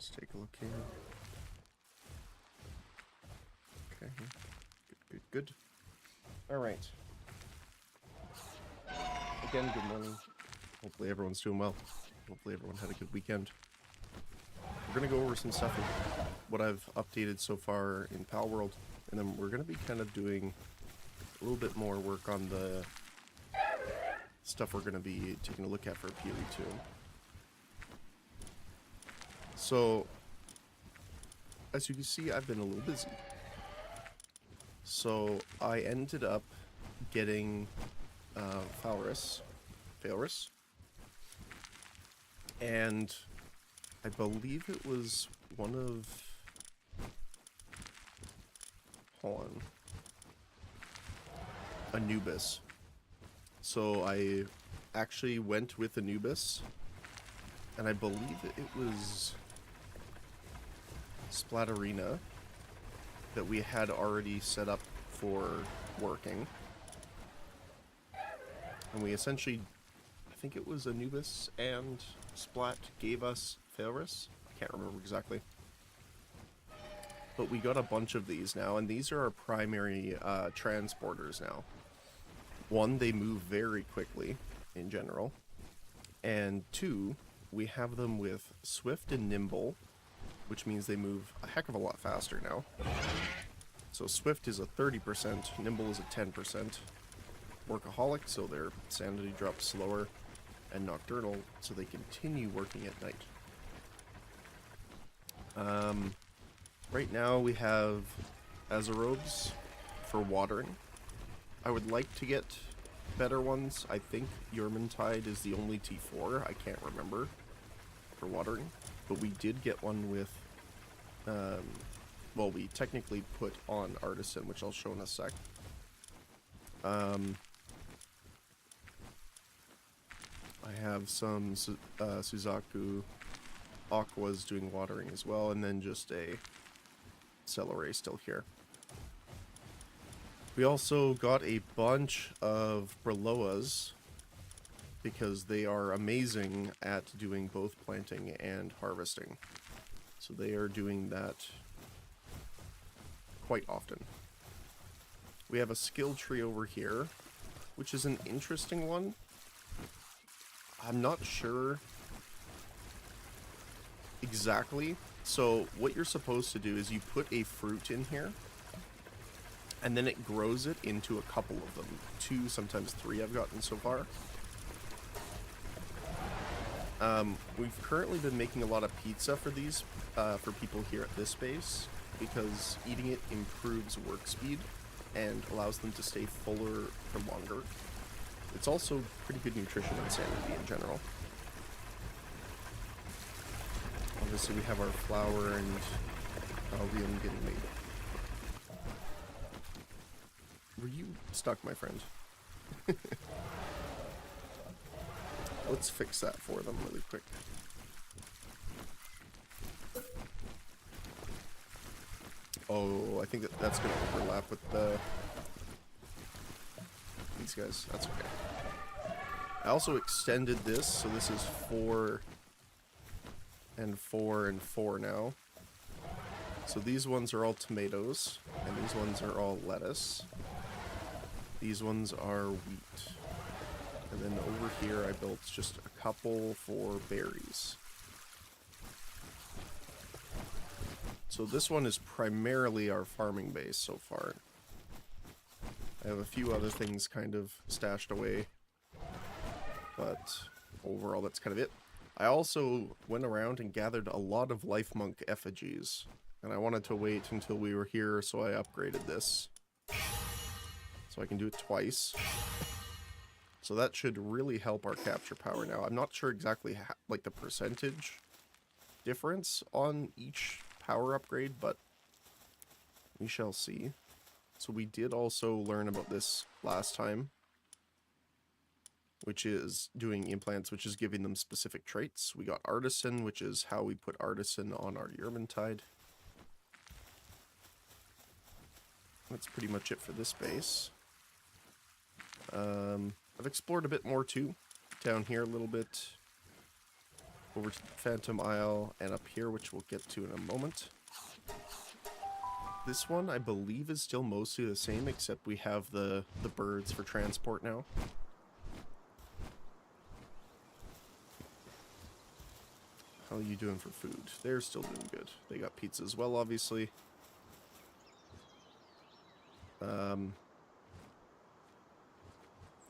Let's take a look here. Okay, good. Alright. Again, good morning. Hopefully everyone's doing well. Hopefully everyone had a good weekend. We're going to go over some stuff of what I've updated so far in Palworld, and then we're going to be kind of doing a little bit more work on the stuff we're going to be taking a look at for PoE 2. So, as you can see, I've been a little busy. So, I ended up getting Failris, and I believe it was one of... Hold on. Anubis. So I actually went with Anubis, and I believe it was Splatterina that we had already set up for working. And we essentially, I think it was Anubis and Splat gave us Failris. I can't remember exactly. But we got a bunch of these now, and these are our primary transporters now. One, they move very quickly in general. And two, we have them with Swift and Nimble, which means they move a heck of a lot faster now. So Swift is a 30%, Nimble is a 10%. Workaholic, so their sanity drops slower, and Nocturnal, so they continue working at night. Right now we have Azerobes for watering. I would like to get better ones. I think Yermintide is the only T4, I can't remember, for watering. But we did get one with, well, we technically put on Artisan, which I'll show in a sec. I have some Suzaku Aquas doing watering as well, and then just a Celeray still here. We also got a bunch of Breloas because they are amazing at doing both planting and harvesting. So they are doing that quite often. We have a skill tree over here, which is an interesting one. I'm not sure exactly. So what you're supposed to do is you put a fruit in here, and then it grows it into a couple of them. 2, sometimes 3 I've gotten so far. We've currently been making a lot of pizza for these, for people here at this base, because eating it improves work speed and allows them to stay fuller for longer. It's also pretty good nutrition and sanity in general. Obviously we have our flour and Albium getting made. Were you stuck, my friend? Let's fix that for them really quick. Oh, I think that's going to overlap with these guys. That's okay. I also extended this, so this is 4 and 4 and 4 now. So these ones are all tomatoes, and these ones are all lettuce. These ones are wheat. And then over here I built just a couple for berries. So this one is primarily our farming base so far. I have a few other things kind of stashed away, but overall that's kind of it. I also went around and gathered a lot of Life Monk effigies, and I wanted to wait until we were here, so I upgraded this. So I can do it twice. So that should really help our capture power now. I'm not sure exactly like the percentage difference on each power upgrade, but we shall see. So we did also learn about this last time, which is doing implants, which is giving them specific traits. We got Artisan, which is how we put Artisan on our Yermintide. That's pretty much it for this base. I've explored a bit more too, down here a little bit. over to Phantom Isle and up here, which we'll get to in a moment. This one, I believe, is still mostly the same, except we have the birds for transport now. How are you doing for food? They're still doing good. They got pizza as well, obviously.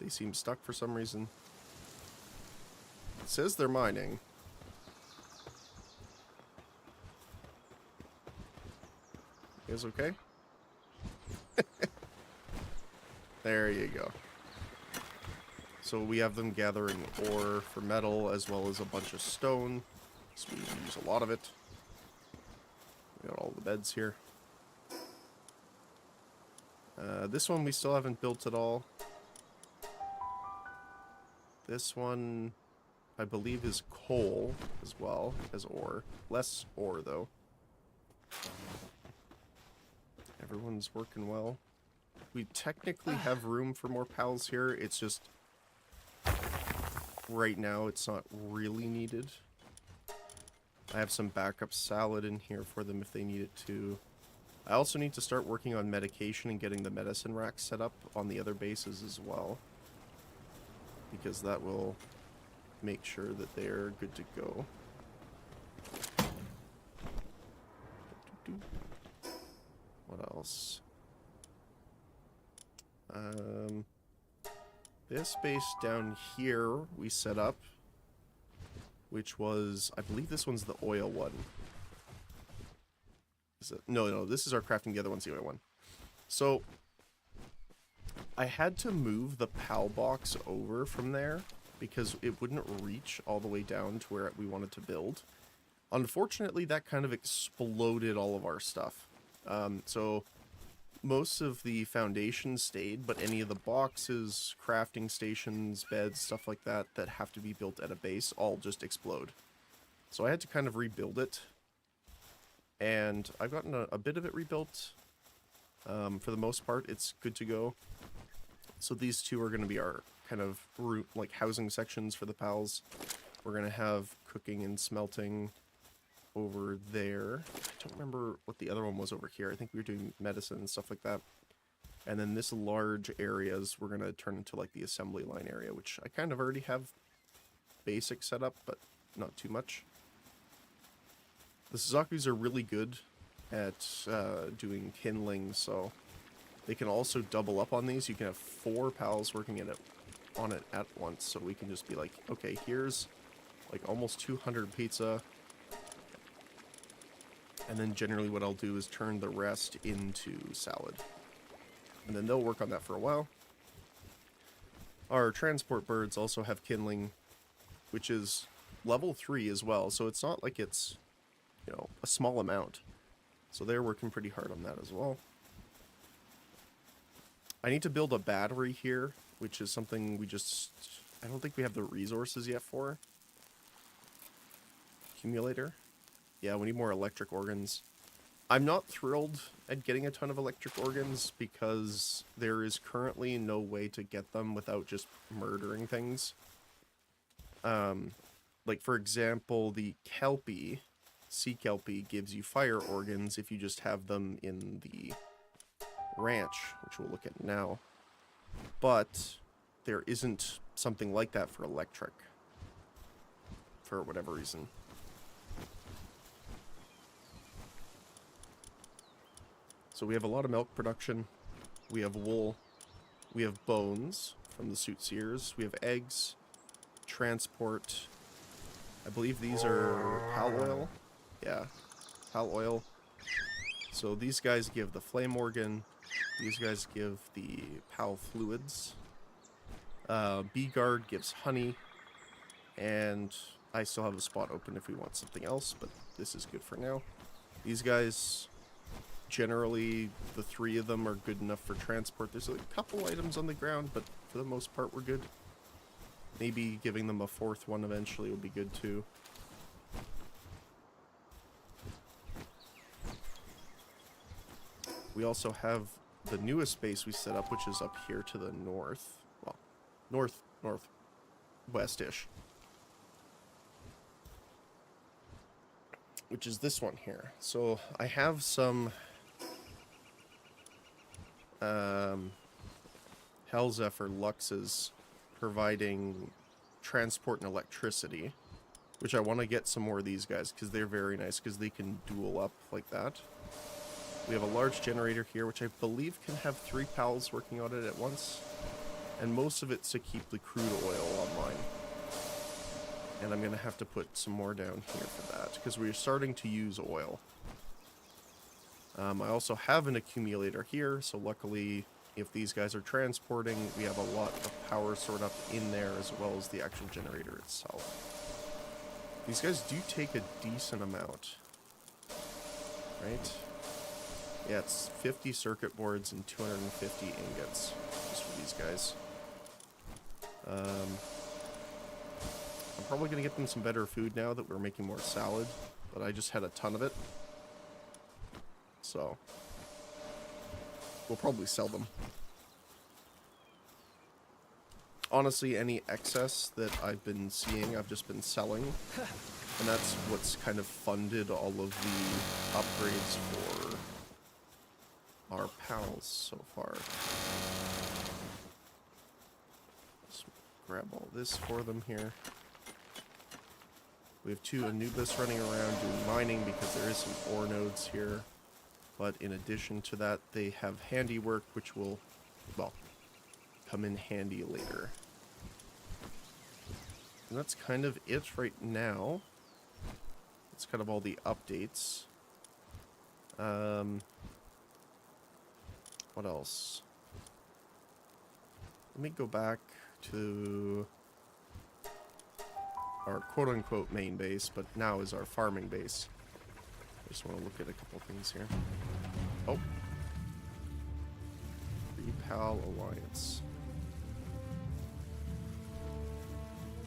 They seem stuck for some reason. It says they're mining. You guys okay? There you go. So we have them gathering ore for metal as well as a bunch of stone. So we use a lot of it. We got all the beds here. This one we still haven't built at all. This one, I believe, is coal as well as ore. Less ore, though. Everyone's working well. We technically have room for more pals here. It's just, right now, it's not really needed. I have some backup salad in here for them if they need it too. I also need to start working on medication and getting the medicine rack set up on the other bases as well, because that will make sure that they're good to go. What else? This base down here we set up, which was, I believe this one's the oil one. Is it? No, this is our crafting. The other one's the oil one. So I had to move the PAL box over from there because it wouldn't reach all the way down to where we wanted to build. Unfortunately, that kind of exploded all of our stuff. So most of the foundation stayed, but any of the boxes, crafting stations, beds, stuff like that, that have to be built at a base, all just explode. So I had to kind of rebuild it. And I've gotten a bit of it rebuilt. For the most part, it's good to go. So these two are going to be our kind of root, like housing sections for the pals. We're going to have cooking and smelting over there. I don't remember what the other one was over here. I think we were doing medicine and stuff like that. And then this large areas we're going to turn into like the assembly line area, which I kind of already have basic set up, but not too much. The Suzakus are really good at doing kindling, so they can also double up on these. You can have 4 pals working on it at once, so we can just be like, okay, here's like almost 200 pizza. And then generally what I'll do is turn the rest into salad. And then they'll work on that for a while. Our transport birds also have kindling, which is level 3 as well. So it's not like it's, you know, a small amount. So they're working pretty hard on that as well. I need to build a battery here, which is something I don't think we have the resources yet for. Accumulator. Yeah, we need more electric organs. I'm not thrilled at getting a ton of electric organs because there is currently no way to get them without just murdering things. Like, for example, the Kelpie, Sea Kelpie, gives you fire organs if you just have them in the ranch, which we'll look at now. But there isn't something like that for electric, for whatever reason. So we have a lot of milk production, we have wool, we have bones from the sootsiers, we have eggs, transport. I believe these are pal oil. Yeah, pal oil. So these guys give the flame organ, these guys give the pal fluids. Bee guard gives honey, and I still have a spot open if we want something else, but this is good for now. These guys, generally, the 3 of them are good enough for transport. There's a couple items on the ground, but for the most part, we're good. Maybe giving them a 4th one eventually will be good too. We also have the newest base we set up, which is up here to the north. Well, northwest-ish. which is this one here. So I have some Hellzephyr Luxes providing transport and electricity, which I want to get some more of these guys because they're very nice because they can dual up like that. We have a large generator here, which I believe can have 3 pals working on it at once. And most of it's to keep the crude oil online. And I'm going to have to put some more down here for that, because we're starting to use oil. I also have an accumulator here, so luckily, if these guys are transporting, we have a lot of power stored up in there, as well as the actual generator itself. These guys do take a decent amount. Right? Yeah, it's 50 circuit boards and 250 ingots, just for these guys. I'm probably going to get them some better food now that we're making more salad, but I just had a ton of it. So, we'll probably sell them. Honestly, any excess that I've been seeing, I've just been selling. And that's what's kind of funded all of the upgrades for our pals so far. Let's grab all this for them here. We have 2 Anubis running around doing mining because there is some ore nodes here. But in addition to that, they have handiwork, which will, well, come in handy later. And that's kind of it right now. That's kind of all the updates. What else? Let me go back to our quote-unquote main base, but now is our farming base. I just want to look at a couple things here. Oh. Repal Alliance.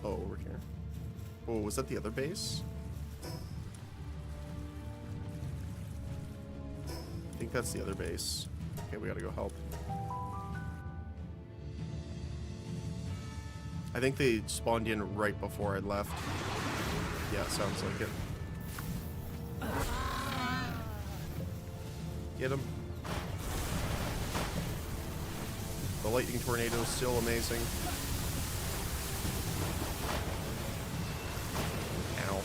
Oh, over here. Oh, was that the other base? I think that's the other base. Okay, we gotta go help. I think they spawned in right before I left. Yeah, sounds like it. Get him. The lightning tornado is still amazing. Ow.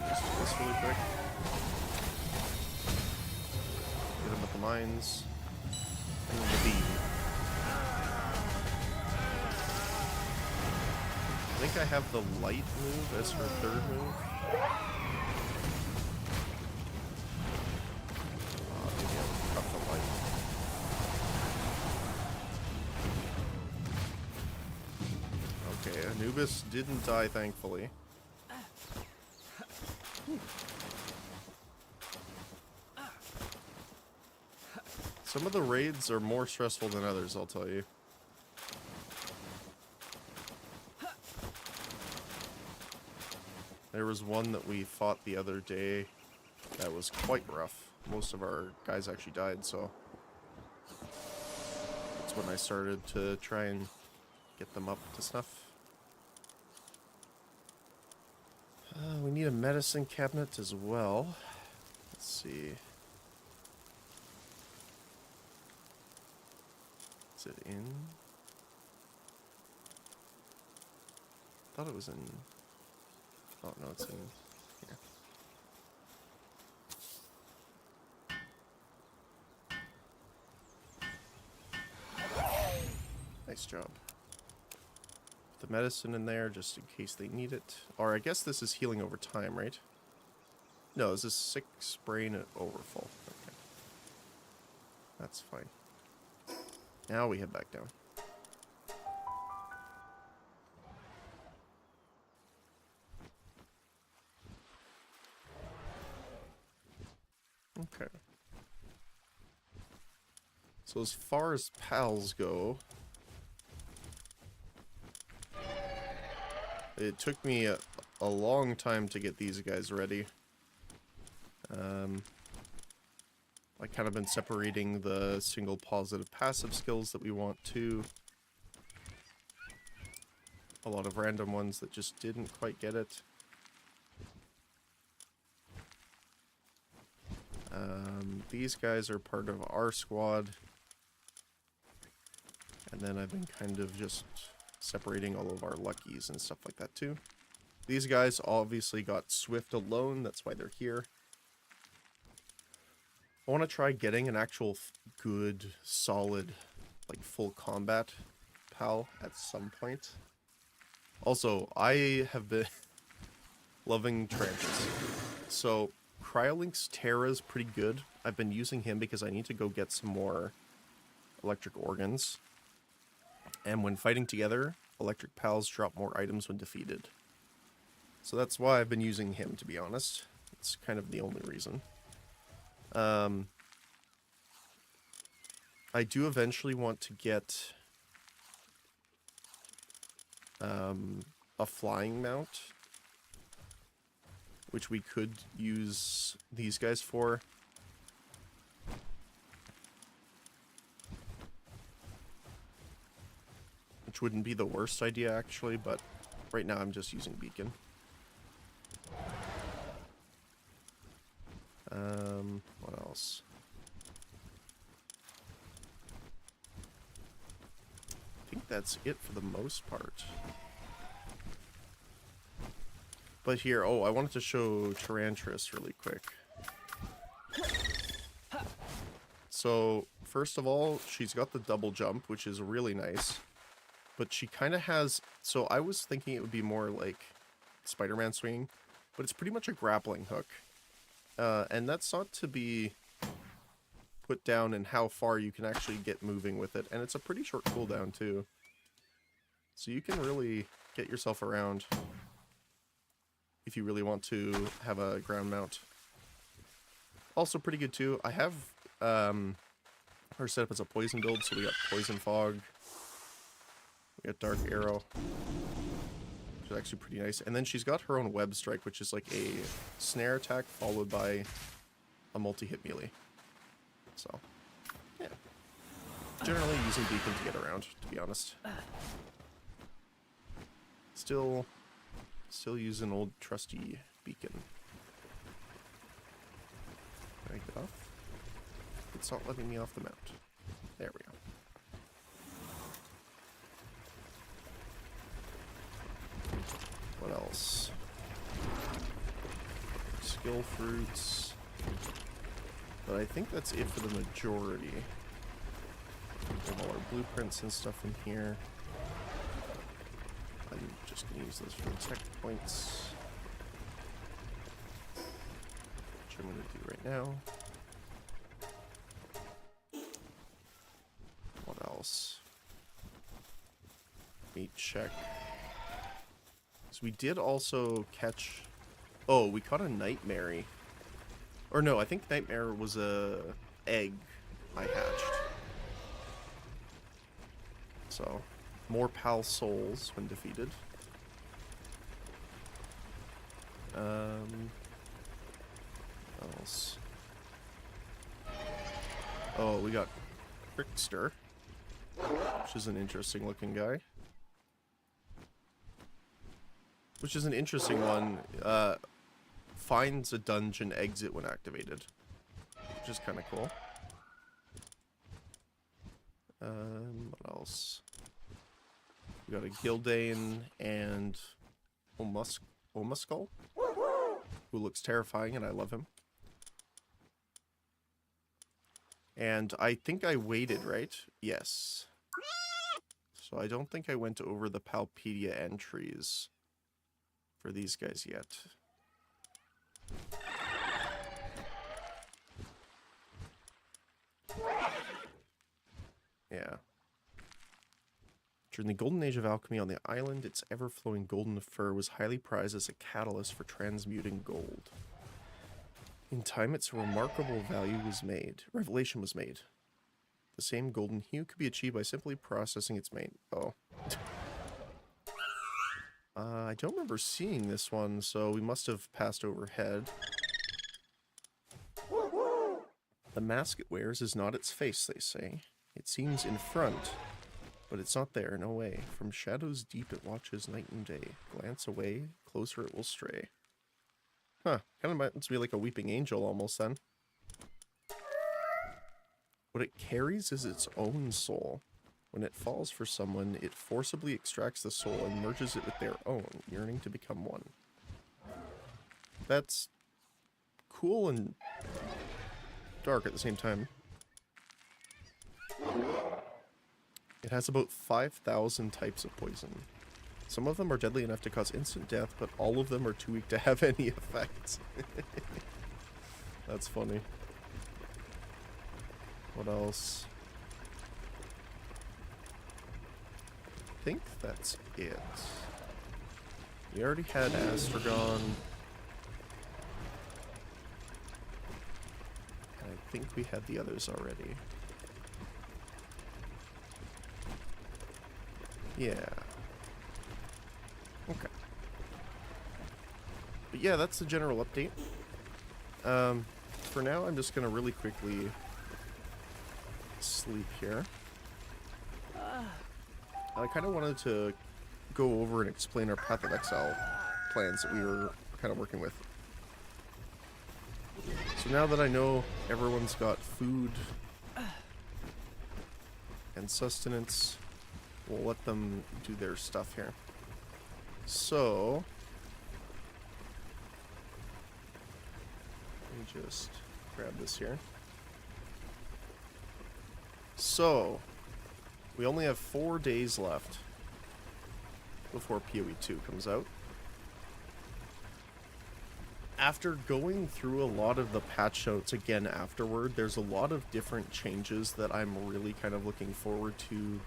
Just do this really quick. Get him with the mines. And the beam. I think I have the light move as her 3rd move. Maybe I'll cut the light. Okay, Anubis didn't die, thankfully. Some of the raids are more stressful than others, I'll tell you. There was one that we fought the other day that was quite rough. Most of our guys actually died, so that's when I started to try and get them up to snuff. We need a medicine cabinet as well. Let's see. Is it in? I thought it was in. Oh, no, it's in here. Nice job. The medicine in there just in case they need it. Or I guess this is healing over time, right? No, this is 6 brain overfull. Okay. That's fine. Now we head back down. Okay. So as far as pals go, it took me a long time to get these guys ready. I kind of been separating the single positive passive skills that we want to. a lot of random ones that just didn't quite get it. These guys are part of our squad. And then I've been kind of just separating all of our luckies and stuff like that too. These guys obviously got Swift alone, that's why they're here. I want to try getting an actual good, solid, like full combat pal at some point. Also, I have been loving Tranches. So, Cryolink's Terra is pretty good. I've been using him because I need to go get some more electric organs. And when fighting together, electric pals drop more items when defeated. So that's why I've been using him, to be honest. It's kind of the only reason. I do eventually want to get a flying mount, which we could use these guys for. Which wouldn't be the worst idea, actually, but right now I'm just using Beacon. What else? I think that's it for the most part. But here, oh, I wanted to show Tyrantris really quick. So, first of all, she's got the double jump, which is really nice. But she kind of has... So, I was thinking it would be more like Spider-Man swinging, but it's pretty much a grappling hook. And that's not to be put down in how far you can actually get moving with it. And it's a pretty short cooldown, too. So you can really get yourself around if you really want to have a ground mount. Also pretty good, too. I have her set up as a poison build, so we got Poison Fog. We got Dark Arrow, which is actually pretty nice. And then she's got her own Web Strike, which is like a snare attack followed by a multi-hit melee. So, yeah. Generally using Beacon to get around, to be honest. Still use an old trusty Beacon. Can I get off? It's not letting me off the mount. There we go. What else? Skill fruits. But I think that's it for the majority. We have all our blueprints and stuff in here. I'm just going to use those for the tech points. Which I'm going to do right now. What else? Meat check. So we did also catch... Oh, we caught a Nightmare. Or no, I think Nightmare was a egg I hatched. So, more pal souls when defeated. What else? Oh, we got Trickster, which is an interesting looking guy. Which is an interesting one. Finds a dungeon exit when activated, which is kind of cool. What else? We got a Gildane and Omuskull, who looks terrifying, and I love him. And I think I waited, right? Yes. So I don't think I went over the Palpedia entries for these guys yet. Yeah. During the golden age of alchemy on the island, its ever-flowing golden fur was highly prized as a catalyst for transmuting gold. In time, its remarkable revelation was made. The same golden hue could be achieved by simply processing its main... Oh. I don't remember seeing this one, so we must have passed overhead. The mask it wears is not its face, they say. It seems in front. But it's not there, no way. From shadows deep it watches night and day. Glance away, closer it will stray. Huh, kind of reminds me like a weeping angel almost then. What it carries is its own soul. When it falls for someone, it forcibly extracts the soul and merges it with their own, yearning to become one. That's cool and dark at the same time. It has about 5,000 types of poison. Some of them are deadly enough to cause instant death, but all of them are too weak to have any effect. That's funny. What else? I think that's it. We already had Astragon. And I think we had the others already. Yeah. Okay. But yeah, that's the general update. For now, I'm just gonna really quickly sleep here. I kind of wanted to go over and explain our Path of Exile plans that we were kind of working with. So now that I know everyone's got food and sustenance, we'll let them do their stuff here. So, let me just grab this here. So, we only have 4 days left before PoE 2 comes out. After going through a lot of the patch notes again afterward, there's a lot of different changes that I'm really kind of looking forward to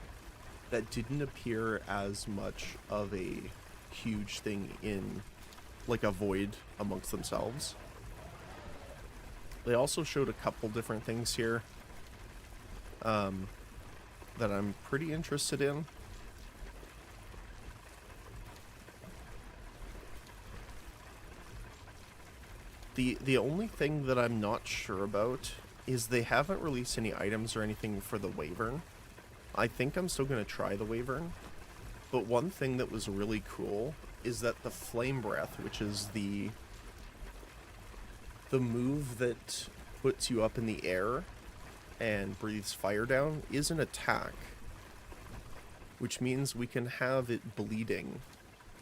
that didn't appear as much of a huge thing in, like, a void amongst themselves. They also showed a couple different things here that I'm pretty interested in. The only thing that I'm not sure about is they haven't released any items or anything for the Wyvern. I think I'm still going to try the Wyvern. But one thing that was really cool is that the Flame Breath, which is the move that puts you up in the air and breathes fire down, is an attack. Which means we can have it bleeding,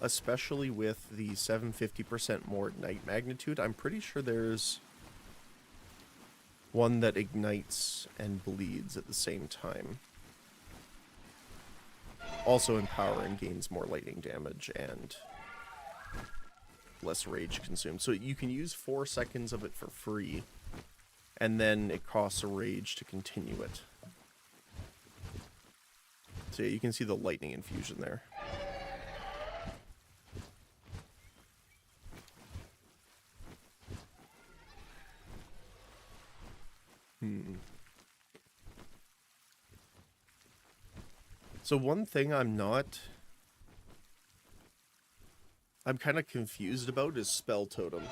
especially with the 750% more ignite magnitude. I'm pretty sure there's one that ignites and bleeds at the same time. Also in power and gains more lightning damage and less rage consumed. So you can use 4 seconds of it for free, and then it costs a rage to continue it. So yeah, you can see the lightning infusion there. So one thing I'm kind of confused about is Spell Totem.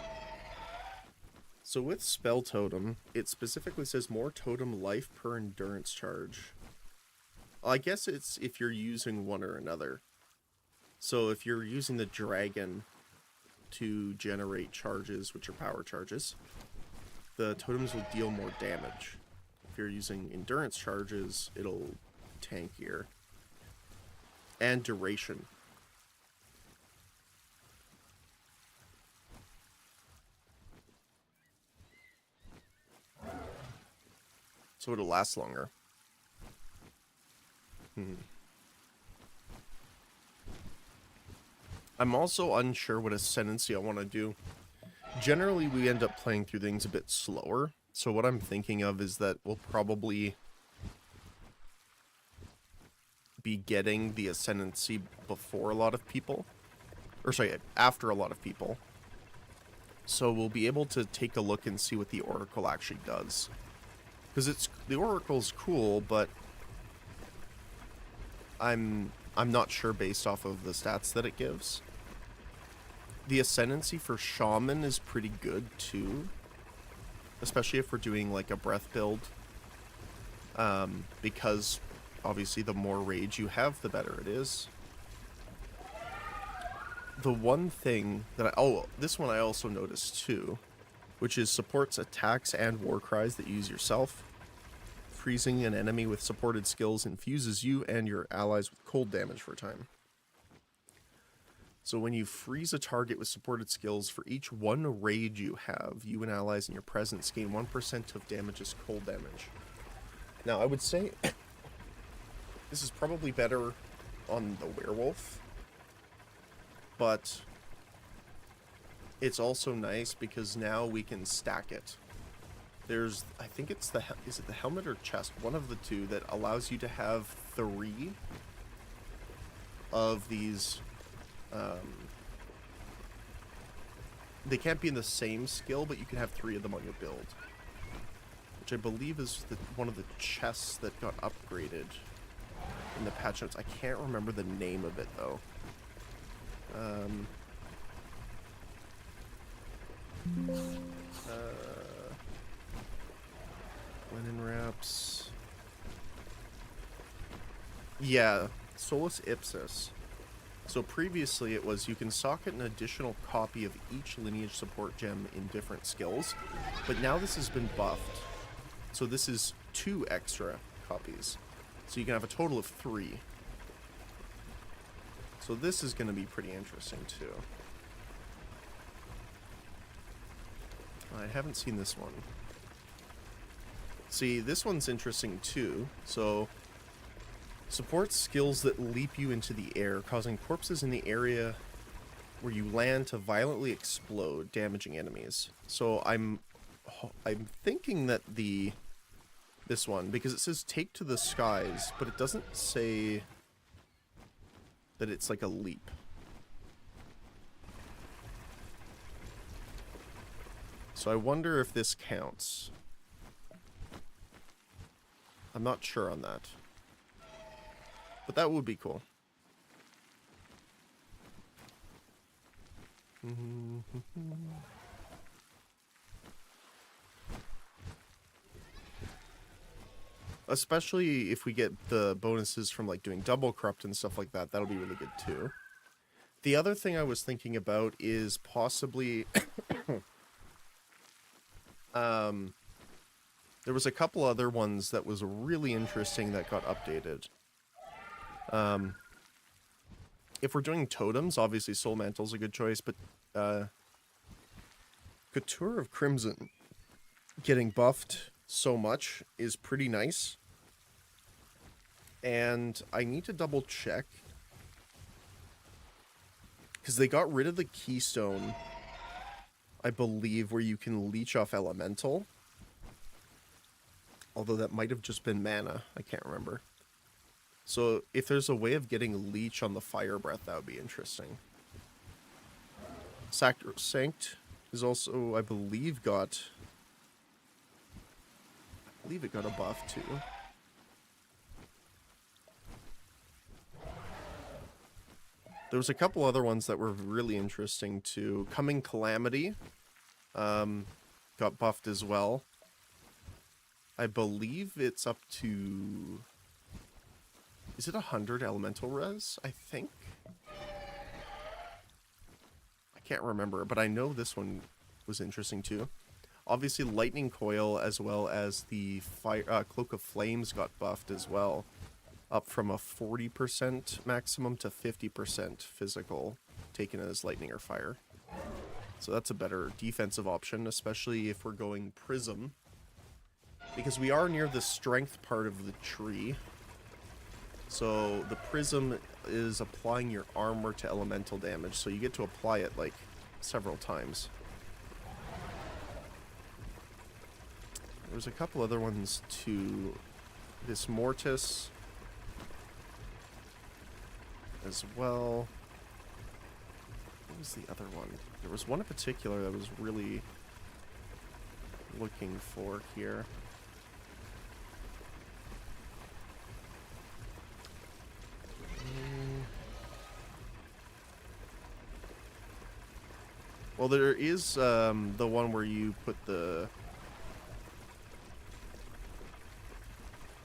So with Spell Totem, it specifically says more totem life per endurance charge. I guess it's if you're using one or another. So if you're using the dragon to generate charges, which are power charges, the totems will deal more damage. If you're using endurance charges, it'll tankier. And duration. So it'll last longer. I'm also unsure what ascendancy I want to do. Generally, we end up playing through things a bit slower. So what I'm thinking of is that we'll probably be getting the ascendancy before a lot of people. Or sorry, after a lot of people. So we'll be able to take a look and see what the Oracle actually does. Because the Oracle's cool, but I'm not sure based off of the stats that it gives. The ascendancy for Shaman is pretty good too. Especially if we're doing like a breath build. Because obviously the more rage you have, the better it is. The one thing that this one I also noticed too, which is supports attacks and war cries that you use yourself. Freezing an enemy with supported skills infuses you and your allies with cold damage for a time. So when you freeze a target with supported skills, for each 1 rage you have, you and allies in your presence gain 1% of damage as cold damage. Now, I would say this is probably better on the werewolf, but it's also nice because now we can stack it. There's, I think it's is it the helmet or chest? One of the two that allows you to have 3 of these. They can't be in the same skill, but you can have 3 of them on your build. Which I believe is one of the chests that got upgraded in the patch notes. I can't remember the name of it, though. Linen wraps. Yeah, Solus Ipsis. So previously it was you can socket an additional copy of each lineage support gem in different skills, but now this has been buffed. So this is 2 extra copies. So you can have a total of 3. So this is going to be pretty interesting too. I haven't seen this one. See, this one's interesting too. So, supports skills that leap you into the air, causing corpses in the area where you land to violently explode, damaging enemies. So I'm thinking that this one, because it says take to the skies, but it doesn't say that it's like a leap. So I wonder if this counts. I'm not sure on that. But that would be cool. Especially if we get the bonuses from like doing double corrupt and stuff like that, that'll be really good too. The other thing I was thinking about is possibly there was a couple other ones that was really interesting that got updated. If we're doing totems, obviously Soul Mantle's a good choice, but Couture of Crimson getting buffed so much is pretty nice. And I need to double check, because they got rid of the keystone, I believe, where you can leech off elemental. Although that might have just been mana. I can't remember. So if there's a way of getting leech on the fire breath, that would be interesting. Sacrosanct is also, I believe, it got a buff too. There was a couple other ones that were really interesting too. Coming Calamity got buffed as well. I believe it's up to... Is it 100 elemental res? I think. I can't remember, but I know this one was interesting too. Obviously, Lightning Coil as well as the fire, Cloak of Flames got buffed as well. Up from a 40% maximum to 50% physical, taken as lightning or fire. So that's a better defensive option, especially if we're going Prism. Because we are near the strength part of the tree. So the Prism is applying your armor to elemental damage, so you get to apply it like several times. There's a couple other ones too. This Mortis as well. What was the other one? There was one in particular that I was really looking for here. Well, there is the one where you put the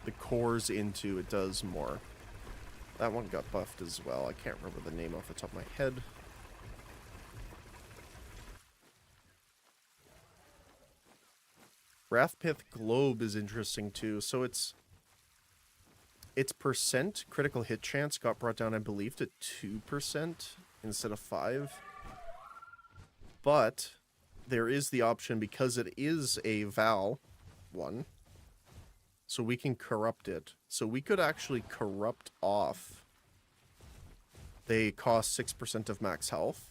the cores into, it does more. That one got buffed as well. I can't remember the name off the top of my head. Wrathpith Globe is interesting too. So its percent critical hit chance got brought down, I believe, to 2% instead of 5%. But there is the option, because it is a Val one, so we can corrupt it. So we could actually corrupt off. They cost 6% of max health.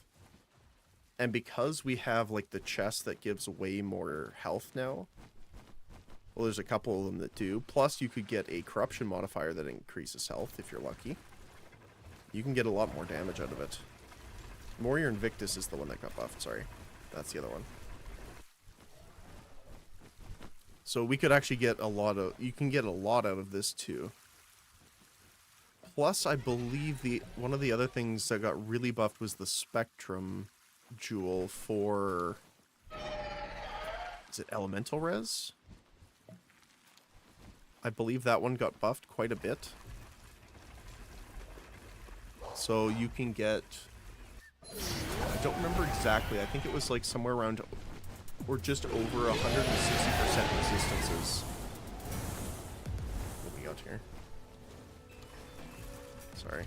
And because we have like the chest that gives way more health now, well, there's a couple of them that do. Plus, you could get a corruption modifier that increases health if you're lucky. You can get a lot more damage out of it. Warrior Invictus is the one that got buffed, sorry. That's the other one. So we could actually get a lot of... You can get a lot out of this too. Plus, I believe one of the other things that got really buffed was the Spectrum Jewel for... Is it Elemental Res? I believe that one got buffed quite a bit. So you can get... I don't remember exactly. I think it was like somewhere around or just over 160% resistances. What we got here? Sorry.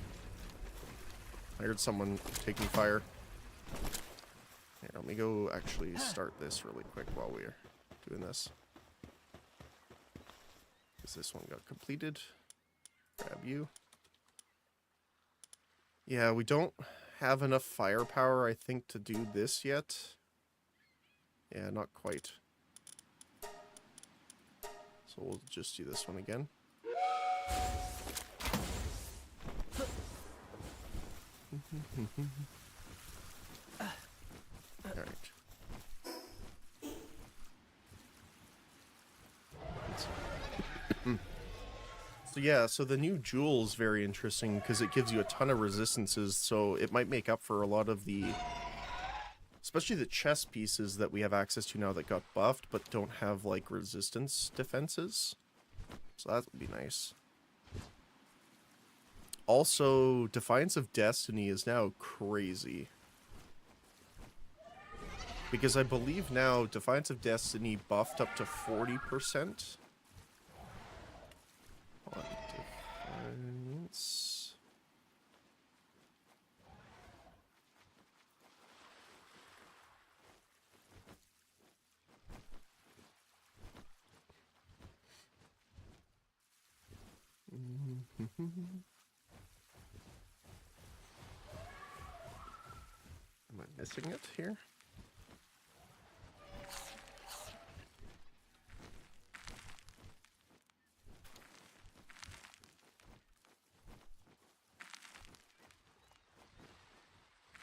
I heard someone taking fire. Here, let me go actually start this really quick while we're doing this. Because this one got completed. Grab you. Yeah, we don't have enough firepower, I think, to do this yet. Yeah, not quite. So we'll just do this one again. Alright. So yeah, so the new jewel is very interesting because it gives you a ton of resistances, so it might make up for a lot of the... Especially the chest pieces that we have access to now that got buffed, but don't have, like, resistance defenses. So that would be nice. Also, Defiance of Destiny is now crazy. Because I believe now Defiance of Destiny buffed up to 40%. On Defiance... Am I missing it here?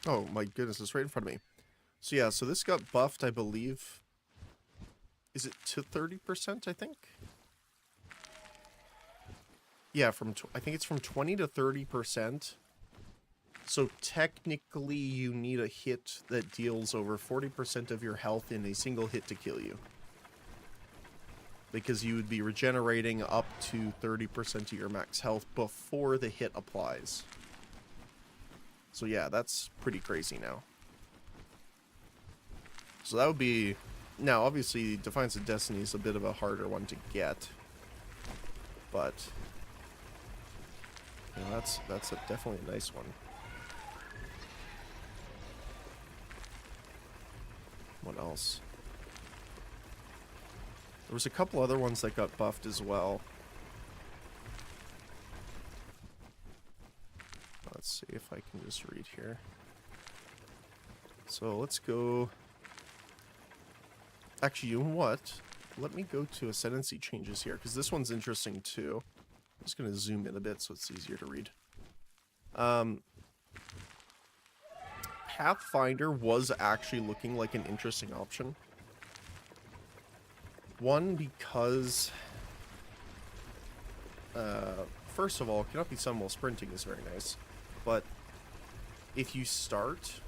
Oh my goodness, it's right in front of me. So yeah, so this got buffed, I believe. Is it to 30%, I think? Yeah, I think it's from 20 to 30%. So technically you need a hit that deals over 40% of your health in a single hit to kill you. Because you would be regenerating up to 30% of your max health before the hit applies. So yeah, that's pretty crazy now. So that would be... Now, obviously, Defiance of Destiny is a bit of a harder one to get. But... You know, that's definitely a nice one. What else? There was a couple other ones that got buffed as well. Let's see if I can just read here. So let's go... Actually, you know what? Let me go to Ascendancy changes here, because this one's interesting too. I'm just going to zoom in a bit so it's easier to read. Pathfinder was actually looking like an interesting option. One, because... first of all, cannot be summoned while sprinting is very nice. But if you start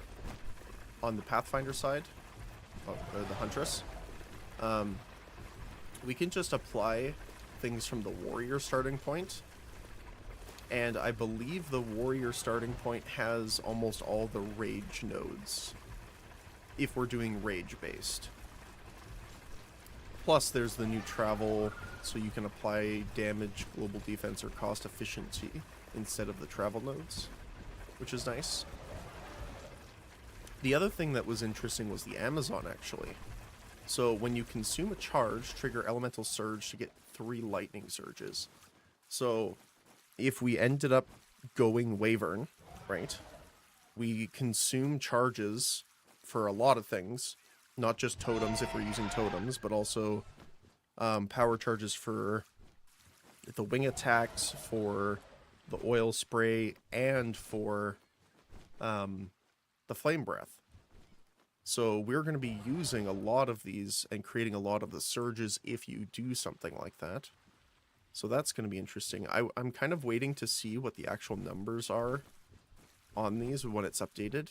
on the Pathfinder side, or the Huntress, we can just apply things from the warrior starting point. And I believe the warrior starting point has almost all the rage nodes, if we're doing rage based. Plus there's the new travel, so you can apply damage, global defense, or cost efficiency instead of the travel nodes, which is nice. The other thing that was interesting was the Amazon, actually. So when you consume a charge, trigger elemental surge to get 3 lightning surges. So if we ended up going Wyvern, right, we consume charges for a lot of things, not just totems if we're using totems, but also power charges for the wing attacks, for the oil spray, and for the flame breath. So we're going to be using a lot of these and creating a lot of the surges if you do something like that. So that's going to be interesting. I'm kind of waiting to see what the actual numbers are on these when it's updated.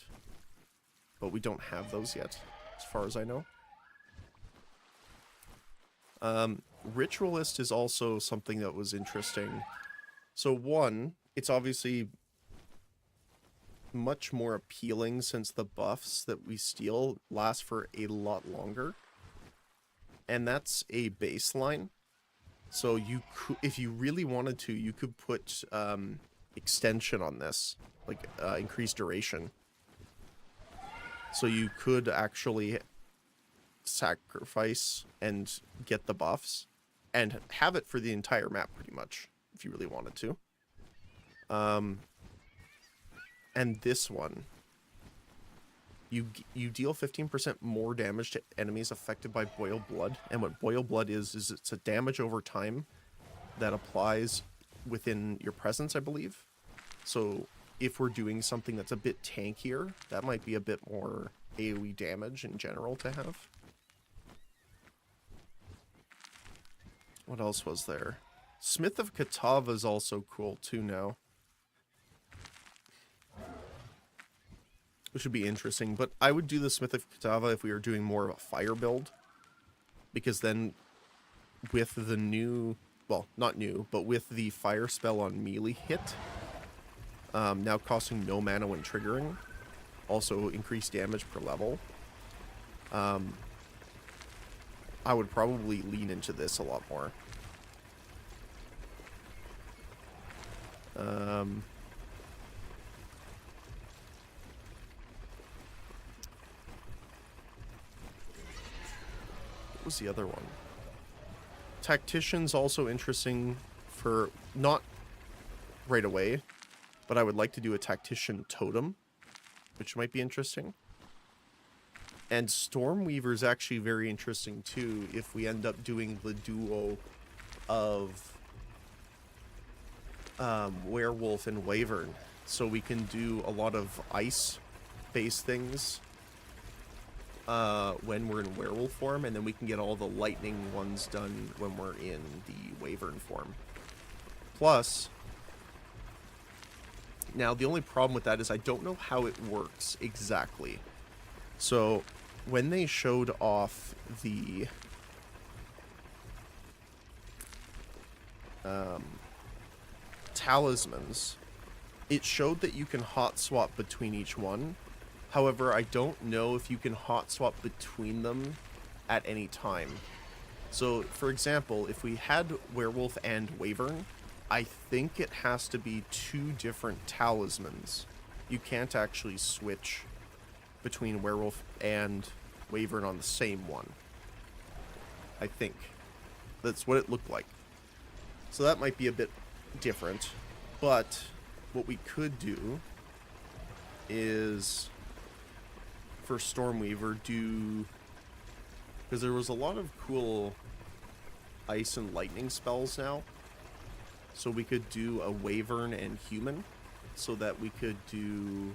But we don't have those yet, as far as I know. Ritualist is also something that was interesting. So one, it's obviously much more appealing since the buffs that we steal last for a lot longer. And that's a baseline. So you could, if you really wanted to, you could put extension on this, like increased duration. So you could actually sacrifice and get the buffs and have it for the entire map pretty much, if you really wanted to. And this one, you deal 15% more damage to enemies affected by Boil Blood. And what Boil Blood is it's a damage over time that applies within your presence, I believe. So if we're doing something that's a bit tankier, that might be a bit more AoE damage in general to have. What else was there? Smith of Katava is also cool too now. Which would be interesting, but I would do the Smith of Katava if we were doing more of a fire build. Because then, with the new, well, not new, but with the fire spell on melee hit, now costing no mana when triggering, also increased damage per level, I would probably lean into this a lot more. What was the other one? Tactician's also interesting for, not right away, but I would like to do a Tactician Totem, which might be interesting. And Stormweaver is actually very interesting too if we end up doing the duo of Werewolf and Wyvern. So we can do a lot of ice-based things when we're in werewolf form, and then we can get all the lightning ones done when we're in the Wyvern form. Plus, now the only problem with that is I don't know how it works exactly. So when they showed off the talismans, it showed that you can hot swap between each one. However, I don't know if you can hot swap between them at any time. So, for example, if we had Werewolf and Wyvern, I think it has to be 2 different talismans. You can't actually switch between Werewolf and Wyvern on the same one. I think. That's what it looked like. So that might be a bit different. But what we could do is, for Stormweaver, do, because there was a lot of cool ice and lightning spells now, so we could do a Wyvern and human, so that we could do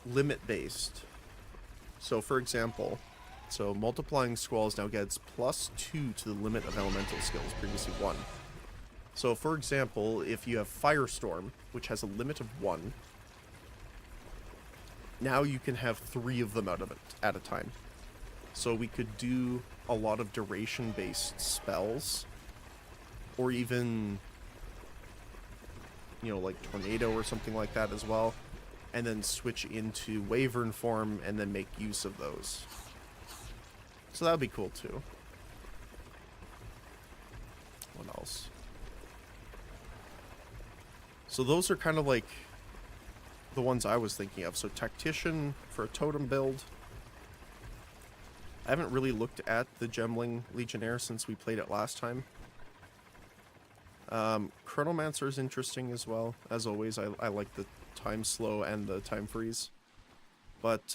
limit based. So for example, so multiplying squalls now gets +2 to the limit of elemental skills, previously 1. So for example, if you have Firestorm, which has a limit of 1, now you can have 3 of them out of it at a time. So we could do a lot of duration-based spells, or even, you know, like Tornado or something like that as well, and then switch into Wyvern form and then make use of those. So that would be cool too. What else? So those are kind of like the ones I was thinking of. So Tactician for a totem build. I haven't really looked at the Gemling Legionnaire since we played it last time. Chronomancer is interesting as well. As always, I like the time slow and the time freeze. But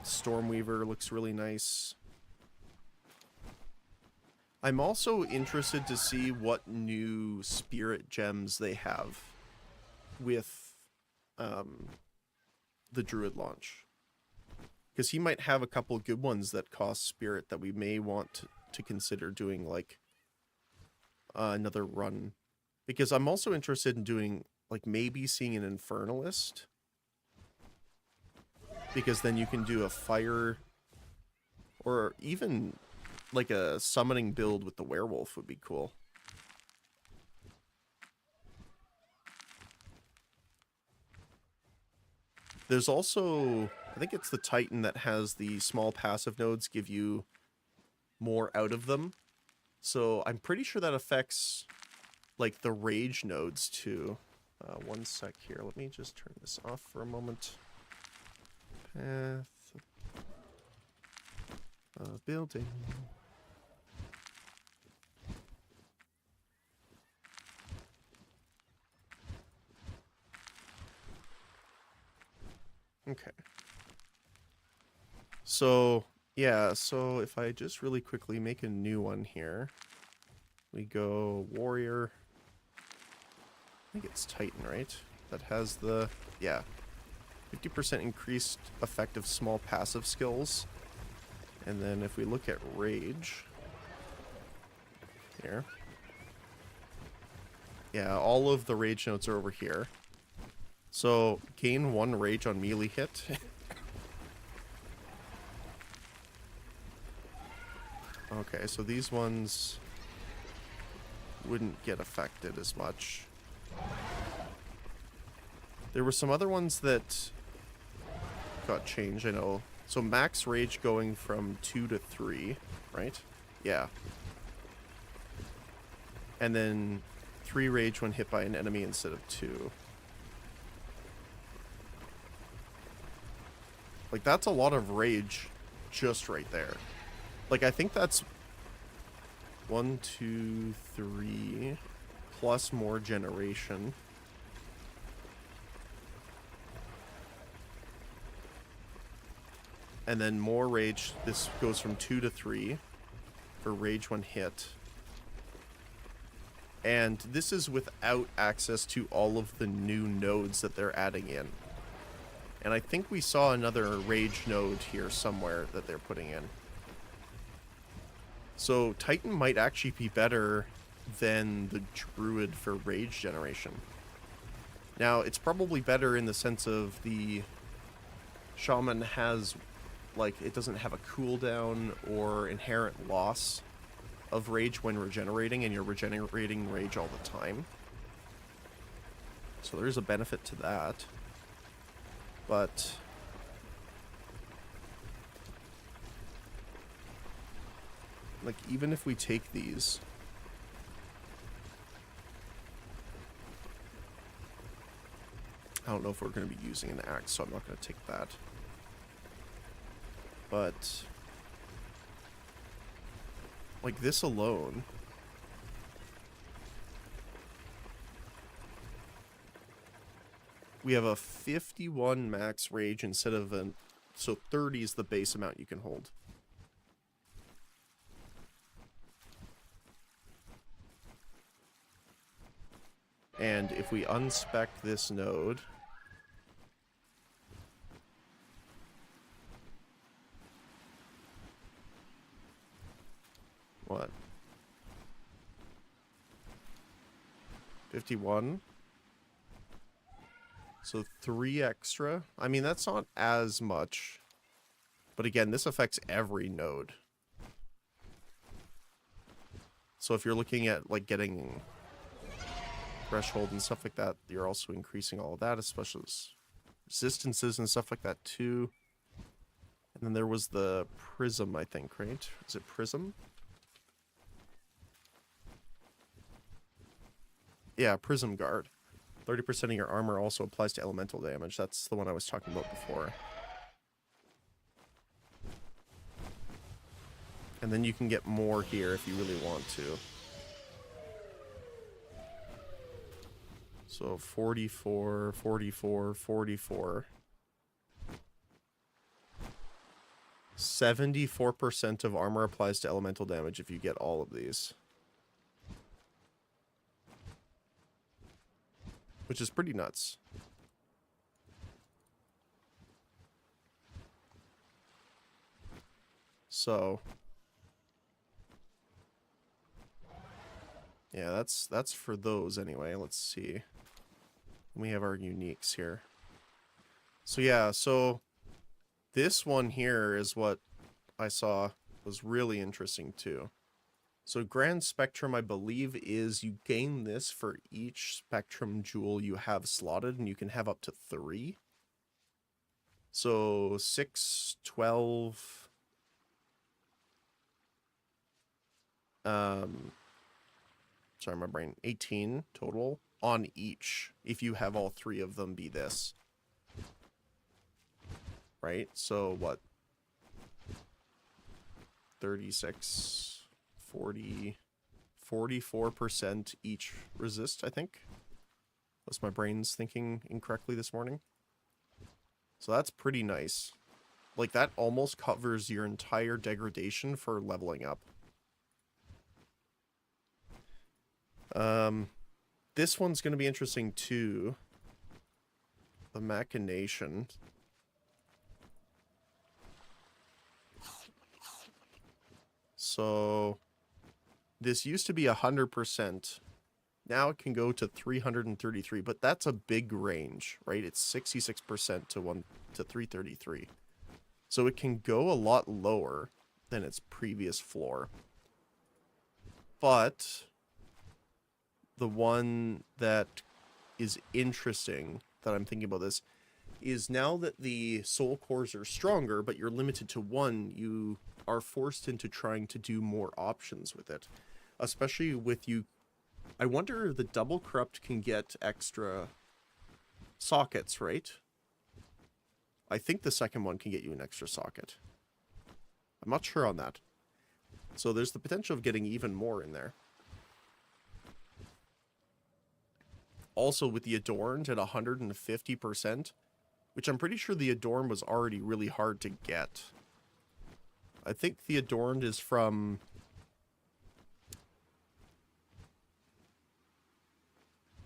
Stormweaver looks really nice. I'm also interested to see what new spirit gems they have with the Druid launch. Because he might have a couple good ones that cost spirit that we may want to consider doing, like, another run. Because I'm also interested in doing, like, maybe seeing an Infernalist. Because then you can do a fire, or even, like, a summoning build with the werewolf would be cool. There's also, I think it's the Titan that has the small passive nodes give you more out of them. So I'm pretty sure that affects, like, the rage nodes too. One sec here. Let me just turn this off for a moment. Path of building. Okay. So, yeah, so if I just really quickly make a new one here, we go Warrior. I think it's Titan, right? That has the, yeah, 50% increased effective small passive skills. And then if we look at Rage, here. Yeah, all of the Rage nodes are over here. So, gain 1 Rage on melee hit. Okay, so these ones wouldn't get affected as much. There were some other ones that got changed, I know. So max rage going from 2 to 3, right? Yeah. And then 3 rage when hit by an enemy instead of 2. Like, that's a lot of rage just right there. Like, I think that's 1, 2, 3, plus more generation. And then more rage. This goes from 2 to 3 for rage when hit. And this is without access to all of the new nodes that they're adding in. And I think we saw another rage node here somewhere that they're putting in. So Titan might actually be better than the Druid for rage generation. Now, it's probably better in the sense of the Shaman has, like, it doesn't have a cooldown or inherent loss of rage when regenerating, and you're regenerating rage all the time. So there's a benefit to that. But like, even if we take these, I don't know if we're going to be using an axe, so I'm not going to take that. But like, this alone, we have a 51 max rage instead of an, so 30 is the base amount you can hold. And if we unspec this node, what? 51? So 3 extra. I mean, that's not as much. But again, this affects every node. So if you're looking at like getting threshold and stuff like that, you're also increasing all of that, especially resistances and stuff like that too. And then there was the prism, I think, right? Is it prism? Yeah, prism guard. 30% of your armor also applies to elemental damage. That's the one I was talking about before. And then you can get more here if you really want to. So 44, 44, 44. 74% of armor applies to elemental damage if you get all of these. Which is pretty nuts. So yeah, that's for those anyway. Let's see. We have our uniques here. So yeah, so this one here is what I saw was really interesting too. So Grand Spectrum, I believe, is you gain this for each Spectrum jewel you have slotted, and you can have up to 3. So 6, 12... sorry, my brain. 18 total on each, if you have all 3 of them be this. Right? So what? 36... 40, 44% each resist, I think. Unless my brain's thinking incorrectly this morning. So that's pretty nice. Like, that almost covers your entire degradation for leveling up. This one's going to be interesting too. The Machination. So this used to be 100%. Now it can go to 333, but that's a big range, right? It's 66% to 333. So it can go a lot lower than its previous floor. But the one that is interesting that I'm thinking about this is now that the soul cores are stronger, but you're limited to 1, you are forced into trying to do more options with it. Especially with you... I wonder if the double corrupt can get extra sockets, right? I think the second one can get you an extra socket. I'm not sure on that. So there's the potential of getting even more in there. Also with the Adorned at 150%, which I'm pretty sure the Adorned was already really hard to get. I think the Adorned is from...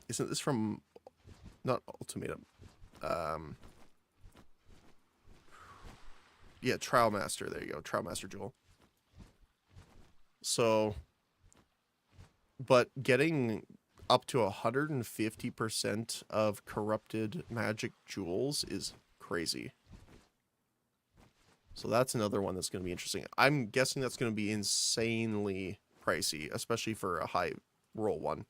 Isn't this from... Not Ultimatum. Yeah, Trial Master. There you go. Trial Master Jewel. So... But getting up to 150% of corrupted magic jewels is crazy. So that's another one that's going to be interesting. I'm guessing that's going to be insanely pricey, especially for a high roll one.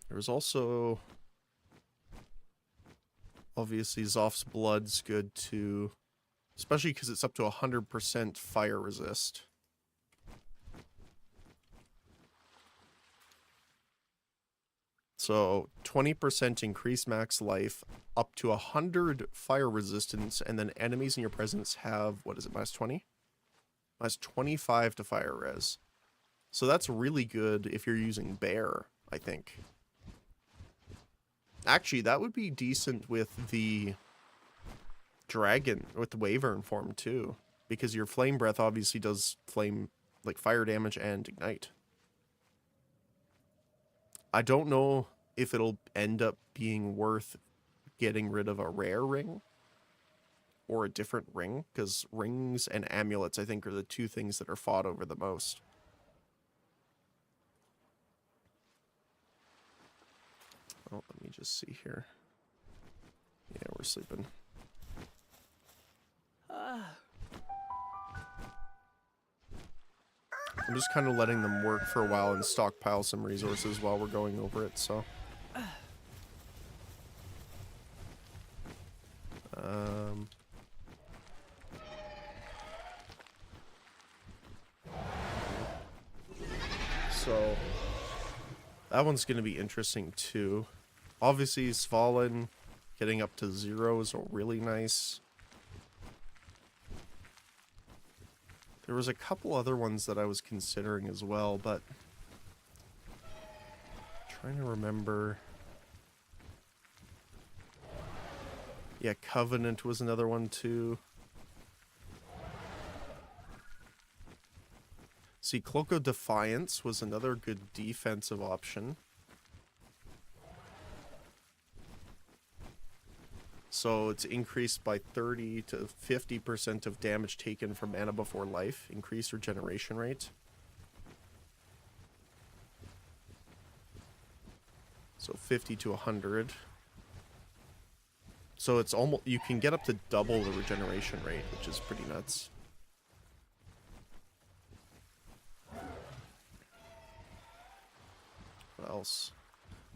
There's also... Obviously, Zoph's Blood's good too. Especially because it's up to 100% fire resist. So 20% increased max life, up to 100 fire resistance, and then enemies in your presence have, what is it, minus 20? Minus 25 to fire res. So that's really good if you're using Bear, I think. Actually, that would be decent with the Dragon, with the Wyvern form too. Because your Flame Breath obviously does flame, like fire damage and ignite. I don't know if it'll end up being worth getting rid of a rare ring or a different ring, because rings and amulets, I think, are the 2 things that are fought over the most. Oh, let me just see here. Yeah, we're sleeping. I'm just kind of letting them work for a while and stockpile some resources while we're going over it, so. So, that one's going to be interesting too. Obviously, Svalin getting up to 0 is really nice. There was a couple other ones that I was considering as well, but I'm trying to remember. Yeah, Covenant was another one too. See, Cloak of Defiance was another good defensive option. So it's increased by 30 to 50% of damage taken from mana before life. Increased regeneration rate. So 50 to 100. So it's almost, you can get up to double the regeneration rate, which is pretty nuts. What else?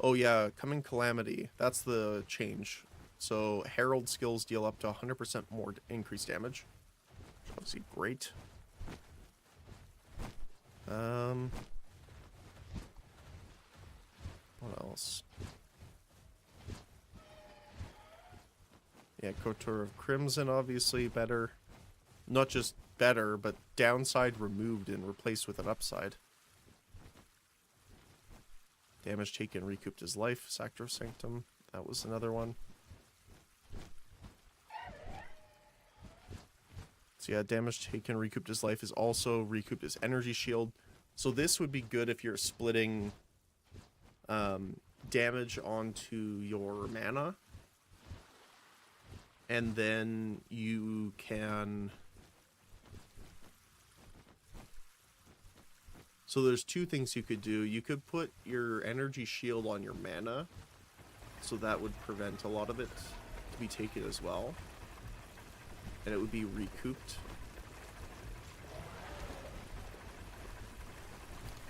Oh yeah, Coming Calamity. That's the change. So Herald skills deal up to 100% more increased damage. Which is obviously great. What else? Yeah, Kotor of Crimson, obviously better. Not just better, but downside removed and replaced with an upside. Damage taken recouped his life. Sacrosanctum, that was another one. So yeah, damage taken recouped his life is also recouped his energy shield. So this would be good if you're splitting damage onto your mana. And then you can... So there's two things you could do. You could put your energy shield on your mana. So that would prevent a lot of it to be taken as well. And it would be recouped.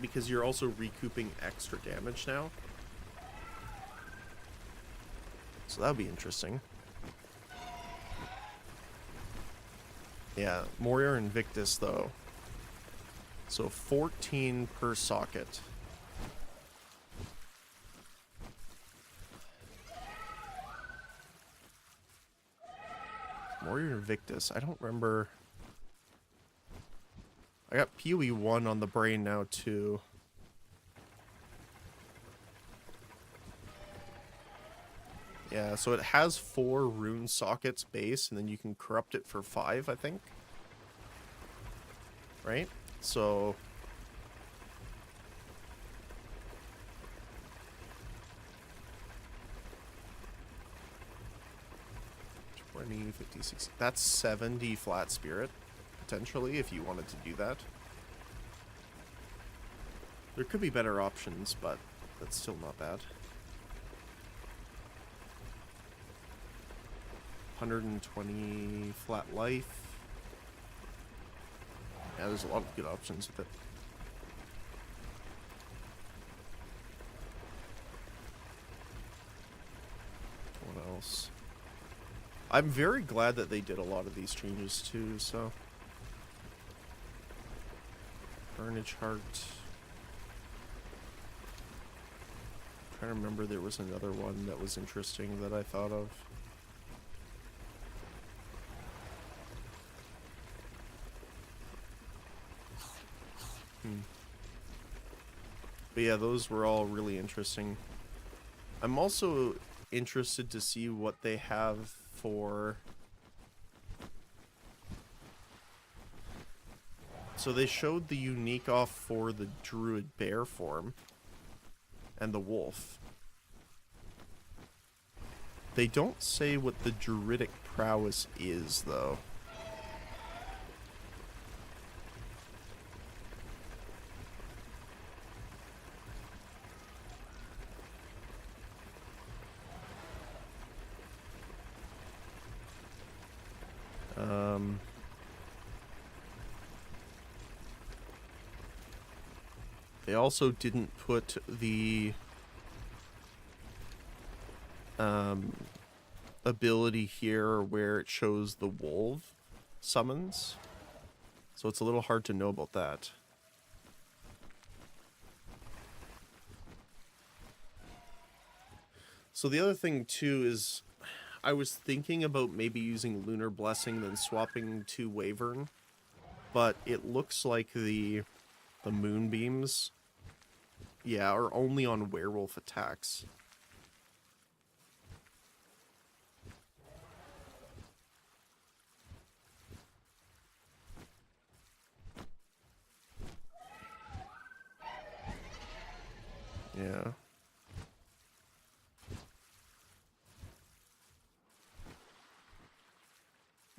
Because you're also recouping extra damage now. So that would be interesting. Yeah, Moria Invictus though. So 14 per socket. Moria Invictus, I don't remember. I got PoE 1 on the brain now too. Yeah, so it has 4 rune sockets base, and then you can corrupt it for 5, I think. Right? So... 20, 50, 60... That's 70 flat spirit, potentially, if you wanted to do that. There could be better options, but that's still not bad. 120 flat life. Yeah, there's a lot of good options with it. What else? I'm very glad that they did a lot of these changes too, so. Carnage Heart. I'm trying to remember, there was another one that was interesting that I thought of. But yeah, those were all really interesting. I'm also interested to see what they have for... So they showed the unique off for the Druid Bear form and the Wolf. They don't say what the Druidic Prowess is, though. They also didn't put the ability here where it shows the wolf summons. So it's a little hard to know about that. So the other thing too is I was thinking about maybe using Lunar Blessing then swapping to Wyvern, but it looks like the moonbeams, yeah, are only on werewolf attacks. Yeah.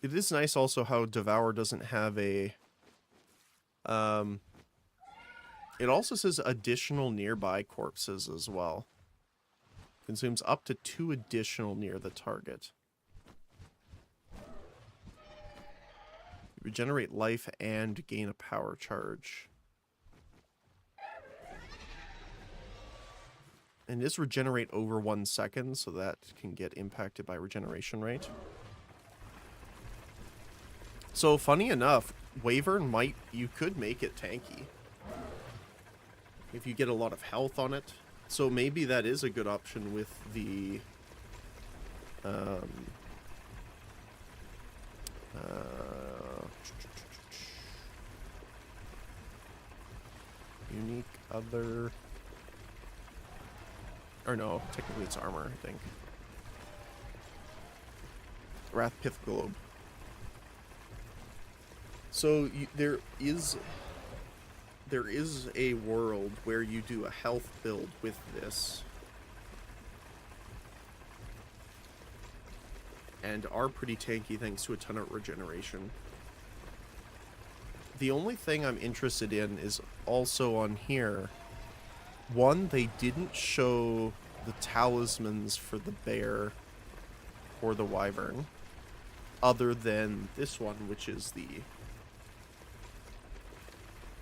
It is nice also how Devour doesn't have a... it also says additional nearby corpses as well. Consumes up to 2 additional near the target. Regenerate life and gain a power charge. And this regenerate over 1 second, so that can get impacted by regeneration rate. So, funny enough, Wyvern you could make it tanky. If you get a lot of health on it. So maybe that is a good option with the... unique other... Or no, technically it's armor, I think. Wrathpith Globe. So there is a world where you do a health build with this. And are pretty tanky thanks to a ton of regeneration. The only thing I'm interested in is also on here. One, they didn't show the talismans for the bear or the wyvern. Other than this one, which is the...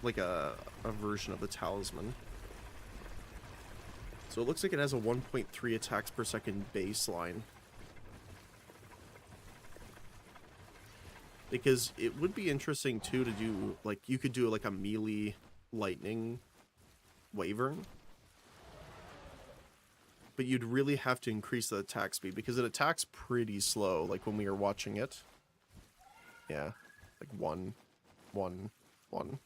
like a version of the talisman. So it looks like it has a 1.3 attacks per second baseline. Because it would be interesting too to do, like, you could do like a melee lightning wyvern. But you'd really have to increase the attack speed because it attacks pretty slow, like when we were watching it. Yeah, like 1, 1, 1.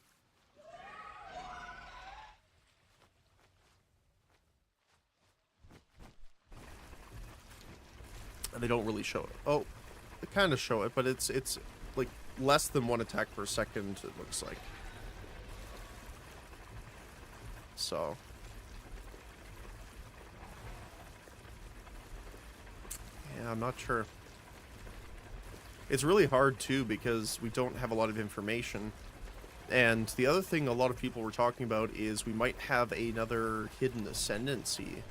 And they don't really show it. Oh, they kind of show it, but it's like less than 1 attack per second, it looks like. So. Yeah, I'm not sure. It's really hard too because we don't have a lot of information. And the other thing a lot of people were talking about is we might have another hidden ascendancy.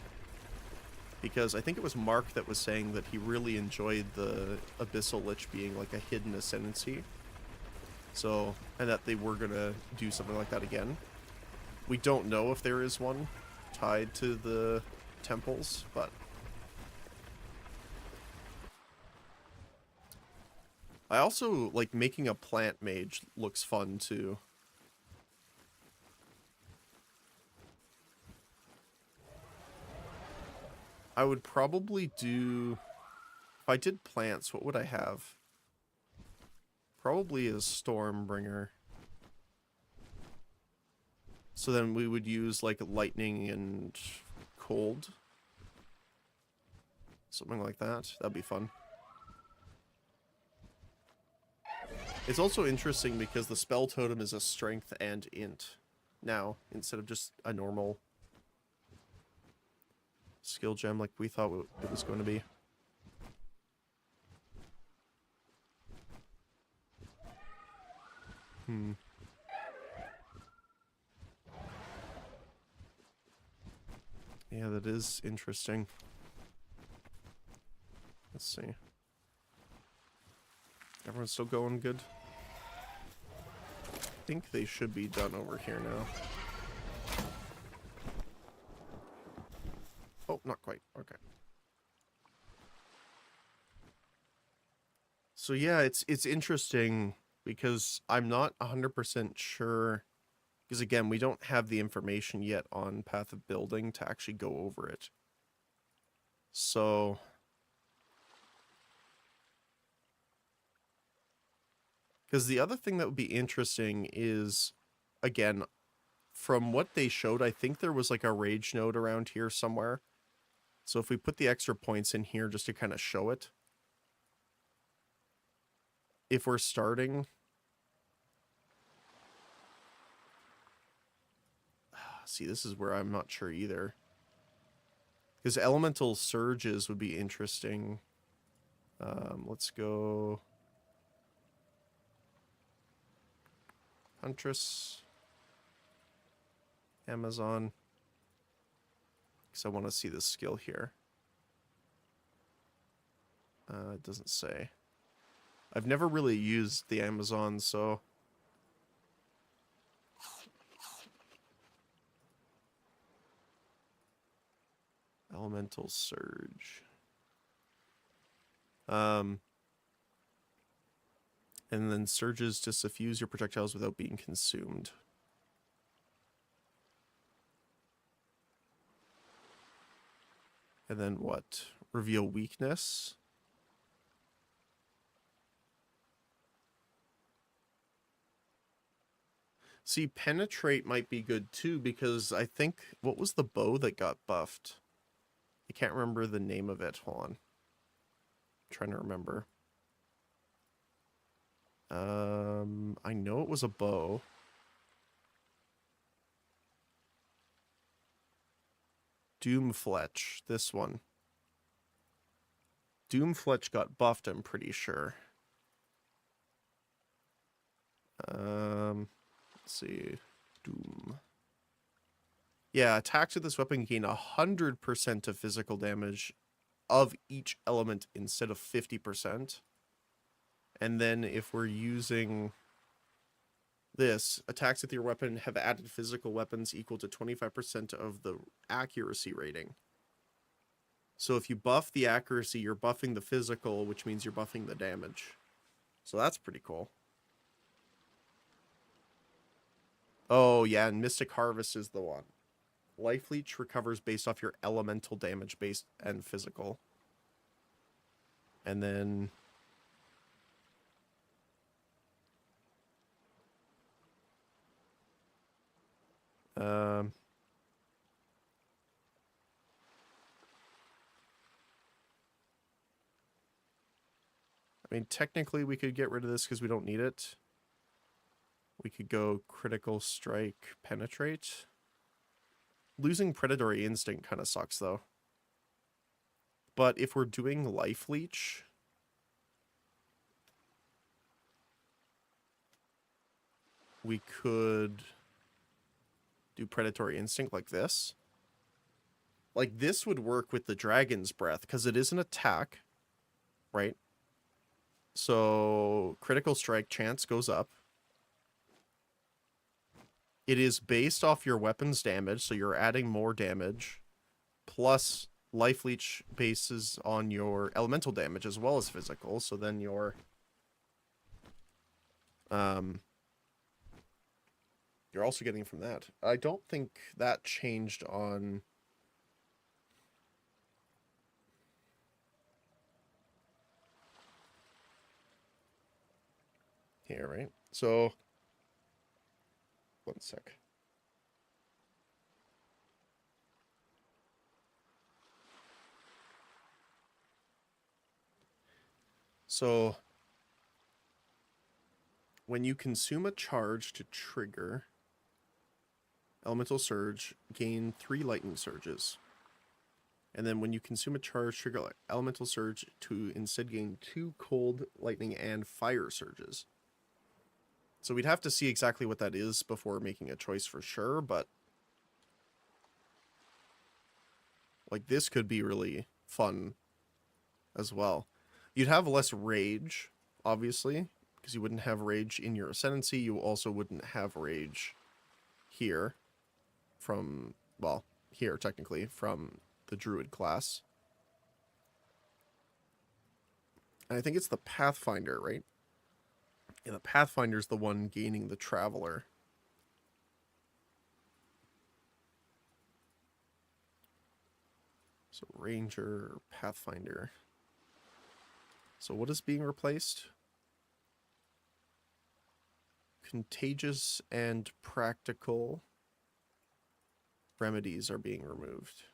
Because I think it was Mark that was saying that he really enjoyed the Abyssal Lich being like a hidden ascendancy. So, and that they were going to do something like that again. We don't know if there is one tied to the temples, but... I also, like, making a plant mage looks fun, too. I would probably do... If I did plants, what would I have? Probably a Stormbringer. So then we would use, like, lightning and cold. Something like that. That'd be fun. It's also interesting because the spell totem is a strength and int now, instead of just a normal skill gem like we thought it was going to be. Yeah, that is interesting. Let's see. Everyone's still going good? I think they should be done over here now. not quite. Okay. So yeah, it's interesting because I'm not 100% sure, because again, we don't have the information yet on Path of Building to actually go over it. So because the other thing that would be interesting is, again, from what they showed, I think there was like a rage node around here somewhere. So if we put the extra points in here just to kind of show it, if we're starting... See, this is where I'm not sure either. Because elemental surges would be interesting. Let's go... Huntress. Amazon. Because I want to see the skill here. It doesn't say. I've never really used the Amazon, so... Elemental Surge. And then surges to suffuse your projectiles without being consumed. And then what? Reveal weakness. See, penetrate might be good too, because I think... What was the bow that got buffed? I can't remember the name of it. Hold on. I'm trying to remember. I know it was a bow. Doomfletch, this one. Doomfletch got buffed, I'm pretty sure. Let's see. Doom. Yeah, attacks with this weapon gain 100% of physical damage of each element instead of 50%. And then if we're using this, attacks with your weapon have added physical weapons equal to 25% of the accuracy rating. So if you buff the accuracy, you're buffing the physical, which means you're buffing the damage. So that's pretty cool. Oh, yeah, and Mystic Harvest is the one. Life Leech recovers based off your elemental damage based and physical. And then... I mean, technically we could get rid of this because we don't need it. We could go Critical Strike, Penetrate. Losing Predatory Instinct kind of sucks, though. But if we're doing Life Leech... we could do Predatory Instinct like this. Like, this would work with the Dragon's Breath, because it is an attack, right? So, Critical Strike chance goes up. It is based off your weapon's damage, so you're adding more damage. Plus, Life Leech bases on your elemental damage as well as physical, so then you're also getting from that. I don't think that changed on... here, right? So, one sec. So, when you consume a charge to trigger Elemental Surge, gain 3 Lightning Surges. And then when you consume a charge, trigger Elemental Surge to instead gain 2 Cold, Lightning, and Fire Surges. So we'd have to see exactly what that is before making a choice for sure, but... like, this could be really fun as well. You'd have less rage, obviously, because you wouldn't have rage in your Ascendancy. You also wouldn't have rage here from, well, here, technically, from the druid class. And I think it's the Pathfinder, right? Yeah, the Pathfinder's the one gaining the Traveler. So Ranger, Pathfinder. So what is being replaced? Contagious and practical remedies are being removed.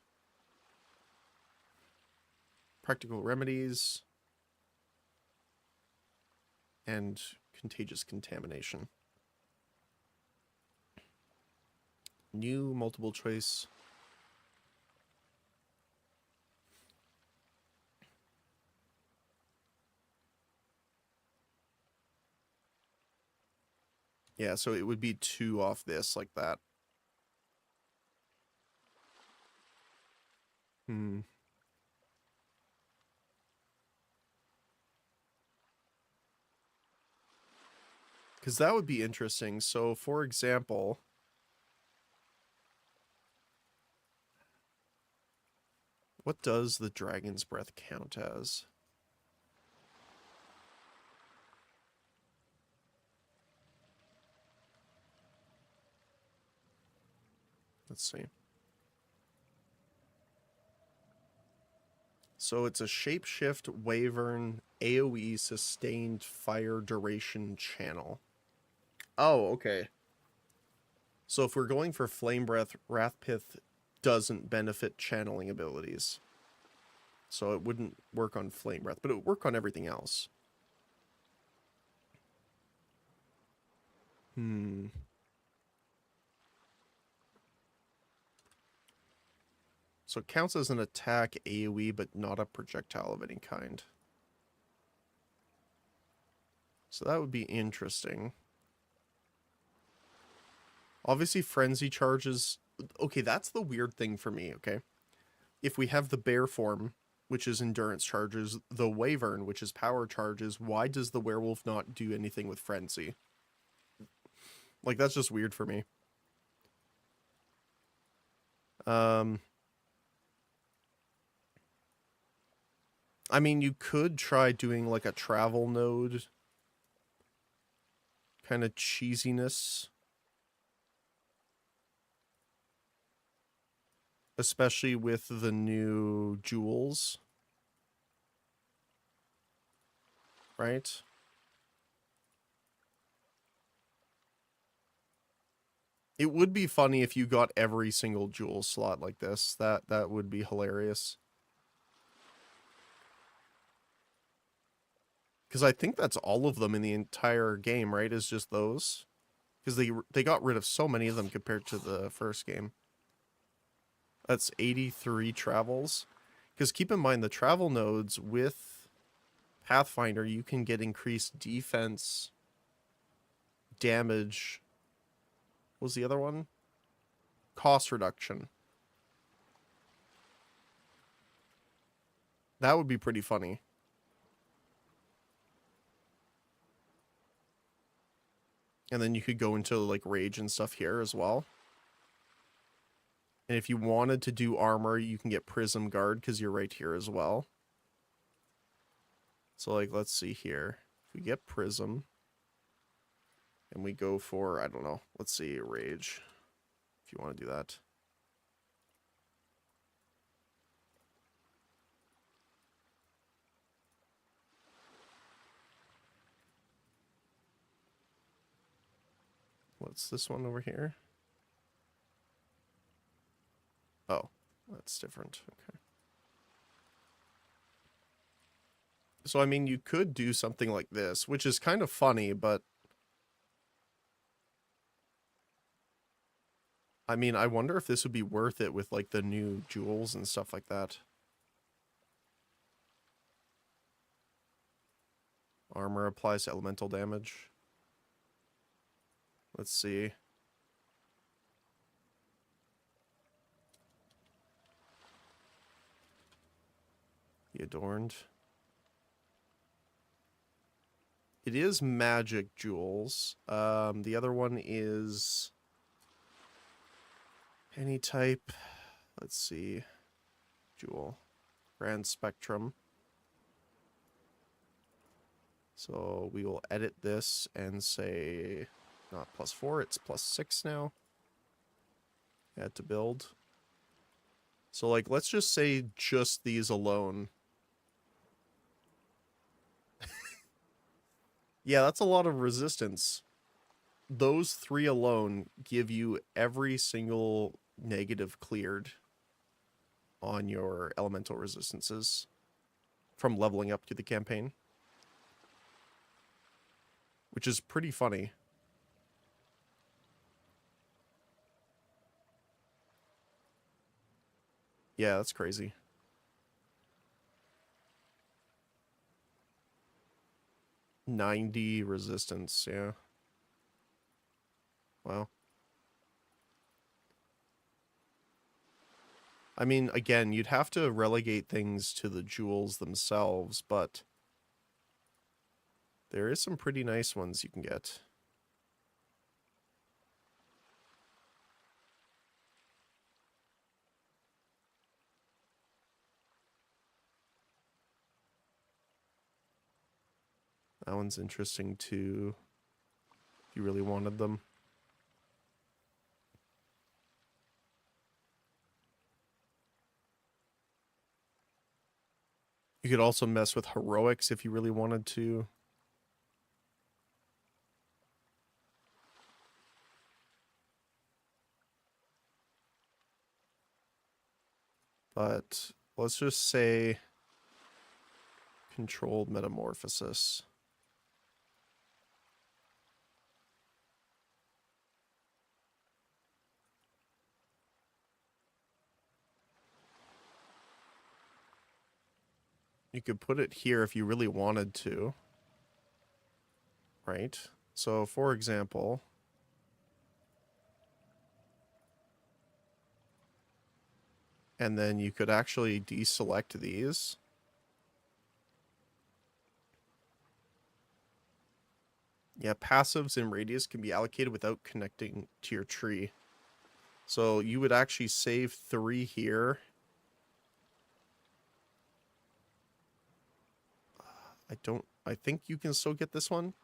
Practical remedies and contagious contamination. New multiple choice. Yeah, so it would be 2 off this, like that. Because that would be interesting. So, for example, what does the Dragon's Breath count as? Let's see. So it's a shapeshift, wyvern, AoE sustained fire duration channel. Oh, okay. So if we're going for Flame Breath, Wrathpith doesn't benefit channeling abilities. So it wouldn't work on Flame Breath, but it would work on everything else. So it counts as an attack AoE, but not a projectile of any kind. So that would be interesting. Obviously, Frenzy charges... Okay, that's the weird thing for me, okay? If we have the bear form, which is endurance charges, the wyvern, which is power charges, why does the werewolf not do anything with Frenzy? Like, that's just weird for me. I mean, you could try doing, like, a travel node kind of cheesiness. Especially with the new jewels. Right? It would be funny if you got every single jewel slot like this. That would be hilarious. Because I think that's all of them in the entire game, right? Is just those. Because they got rid of so many of them compared to the first game. That's 83 travels. Because keep in mind, the travel nodes with Pathfinder, you can get increased defense, damage. What was the other one? Cost reduction. That would be pretty funny. And then you could go into, like, rage and stuff here as well. And if you wanted to do armor, you can get Prism Guard because you're right here as well. So, like, let's see here. If we get Prism, and we go for, I don't know, let's see, Rage, if you want to do that. What's this one over here? Oh, that's different. Okay. So, I mean, you could do something like this, which is kind of funny, but... I mean, I wonder if this would be worth it with, like, the new jewels and stuff like that. Armor applies to elemental damage. Let's see. Be adorned. It is magic jewels. The other one is any type. Let's see. jewel. Grand spectrum. So we will edit this and say not +4, it's +6 now. Add to build. So like, let's just say just these alone. Yeah, that's a lot of resistance. Those 3 alone give you every single negative cleared on your elemental resistances from leveling up to the campaign. Which is pretty funny. Yeah, that's crazy. $90 resistance, yeah. Wow. I mean, again, you'd have to relegate things to the jewels themselves, but there is some pretty nice ones you can get. That one's interesting too, if you really wanted them. You could also mess with heroics if you really wanted to. But let's just say controlled metamorphosis. You could put it here if you really wanted to. Right? So, for example, and then you could actually deselect these. Yeah, passives and radius can be allocated without connecting to your tree. So you would actually save 3 here. I think you can still get this one.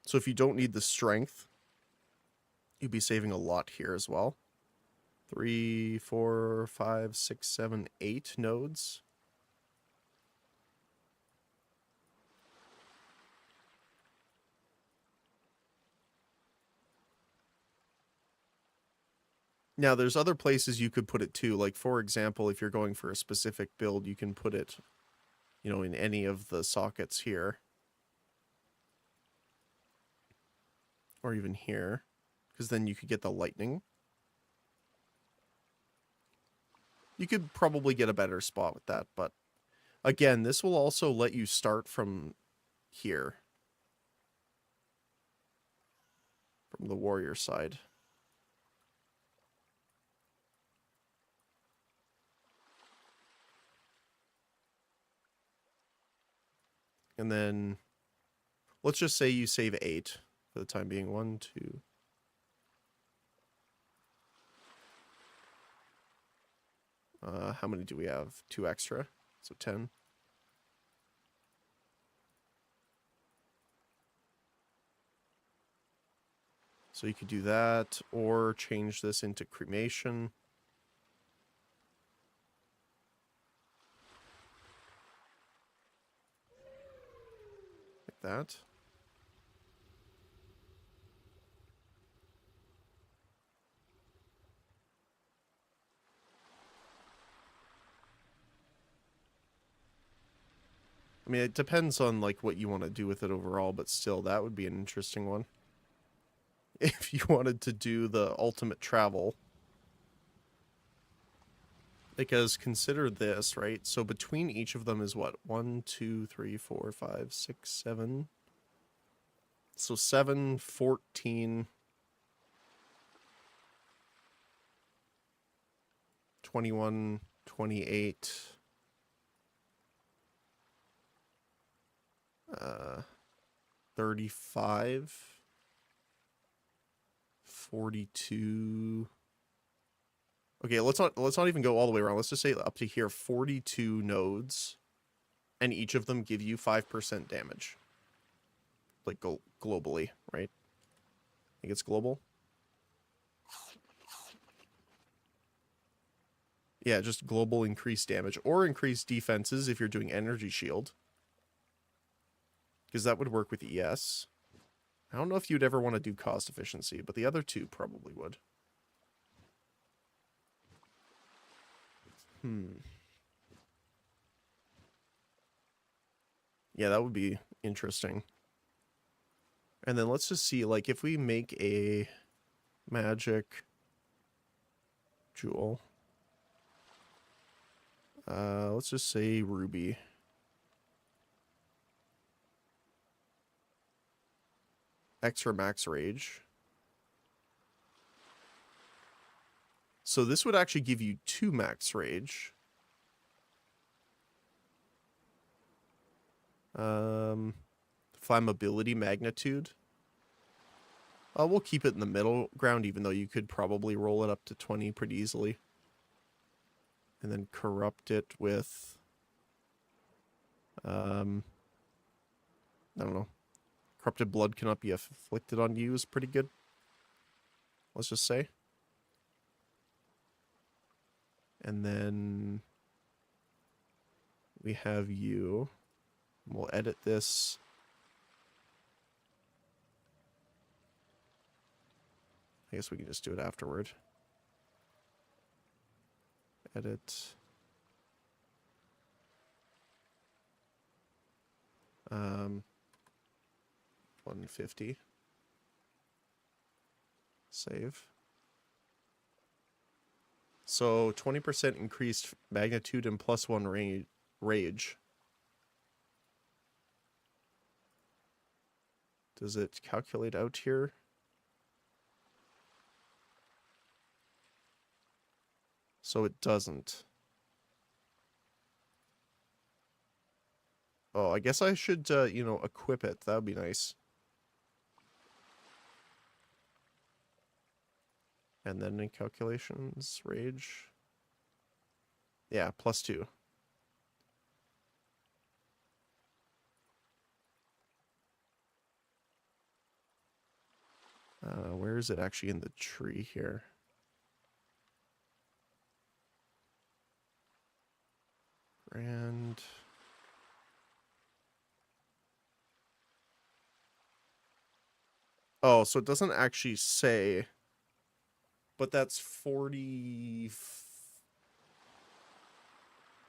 So if you don't need the strength, you'd be saving a lot here as well. 3, 4, 5, 6, 7, 8 nodes. Now, there's other places you could put it too. Like, for example, if you're going for a specific build, you can put it, you know, in any of the sockets here. Or even here. Because then you could get the lightning. You could probably get a better spot with that, but again, this will also let you start from here. From the warrior side. And then, let's just say you save 8 for the time being. 1, 2. How many do we have? 2 extra, so 10. So you could do that, or change this into cremation. Like that. I mean, it depends on like what you want to do with it overall, but still, that would be an interesting one. If you wanted to do the ultimate travel. Because consider this, right? So between each of them is what? 1, 2, 3, 4, 5, 6, 7. So 7, 14, 21, 28, 35, 42, Okay, let's not even go all the way around. Let's just say up to here, 42 nodes, and each of them give you 5% damage. Like globally, right? I think it's global. Yeah, just global increased damage or increased defenses if you're doing energy shield. Because that would work with ES. I don't know if you'd ever want to do cost efficiency, but the other two probably would. Yeah, that would be interesting. And then let's just see, like, if we make a magic jewel. Let's just say ruby. Extra max rage. So this would actually give you 2 max rage. Flammability magnitude. We'll keep it in the middle ground, even though you could probably roll it up to 20 pretty easily. And then corrupt it with... I don't know. Corrupted blood cannot be afflicted on you is pretty good. Let's just say. And then we have you. We'll edit this. I guess we can just do it afterward. Edit. 150. Save. So 20% increased magnitude and +1 rage. Does it calculate out here? So it doesn't. Oh, I guess I should, you know, equip it. That would be nice. And then in calculations, rage. Yeah, +2. Where is it actually in the tree here? And oh, so it doesn't actually say, but that's 40.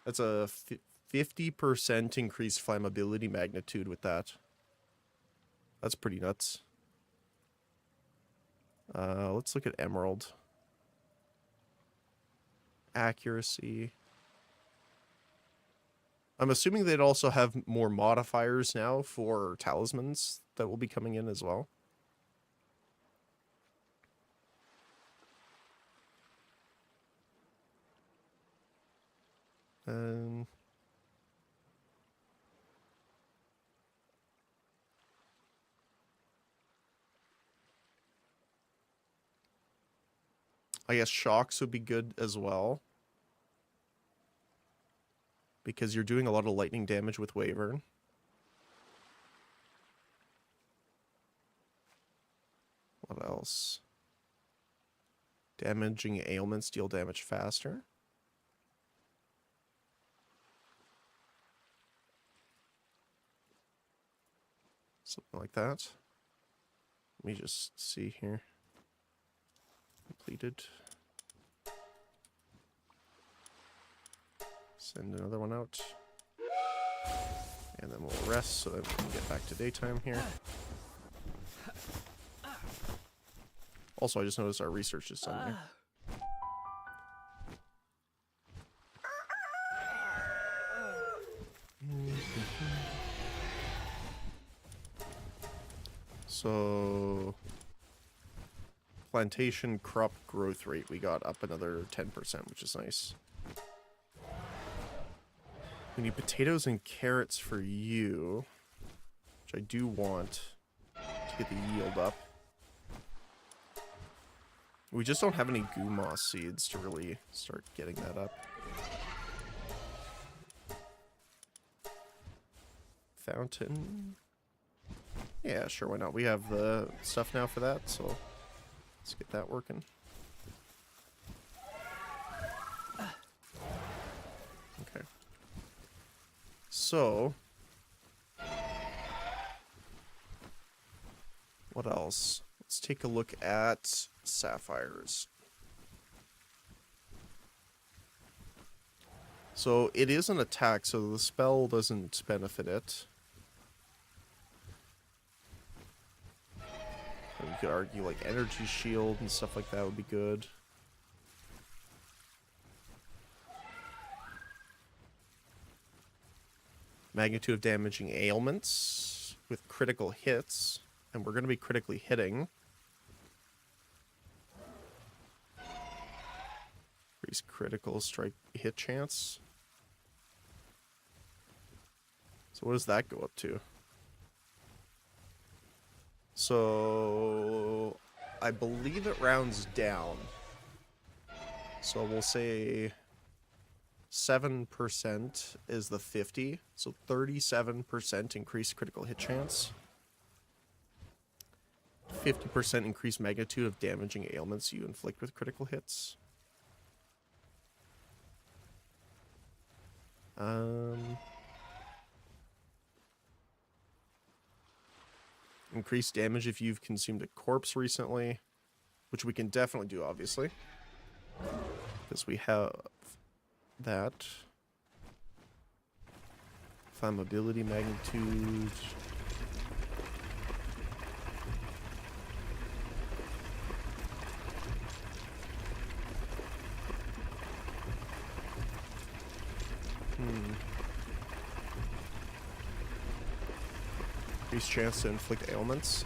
That's a 50% increased flammability magnitude with that. That's pretty nuts. Let's look at Emerald. Accuracy. I'm assuming they'd also have more modifiers now for talismans that will be coming in as well. I guess shocks would be good as well. Because you're doing a lot of lightning damage with Wyvern. What else? Damaging ailments deal damage faster. Something like that. Let me just see here. Completed. Send another one out. And then we'll rest so that we can get back to daytime here. Also, I just noticed our research is done here. So, plantation crop growth rate, we got up another 10%, which is nice. We need potatoes and carrots for you, which I do want to get the yield up. We just don't have any goo moss seeds to really start getting that up. Fountain. Yeah, sure, why not? We have the stuff now for that, so let's get that working. Okay. So, what else? Let's take a look at sapphires. So it is an attack, so the spell doesn't benefit it. And you could argue like energy shield and stuff like that would be good. Magnitude of damaging ailments with critical hits. And we're going to be critically hitting. Increase critical strike hit chance. So what does that go up to? So I believe it rounds down. So we'll say 7% is the 50. So 37% increased critical hit chance. 50% increased magnitude of damaging ailments you inflict with critical hits. Increased damage if you've consumed a corpse recently, which we can definitely do, obviously, because we have that. Flammability magnitude. Increased chance to inflict ailments.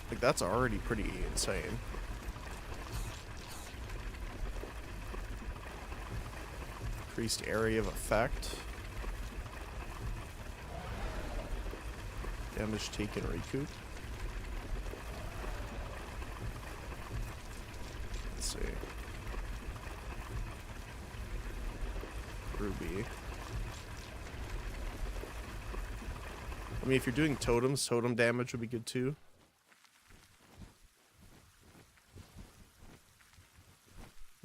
Like, that's already pretty insane. Increased area of effect. Damage taken recoup. Let's see. Ruby. I mean, if you're doing totems, totem damage would be good too.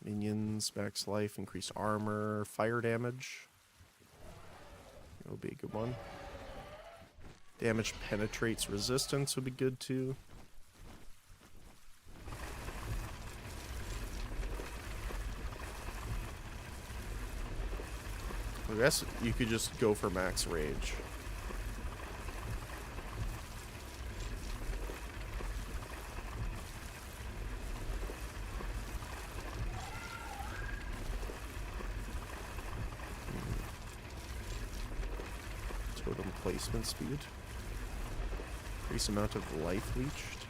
Minions, max life, increased armor, fire damage. That would be a good one. Damage penetrates resistance would be good too. I guess you could just go for max rage. Totem placement speed. Increase amount of life leached.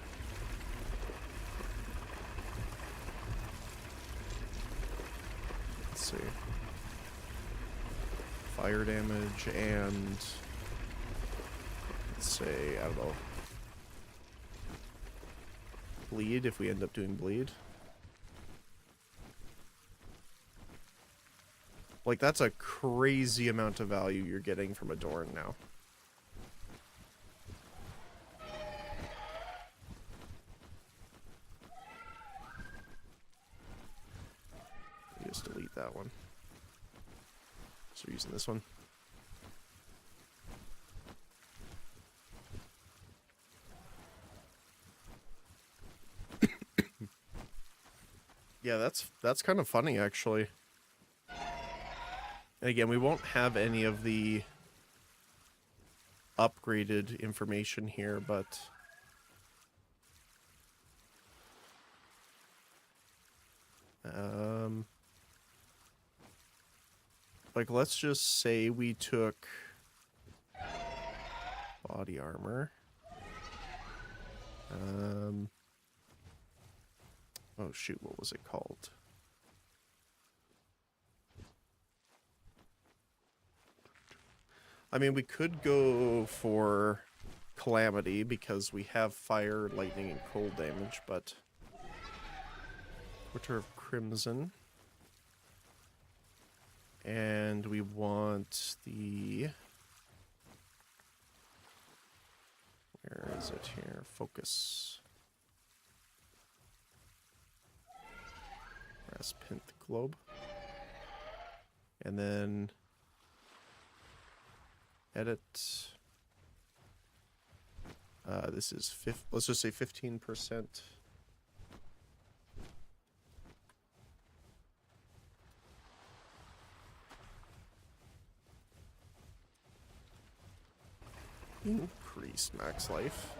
Let's see. Fire damage and let's say, I don't know, bleed if we end up doing bleed. Like, that's a crazy amount of value you're getting from Adorn now. Just delete that one. So we're using this one. Yeah, that's kind of funny, actually. And again, we won't have any of the upgraded information here, but like, let's just say we took body armor. Oh shoot, what was it called? I mean, we could go for calamity because we have fire, lightning, and cold damage, but Quarter of Crimson. And we want the... Where is it here? Focus. Raspint Globe. And then edit. This is let's just say 15%. Increase max life.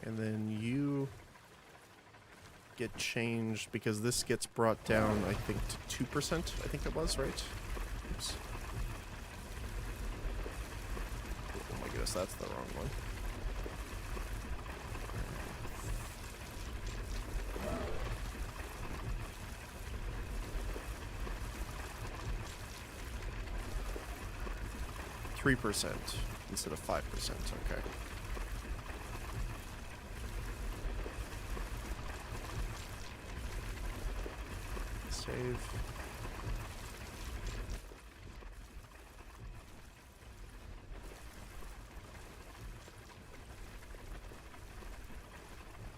And then you get changed because this gets brought down, I think, to 2%. I think it was, right? Oops. Oh my goodness, that's the wrong one. %, instead of 5%, okay. Save.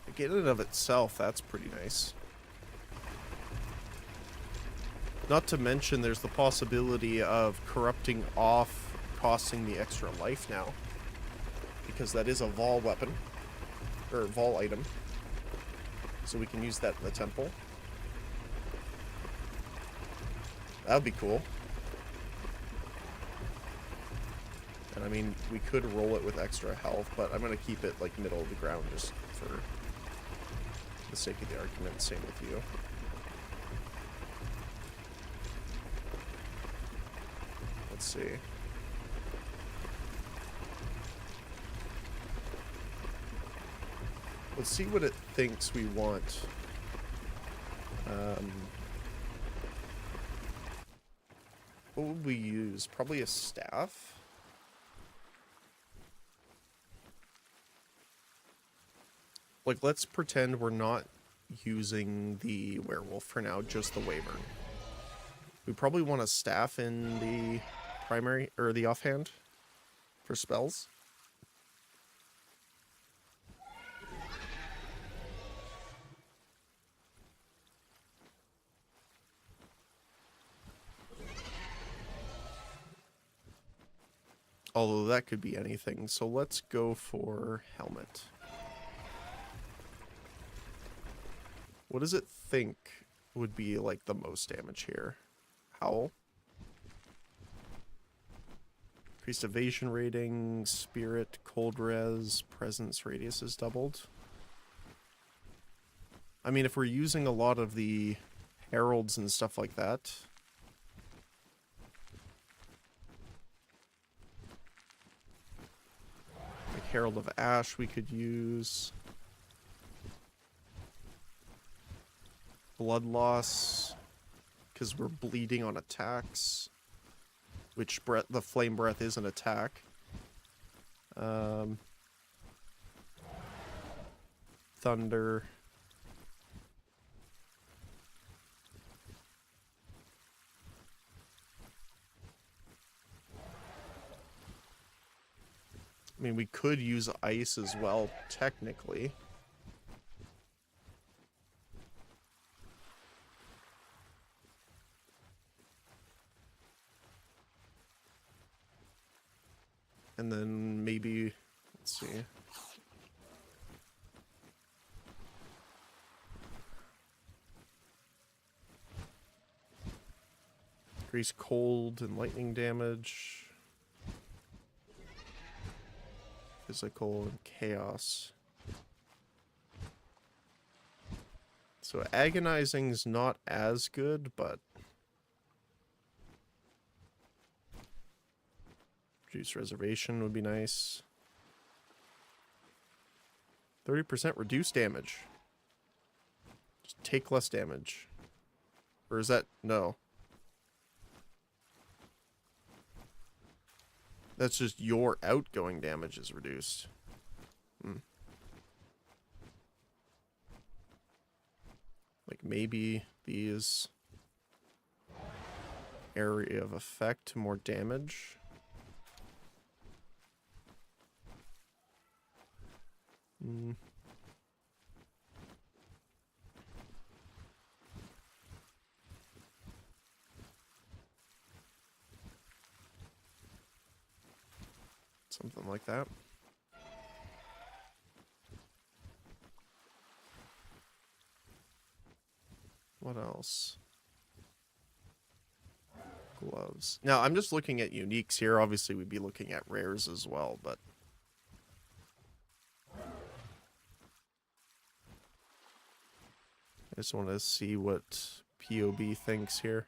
Like in and of itself, that's pretty nice. Not to mention there's the possibility of corrupting off costing the extra life now, because that is a Vol weapon, or Vol item, so we can use that in the temple. That would be cool. And I mean, we could roll it with extra health, but I'm going to keep it like middle of the ground just for the sake of the argument. Same with you. Let's see. Let's see what it thinks we want. What would we use? Probably a staff? Like, let's pretend we're not using the werewolf for now, just the wyvern. We probably want a staff in the primary, or the offhand, for spells. Although that could be anything, so let's go for helmet. What does it think would be like the most damage here? Howl. Increased evasion rating, spirit, cold res, presence radius is doubled. I mean, if we're using a lot of the heralds and stuff like that, like Herald of Ash we could use. Blood loss, because we're bleeding on attacks, which the flame breath is an attack. Thunder. I mean, we could use ice as well, technically. And then maybe, let's see. Increase cold and lightning damage. Physical and chaos. So agonizing's not as good, but reduce reservation would be nice. 30% reduced damage. Just take less damage. Or is that... no. That's just your outgoing damage is reduced. Hmm. Like maybe these area of effect, more damage. Hmm. Something like that. What else? Gloves. Now, I'm just looking at uniques here. Obviously, we'd be looking at rares as well, but... I just want to see what POB thinks here.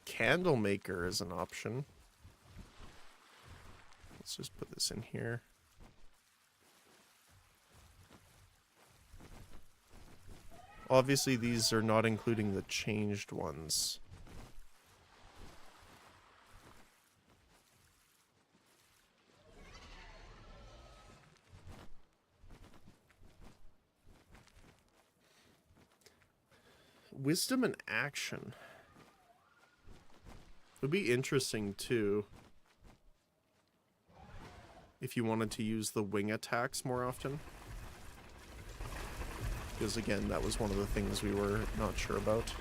Candlemaker is an option. Let's just put this in here. Obviously, these are not including the changed ones. Wisdom and action. Would be interesting too if you wanted to use the wing attacks more often. Because again, that was one of the things we were not sure about.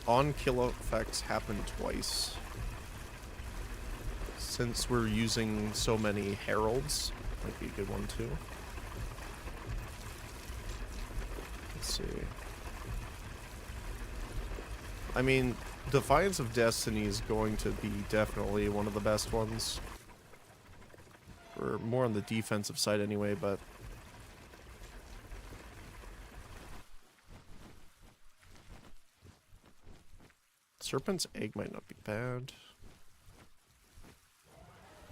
On-kill effects happen twice. Since we're using so many heralds, might be a good one too. Let's see. I mean, Defiance of Destiny is going to be definitely one of the best ones. We're more on the defensive side anyway, but... Serpent's Egg might not be bad.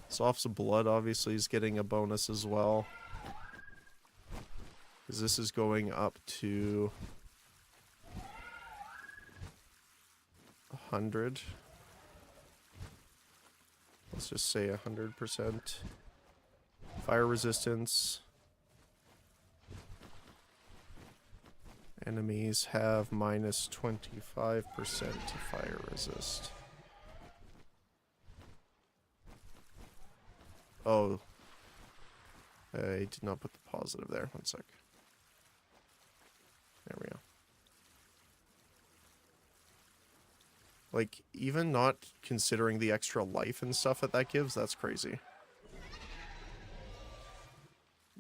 Softs of Blood obviously is getting a bonus as well. Because this is going up to 100. Let's just say 100%. Fire resistance. Enemies have minus 25% to fire resist. Oh. I did not put the positive there. One sec. There we go. Like, even not considering the extra life and stuff that gives, that's crazy.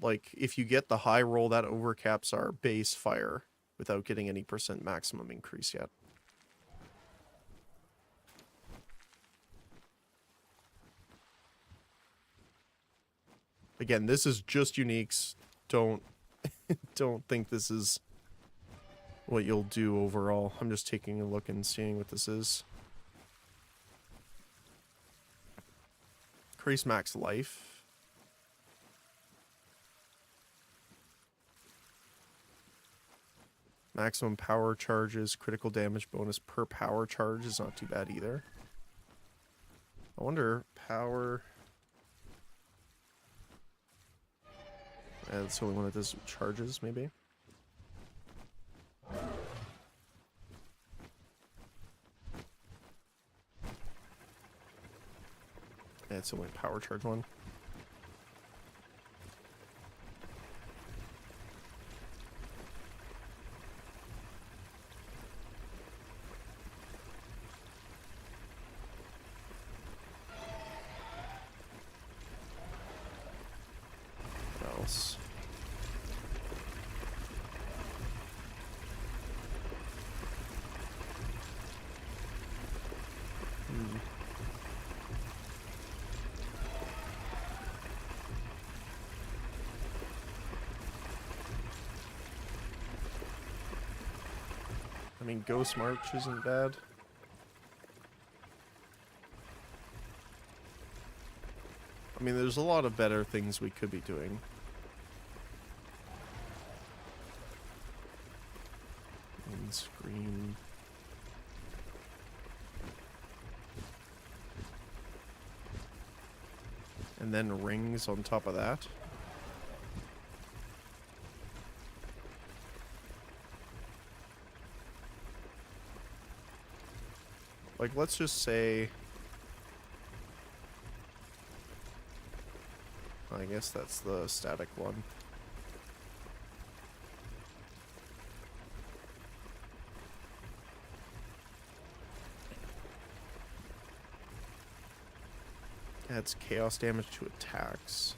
Like, if you get the high roll, that overcaps our base fire without getting any % maximum increase yet. Again, this is just uniques. Don't think this is what you'll do overall. I'm just taking a look and seeing what this is. Increase max life. Maximum power charges, critical damage bonus per power charge is not too bad either. I wonder, power... That's the only one that does charges, maybe. Yeah, it's the only power charge one. What else? I mean, Ghost March isn't bad. I mean, there's a lot of better things we could be doing. Defense, green. And then rings on top of that. Like, let's just say... I guess that's the static one. Adds chaos damage to attacks.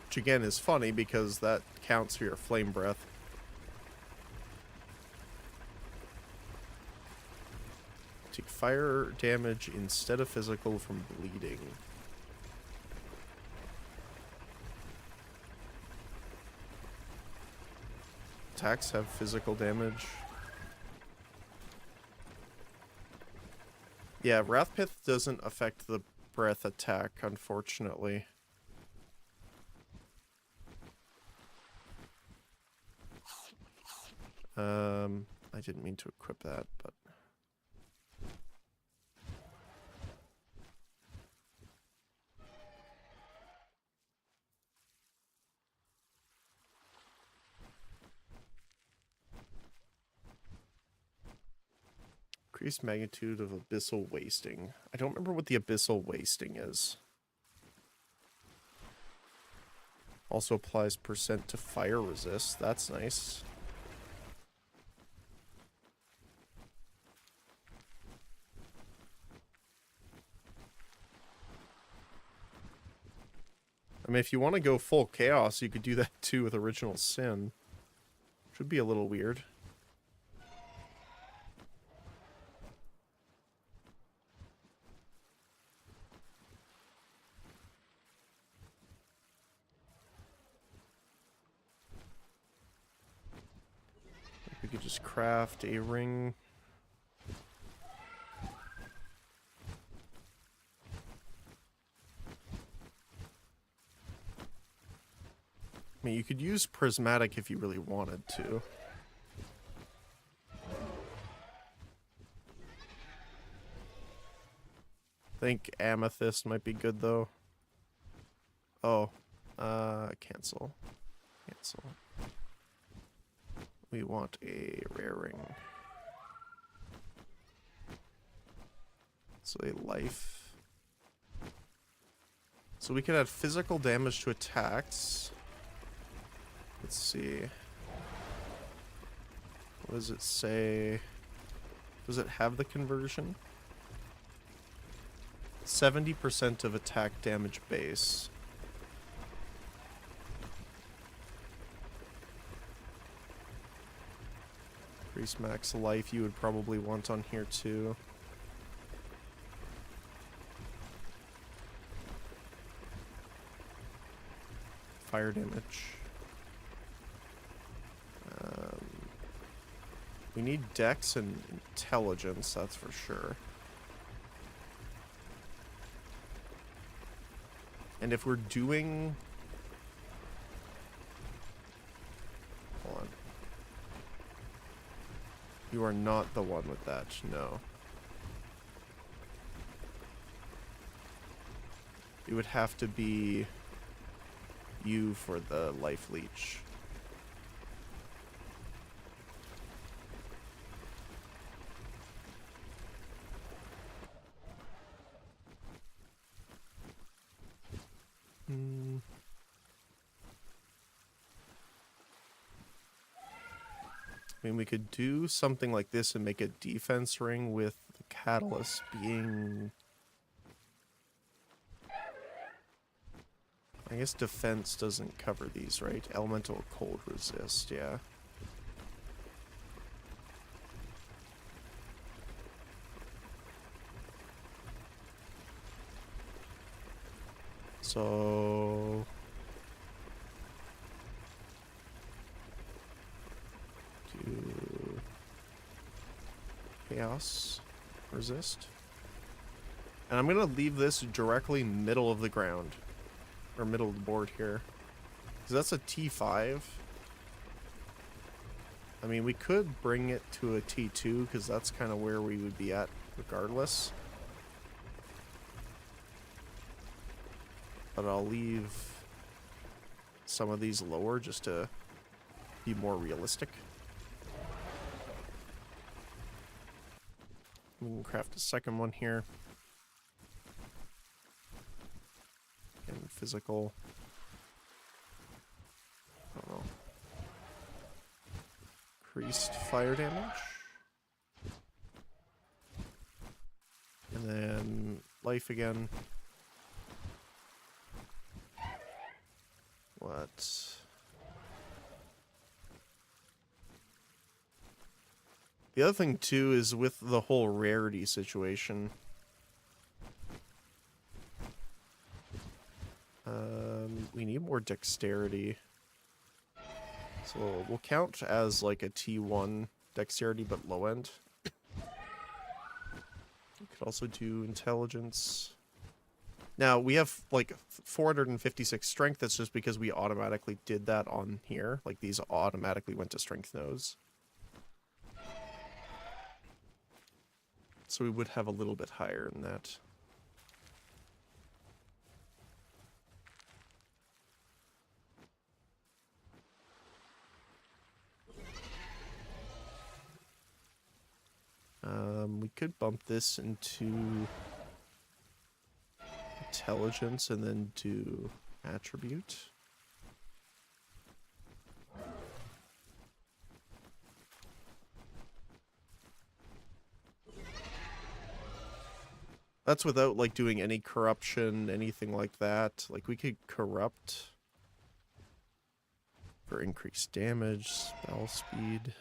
Which again is funny because that counts for your flame breath. Take fire damage instead of physical from bleeding. Attacks have physical damage. Yeah, Wrathpith doesn't affect the breath attack, unfortunately. I didn't mean to equip that, but... Increased magnitude of abyssal wasting. I don't remember what the abyssal wasting is. Also applies percent to fire resist. That's nice. I mean, if you want to go full chaos, you could do that too with Original Sin. Which would be a little weird. We could just craft a ring. I mean, you could use prismatic if you really wanted to. I think amethyst might be good though. Oh, cancel. Cancel. We want a rare ring. So a life. So we can add physical damage to attacks. Let's see. What does it say? Does it have the conversion? 70% of attack damage base. Increase max life you would probably want on here too. Fire damage. We need dex and intelligence, that's for sure. And if we're doing... Hold on. You are not the one with that, no. It would have to be you for the life leech. I mean, we could do something like this and make a defense ring with the catalyst being... I guess defense doesn't cover these, right? Elemental cold resist, yeah. So... do... chaos resist. And I'm gonna leave this directly middle of the ground. Or middle of the board here. Because that's a T5. I mean, we could bring it to a T2, because that's kind of where we would be at regardless. But I'll leave some of these lower just to be more realistic. We can craft a second one here. And physical. I don't know. Increased fire damage. And then life again. What? The other thing too is with the whole rarity situation. We need more dexterity. So we'll count as like a T1 dexterity, but low end. We could also do intelligence. Now, we have like 456 strength. That's just because we automatically did that on here. Like, these automatically went to strength nodes. So we would have a little bit higher than that. We could bump this into intelligence and then do attribute. That's without like doing any corruption, anything like that. Like we could corrupt for increased damage, spell speed.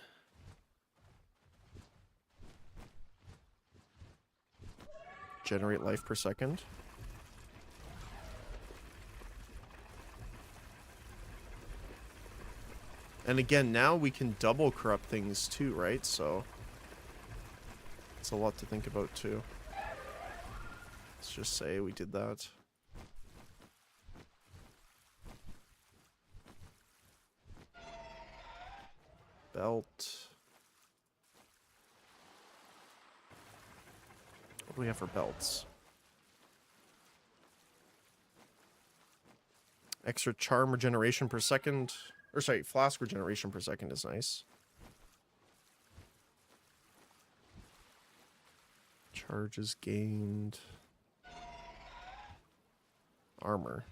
Generate life per second. And again, now we can double corrupt things too, right? So it's a lot to think about too. Let's just say we did that. Belt. What do we have for belts? Extra charm regeneration per second. Or sorry, flask regeneration per second is nice. Charges gained. Armor.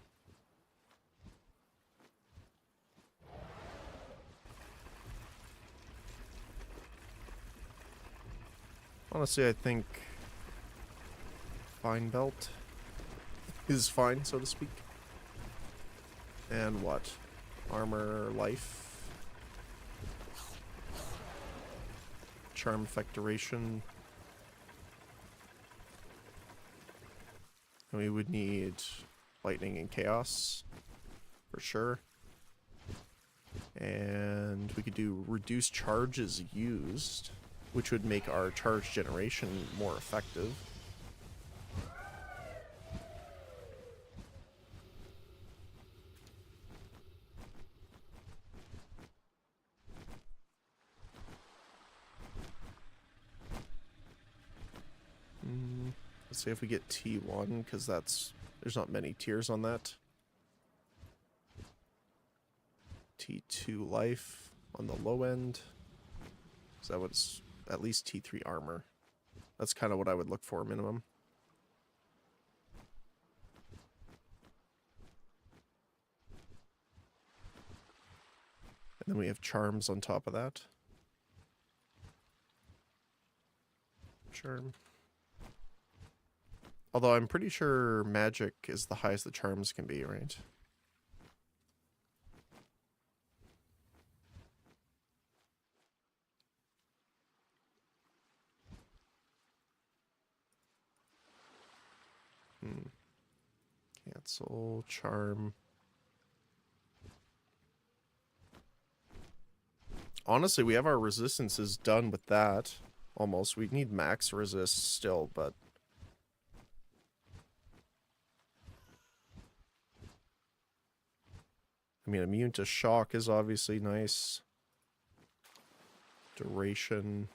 Honestly, I think fine belt is fine, so to speak. And what? Armor, life. Charm effect duration. And we would need lightning and chaos for sure. And we could do reduce charges used, which would make our charge generation more effective. Let's see if we get T1, because there's not many tiers on that. T2 life on the low end. So that was at least T3 armor. That's kind of what I would look for minimum. And then we have charms on top of that. Charm. Although I'm pretty sure magic is the highest the charms can be, right? Cancel, charm. Honestly, we have our resistances done with that. Almost. We need max resist still, but... I mean, immune to shock is obviously nice. Duration.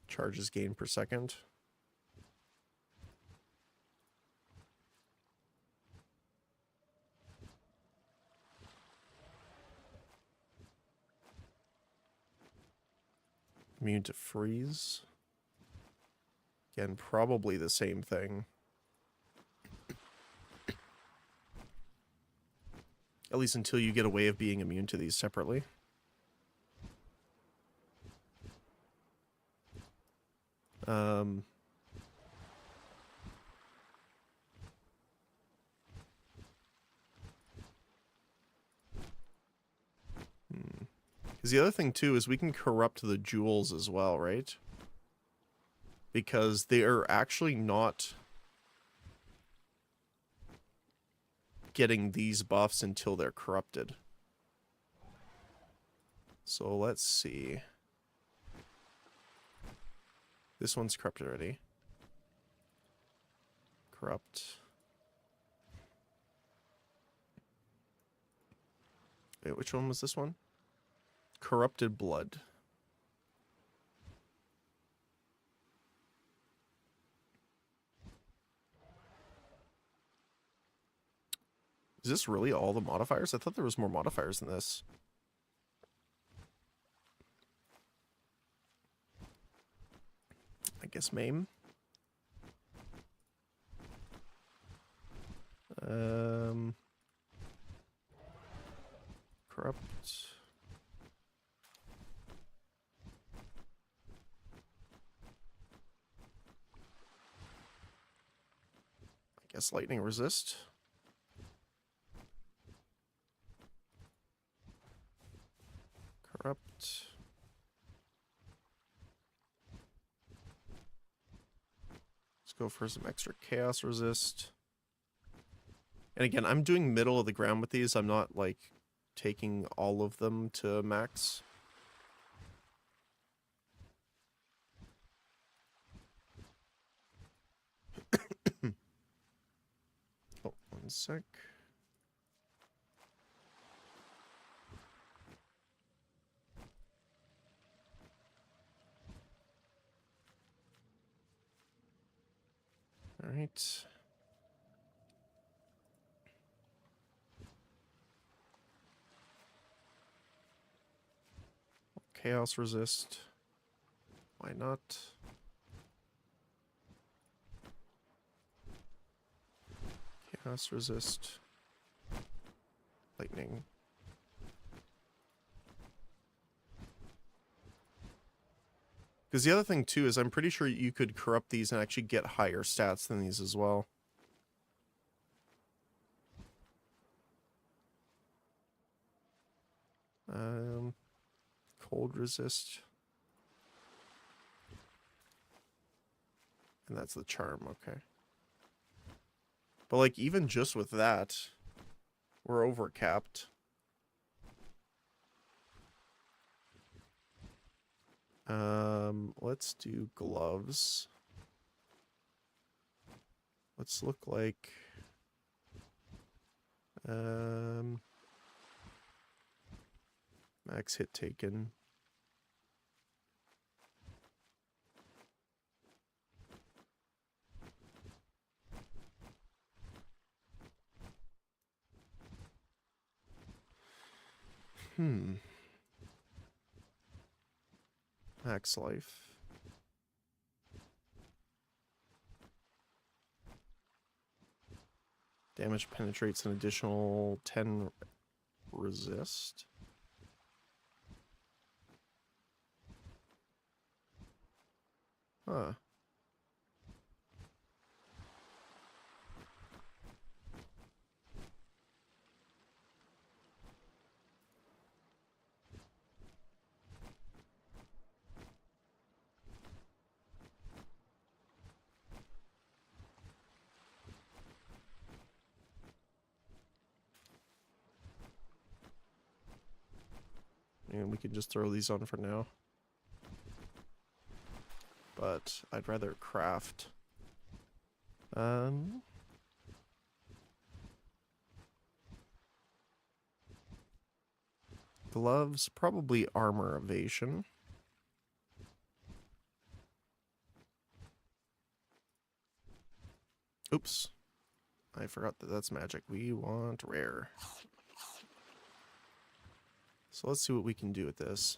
Charges gained per second. Immune to freeze. Again, probably the same thing. At least until you get a way of being immune to these separately. Because the other thing, too, is we can corrupt the jewels as well, right? Because they are actually not getting these buffs until they're corrupted. So let's see. This one's corrupted already. Corrupt. Wait, which one was this one? Corrupted blood. Is this really all the modifiers? I thought there was more modifiers than this. I guess maim. Corrupt. I guess lightning resist. Corrupt. Let's go for some extra chaos resist. And again, I'm doing middle of the ground with these. I'm not like taking all of them to max. Oh, one sec. All right. Chaos resist. Why not? Chaos resist. Lightning. Because the other thing too is I'm pretty sure you could corrupt these and actually get higher stats than these as well. Cold resist. And that's the charm, okay. But like even just with that, we're overcapped. Let's do gloves. Let's look like max hit taken. Max life. Damage penetrates an additional 10 resist. Huh. And we can just throw these on for now. But I'd rather craft. gloves, probably armor evasion. Oops. I forgot that that's magic. We want rare. So let's see what we can do with this.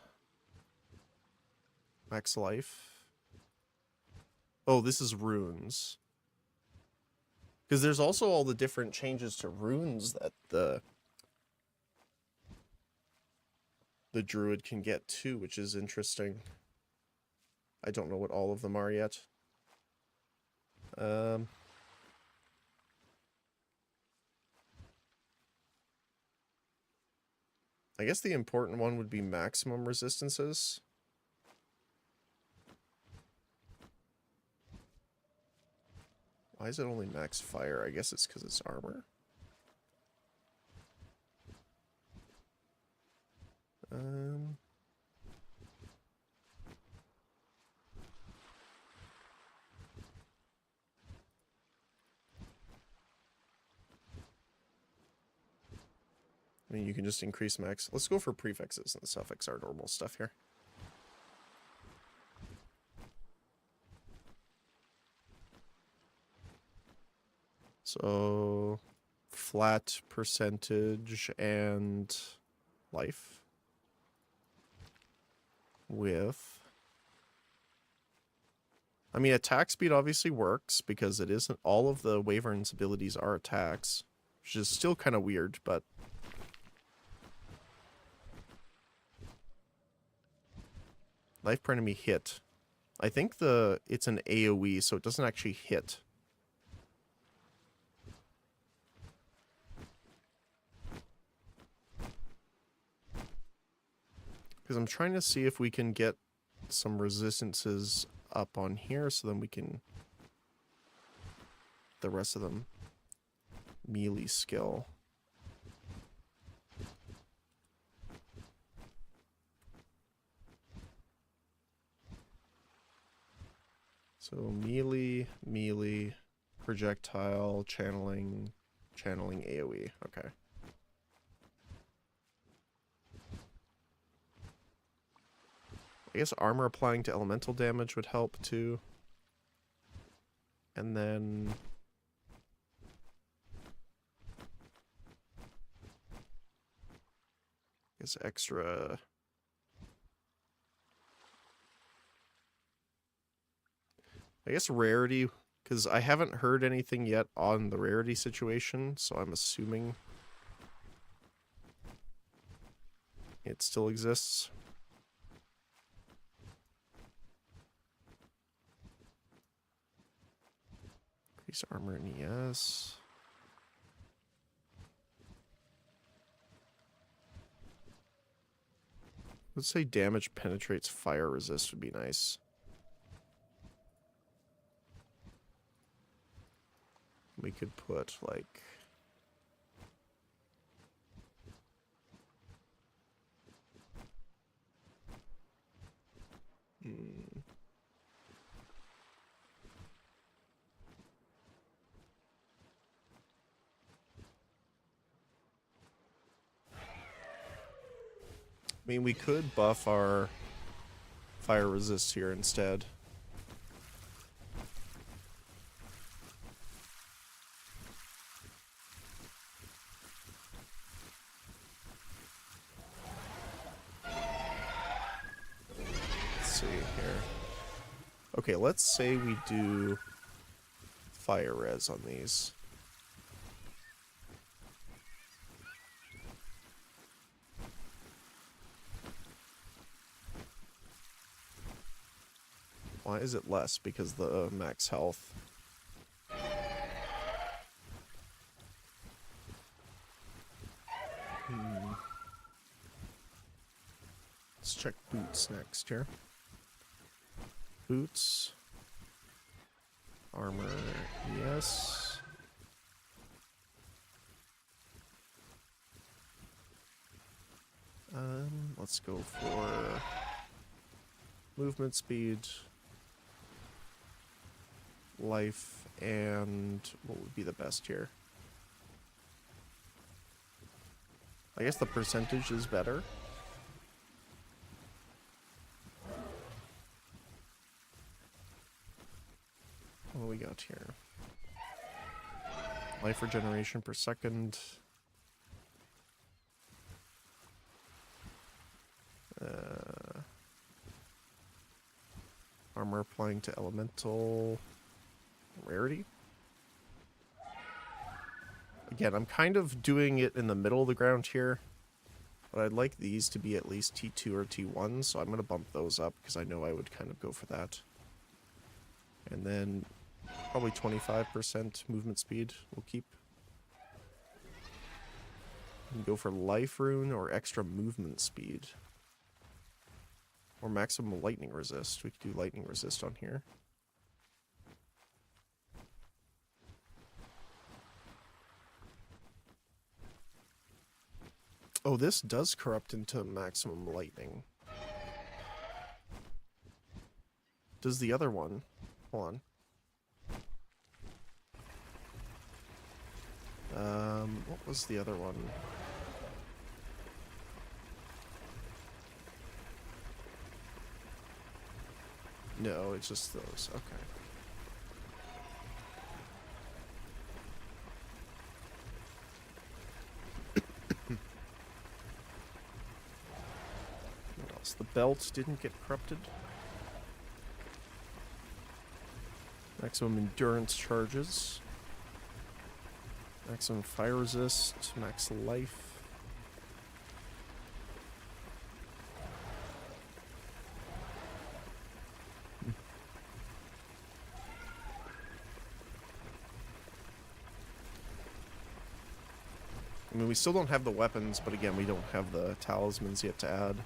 Max life. Oh, this is runes. Because there's also all the different changes to runes that the druid can get too, which is interesting. I don't know what all of them are yet. I guess the important one would be maximum resistances. Why is it only max fire? I guess it's because it's armor. I mean, you can just increase max. Let's go for prefixes and suffix our normal stuff here. So, flat percentage and life with... I mean, attack speed obviously works because it isn't... All of the Wyvern's abilities are attacks, which is still kind of weird, but... Life per enemy hit. I think it's an AoE, so it doesn't actually hit. Because I'm trying to see if we can get some resistances up on here, so then we can... The rest of them. Melee skill. So melee, projectile, channeling AoE. Okay. I guess armor applying to elemental damage would help too. And then... I guess extra... I guess rarity, because I haven't heard anything yet on the rarity situation, so I'm assuming it still exists. Increase armor and ES. Let's say damage penetrates fire resist would be nice. We could put, like... I mean, we could buff our fire resist here instead. Okay, let's say we do fire res on these. Why is it less? Because the max health. Let's check boots next here. Boots. Armor, yes. Let's go for movement speed, life, and what would be the best here? I guess the percentage is better. What do we got here? Life regeneration per second. Armor applying to elemental. Rarity? Again, I'm kind of doing it in the middle of the ground here. But I'd like these to be at least T2 or T1, so I'm going to bump those up because I know I would kind of go for that. And then probably 25% movement speed we'll keep. We can go for life rune or extra movement speed. Or maximum lightning resist. We could do lightning resist on here. Oh, this does corrupt into maximum lightning. Does the other one? Hold on. What was the other one? No, it's just those. Okay. What else? The belt didn't get corrupted. Maximum endurance charges. Maximum fire resist. Max life. I mean, we still don't have the weapons, but again, we don't have the talismans yet to add.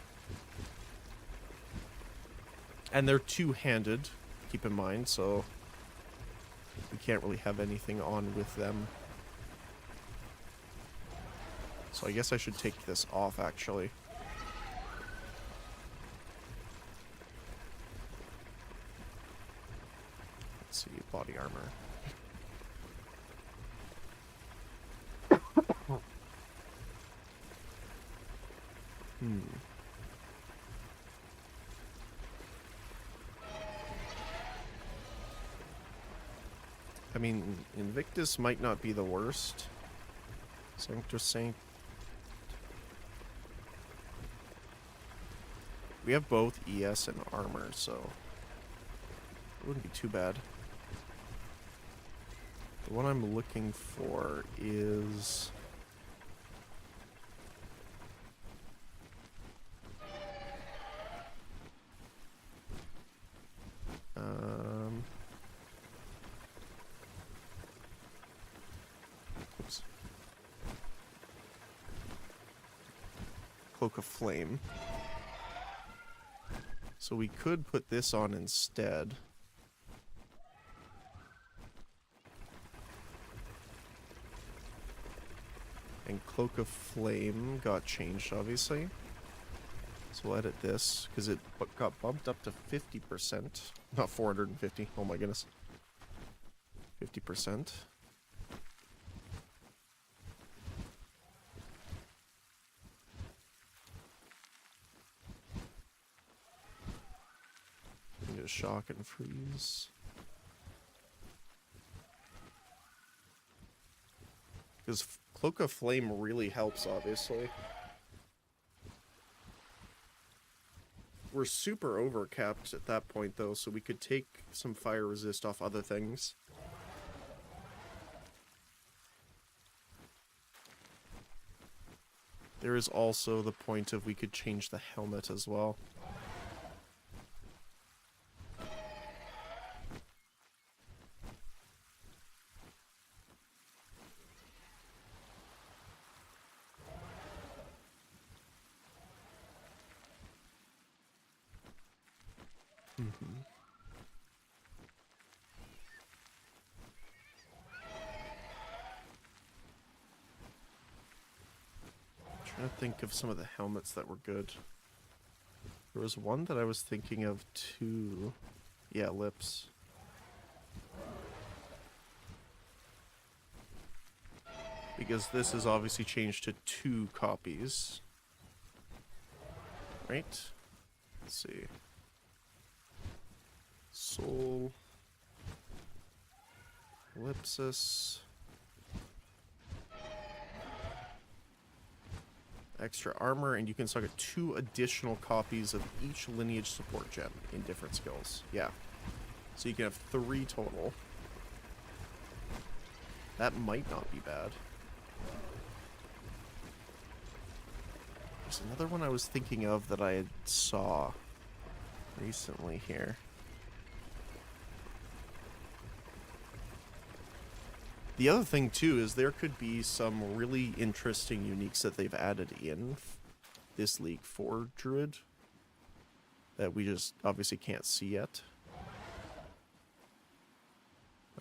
And they're two-handed, keep in mind, so we can't really have anything on with them. So I guess I should take this off, actually. Let's see, body armor. I mean, Invictus might not be the worst. Sanctor Saint. We have both ES and armor, so it wouldn't be too bad. The one I'm looking for is... oops. Cloak of Flame. So we could put this on instead. And Cloak of Flame got changed, obviously. So we'll edit this, because it got bumped up to 50%. Not 450, oh my goodness. 50%. Shock and freeze. Because Cloak of Flame really helps, obviously. We're super overcapped at that point, though, so we could take some fire resist off other things. There is also the point of we could change the helmet as well. Trying to think of some of the helmets that were good. There was one that I was thinking of too. Yeah, lips. Because this is obviously changed to 2 copies. Right? Let's see. Soul. Ellipsis. Extra armor, and you can still get 2 additional copies of each lineage support gem in different skills. Yeah. So you can have 3 total. That might not be bad. There's another one I was thinking of that I saw recently here. The other thing, too, is there could be some really interesting uniques that they've added in this league for Druid that we just obviously can't see yet.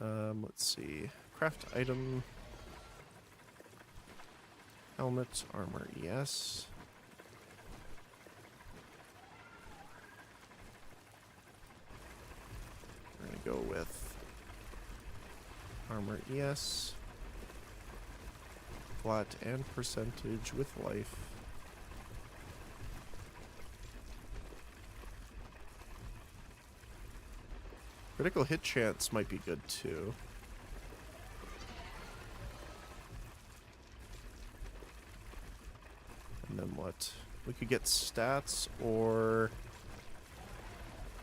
Let's see. Craft item. Helmet, armor, yes. We're going to go with armor, yes. Flat and percentage with life. Critical hit chance might be good too. And then what? We could get stats or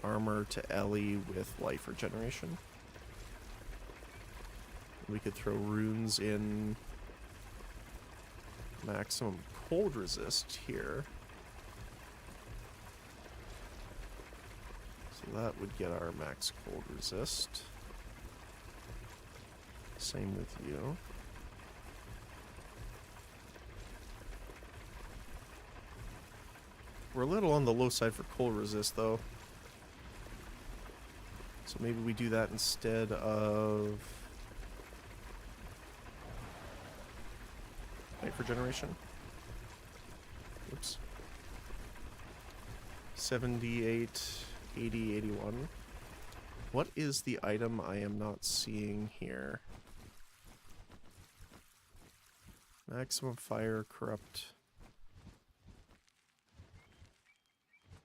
armor to Ellie with life regeneration. We could throw runes in maximum cold resist here. So that would get our max cold resist. Same with you. We're a little on the low side for cold resist though. So maybe we do that instead of life regeneration. Oops. 78, 80, 81. What is the item I am not seeing here? Maximum fire, corrupt.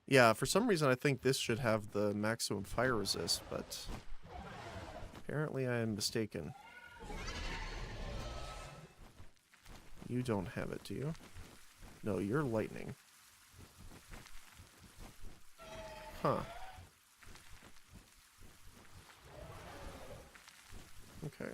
Yeah, for some reason I think this should have the maximum fire resist, but apparently I am mistaken. You don't have it, do you? No, you're lightning. Huh. Okay.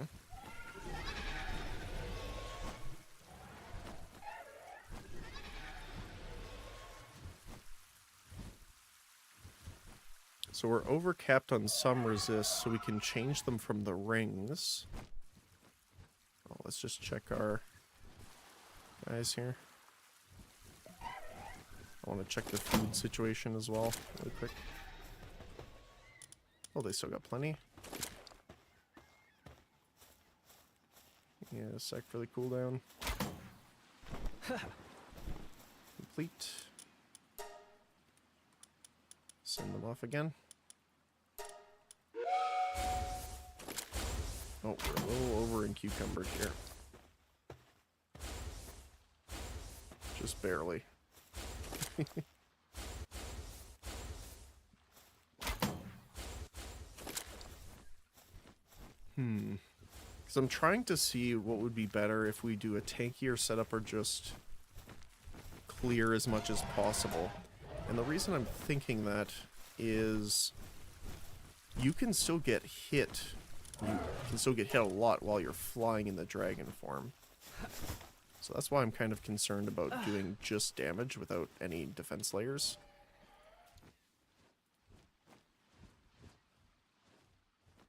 So we're overcapped on some resist, so we can change them from the rings. Oh, let's just check our guys here. I want to check the food situation as well, really quick. Oh, they still got plenty. Yeah, a sec for the cooldown. Complete. Send them off again. Oh, we're a little over in cucumber here. Just barely. Because I'm trying to see what would be better if we do a tankier setup or just clear as much as possible. And the reason I'm thinking that is you can still get hit. You can still get hit a lot while you're flying in the dragon form. So that's why I'm kind of concerned about doing just damage without any defense layers.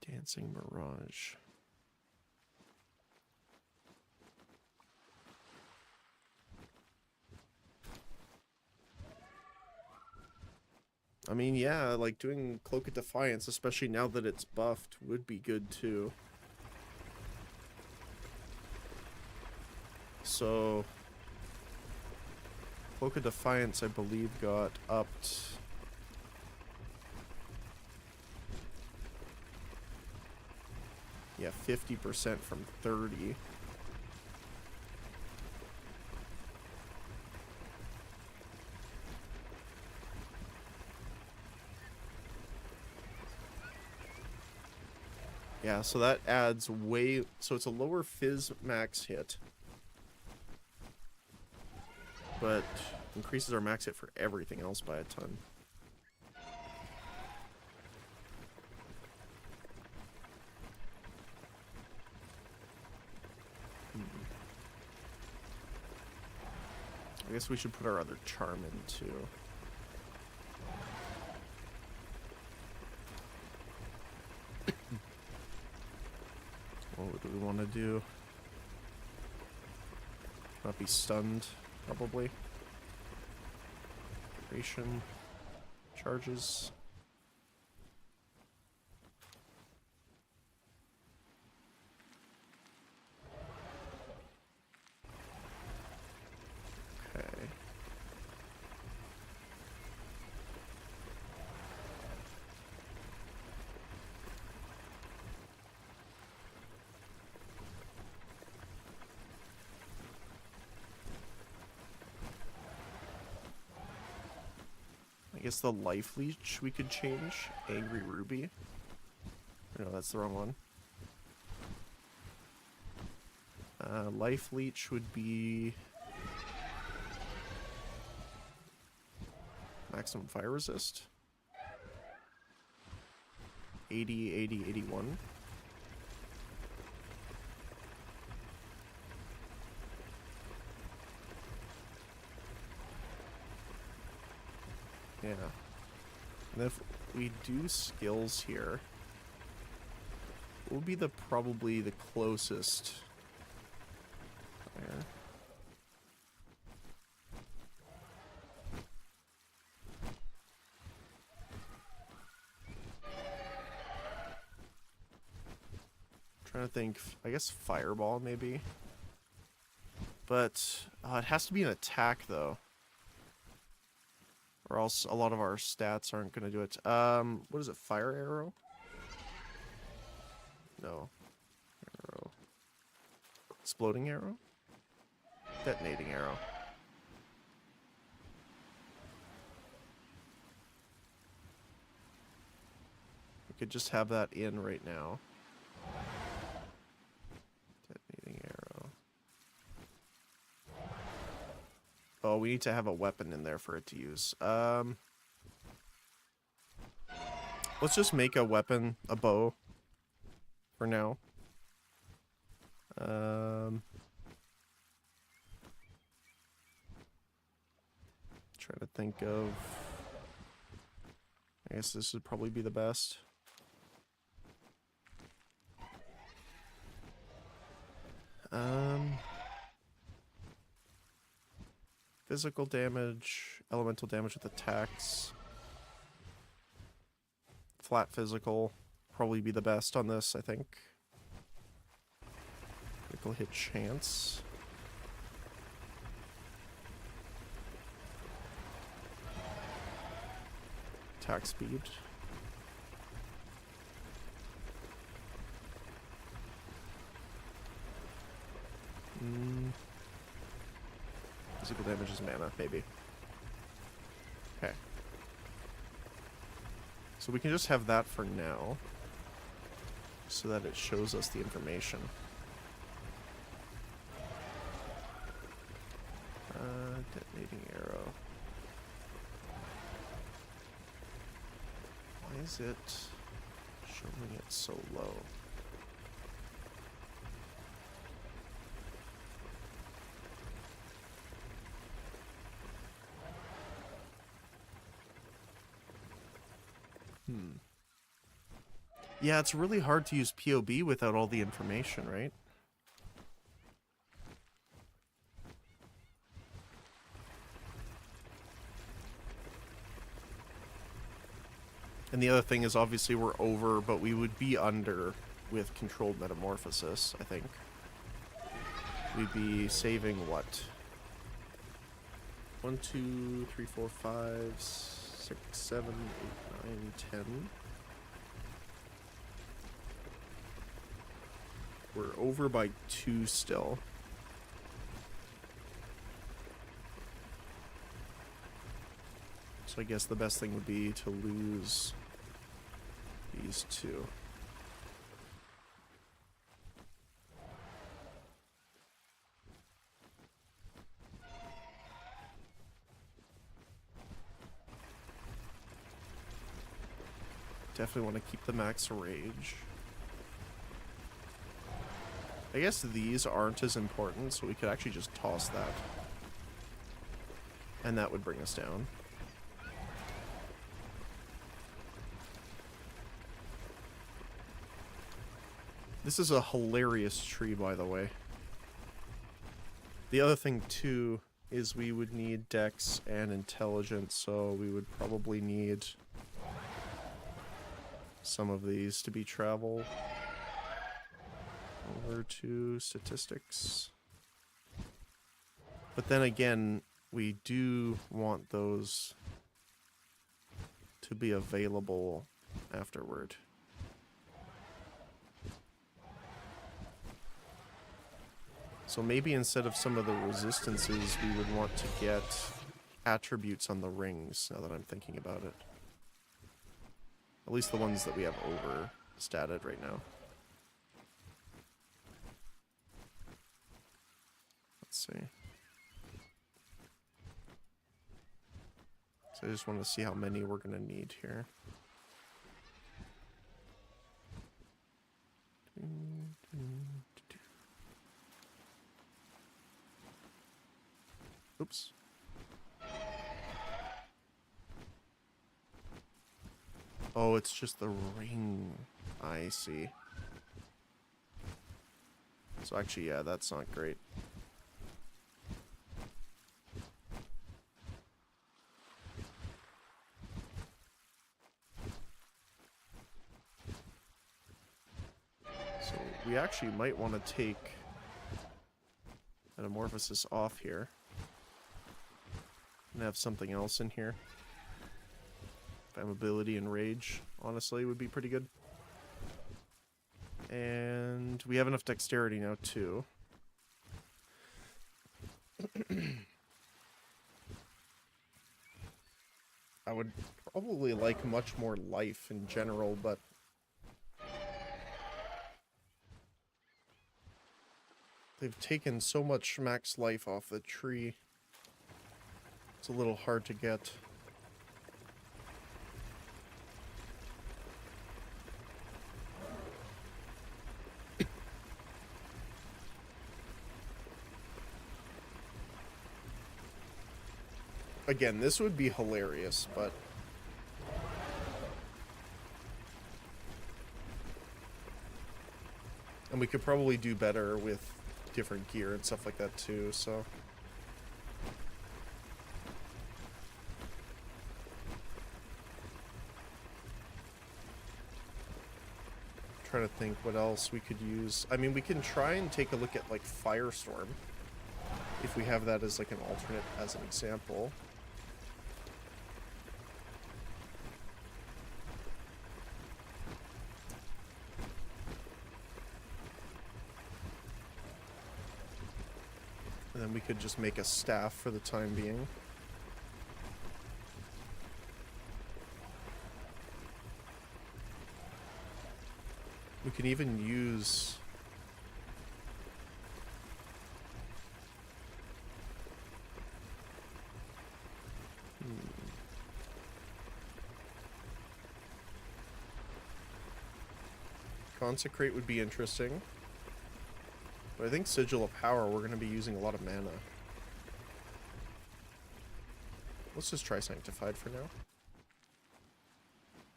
Dancing Mirage. I mean, yeah, like doing Cloak of Defiance, especially now that it's buffed, would be good too. So, Cloak of Defiance, I believe, got upped. Yeah, 50% from 30. Yeah, so that adds way... So it's a lower fizz max hit. But increases our max hit for everything else by a ton. I guess we should put our other charm in too. What do we want to do? Not be stunned, probably. Duration. Charges. Okay. I guess the life leech we could change. Angry Ruby. No, that's the wrong one. Life leech would be maximum fire resist. 80, 80, 81. Yeah. And if we do skills here, what would be probably the closest? There. Trying to think, I guess Fireball maybe. But it has to be an attack though. Or else a lot of our stats aren't going to do it. What is it? Fire arrow? No. Arrow. Exploding arrow? Detonating arrow. We could just have that in right now. Detonating arrow. Oh, we need to have a weapon in there for it to use. Let's just make a weapon, a bow, for now. Trying to think of... I guess this would probably be the best. Physical damage, elemental damage with attacks. Flat physical, probably be the best on this, I think. Critical hit chance. Attack speed. Physical damage is mana, maybe. Okay. So we can just have that for now, so that it shows us the information. Detonating arrow. Why is it showing it so low? Yeah, it's really hard to use POB without all the information, right? And the other thing is, obviously, we're over, but we would be under with controlled metamorphosis, I think. We'd be saving what? 1, 2, 3, 4, 5, 6, 7, 8, 9, 10. We're over by 2 still. So I guess the best thing would be to lose these 2. definitely want to keep the max rage. I guess these aren't as important, so we could actually just toss that. And that would bring us down. This is a hilarious tree, by the way. The other thing, too, is we would need dex and intelligence, so we would probably need some of these to be travel. Over to statistics. But then again, we do want those to be available afterward. So maybe instead of some of the resistances, we would want to get attributes on the rings, now that I'm thinking about it. At least the ones that we have over statted right now. Let's see. So I just want to see how many we're going to need here. Oops. Oh, it's just the ring. I see. So actually, yeah, that's not great. So we actually might want to take Metamorphosis off here. And have something else in here. Flammability and Rage, honestly, would be pretty good. And we have enough Dexterity now, too. I would probably like much more life in general, but they've taken so much max life off the tree. It's a little hard to get. Again, this would be hilarious, but and we could probably do better with different gear and stuff like that too, so trying to think what else we could use. I mean, we can try and take a look at like Firestorm if we have that as like an alternate as an example. And then we could just make a staff for the time being. We can even use Consecrate would be interesting. But I think Sigil of Power, we're going to be using a lot of mana. Let's just try Sanctified for now.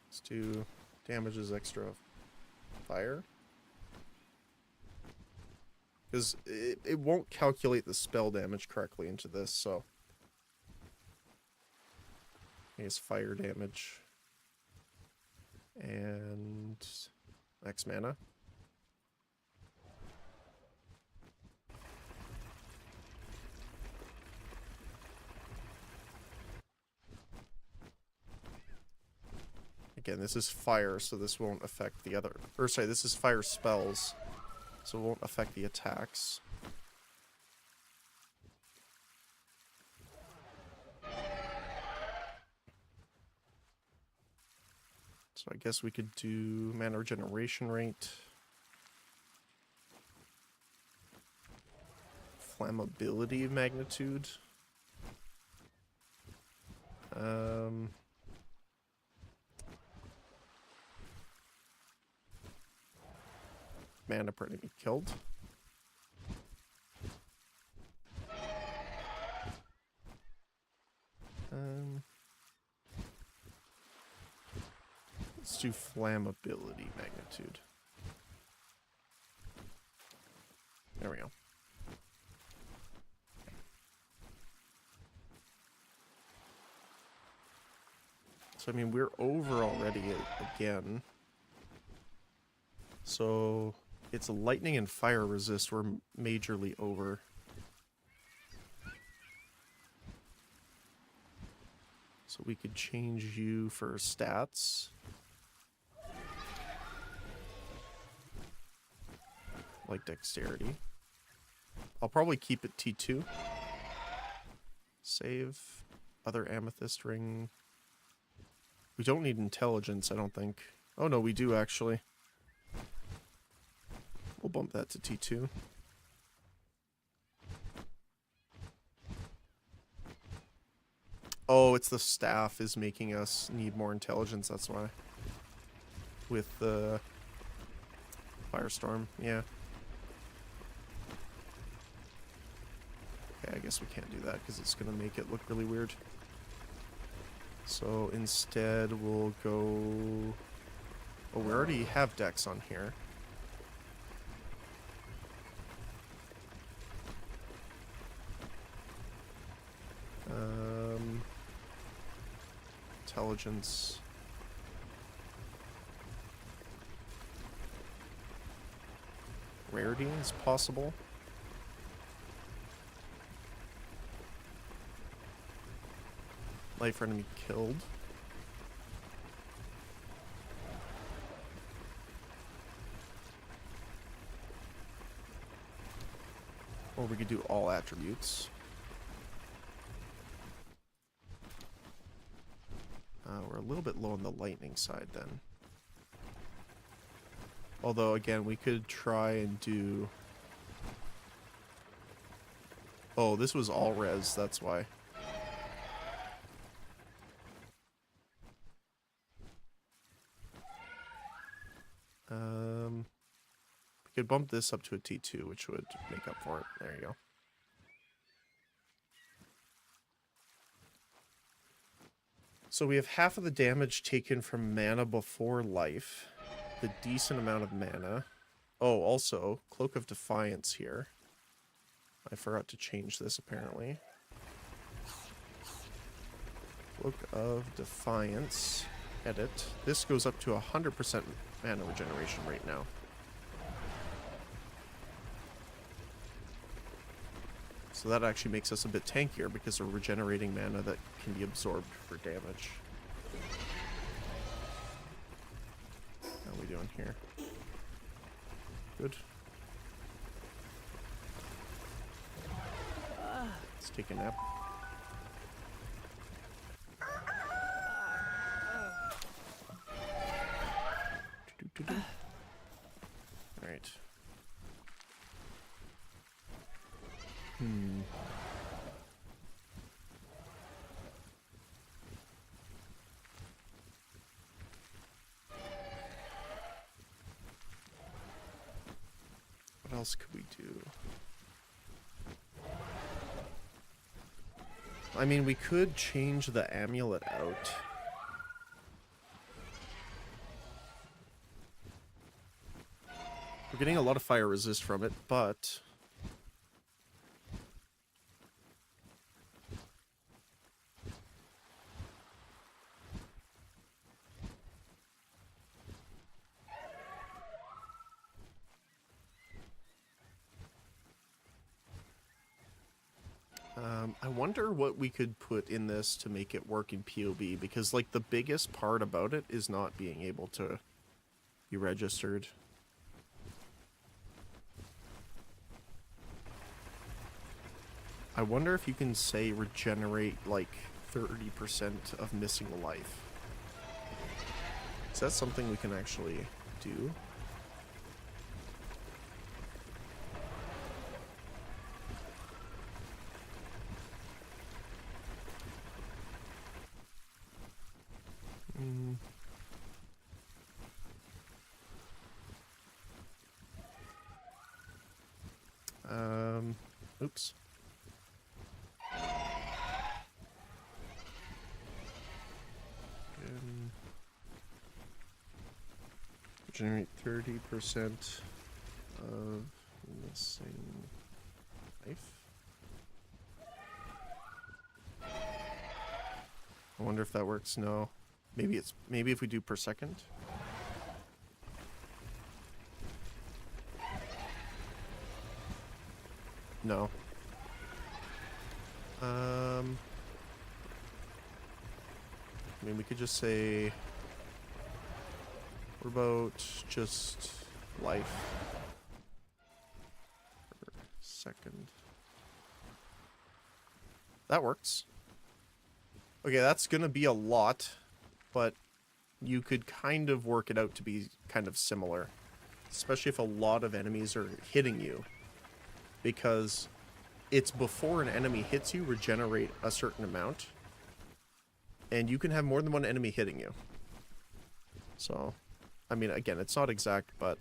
Let's do damages extra fire. Because it won't calculate the spell damage correctly into this, so I guess fire damage. And X mana. Again, this is fire, so this won't affect the other... Or, sorry, this is fire spells, so it won't affect the attacks. So I guess we could do mana regeneration rate. Flammability magnitude. mana per enemy killed. Let's do flammability magnitude. There we go. So, I mean, we're over already again. So, it's lightning and fire resist. We're majorly over. So we could change you for stats. Like dexterity. I'll probably keep it T2. Save. Other amethyst ring. We don't need intelligence, I don't think. Oh no, we do actually. We'll bump that to T2. Oh, it's the staff is making us need more intelligence, that's why. With the firestorm, yeah. Okay, I guess we can't do that because it's going to make it look really weird. So instead we'll go... Oh, we already have Dex on here. Intelligence. Rarity is possible. Life for enemy killed. Or we could do all attributes. We're a little bit low on the lightning side then. Although, again, we could try and do... Oh, this was all res, that's why. We could bump this up to a T2, which would make up for it. There you go. So we have half of the damage taken from mana before life. The decent amount of mana. Oh, also, Cloak of Defiance here. I forgot to change this, apparently. Cloak of Defiance. Edit. This goes up to 100% mana regeneration right now. So that actually makes us a bit tankier because we're regenerating mana that can be absorbed for damage. How are we doing here? Good. Let's take a nap. Alright. What else could we do? I mean, we could change the amulet out. We're getting a lot of fire resist from it, but... I wonder what we could put in this to make it work in PoB, because, like, the biggest part about it is not being able to be registered. I wonder if you can, say, regenerate, like, 30% of missing a life. Is that something we can actually do? works. And generate 30% of missing life. I wonder if that works. No. Maybe if we do per second. No. I mean, we could just say, what about just life per second? That works. Okay, that's gonna be a lot, but you could kind of work it out to be kind of similar, especially if a lot of enemies are hitting you, because it's before an enemy hits you, regenerate a certain amount, and you can have more than one enemy hitting you. So, I mean, again, it's not exact, but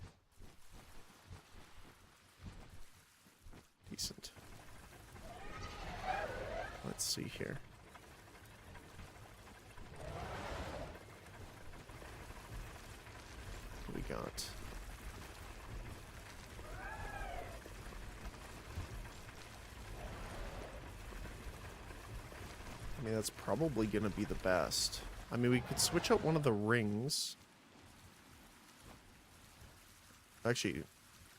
decent. Let's see here. What we got? I mean, that's probably gonna be the best. I mean, we could switch out one of the rings. Actually,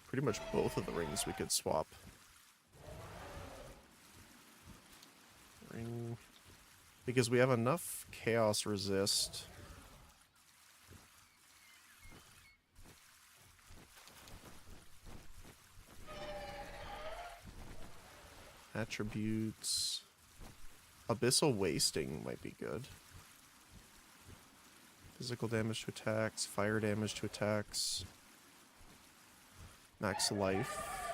pretty much both of the rings we could swap. Ring. Because we have enough chaos resist. Attributes. Abyssal wasting might be good. Physical damage to attacks, fire damage to attacks. Max life.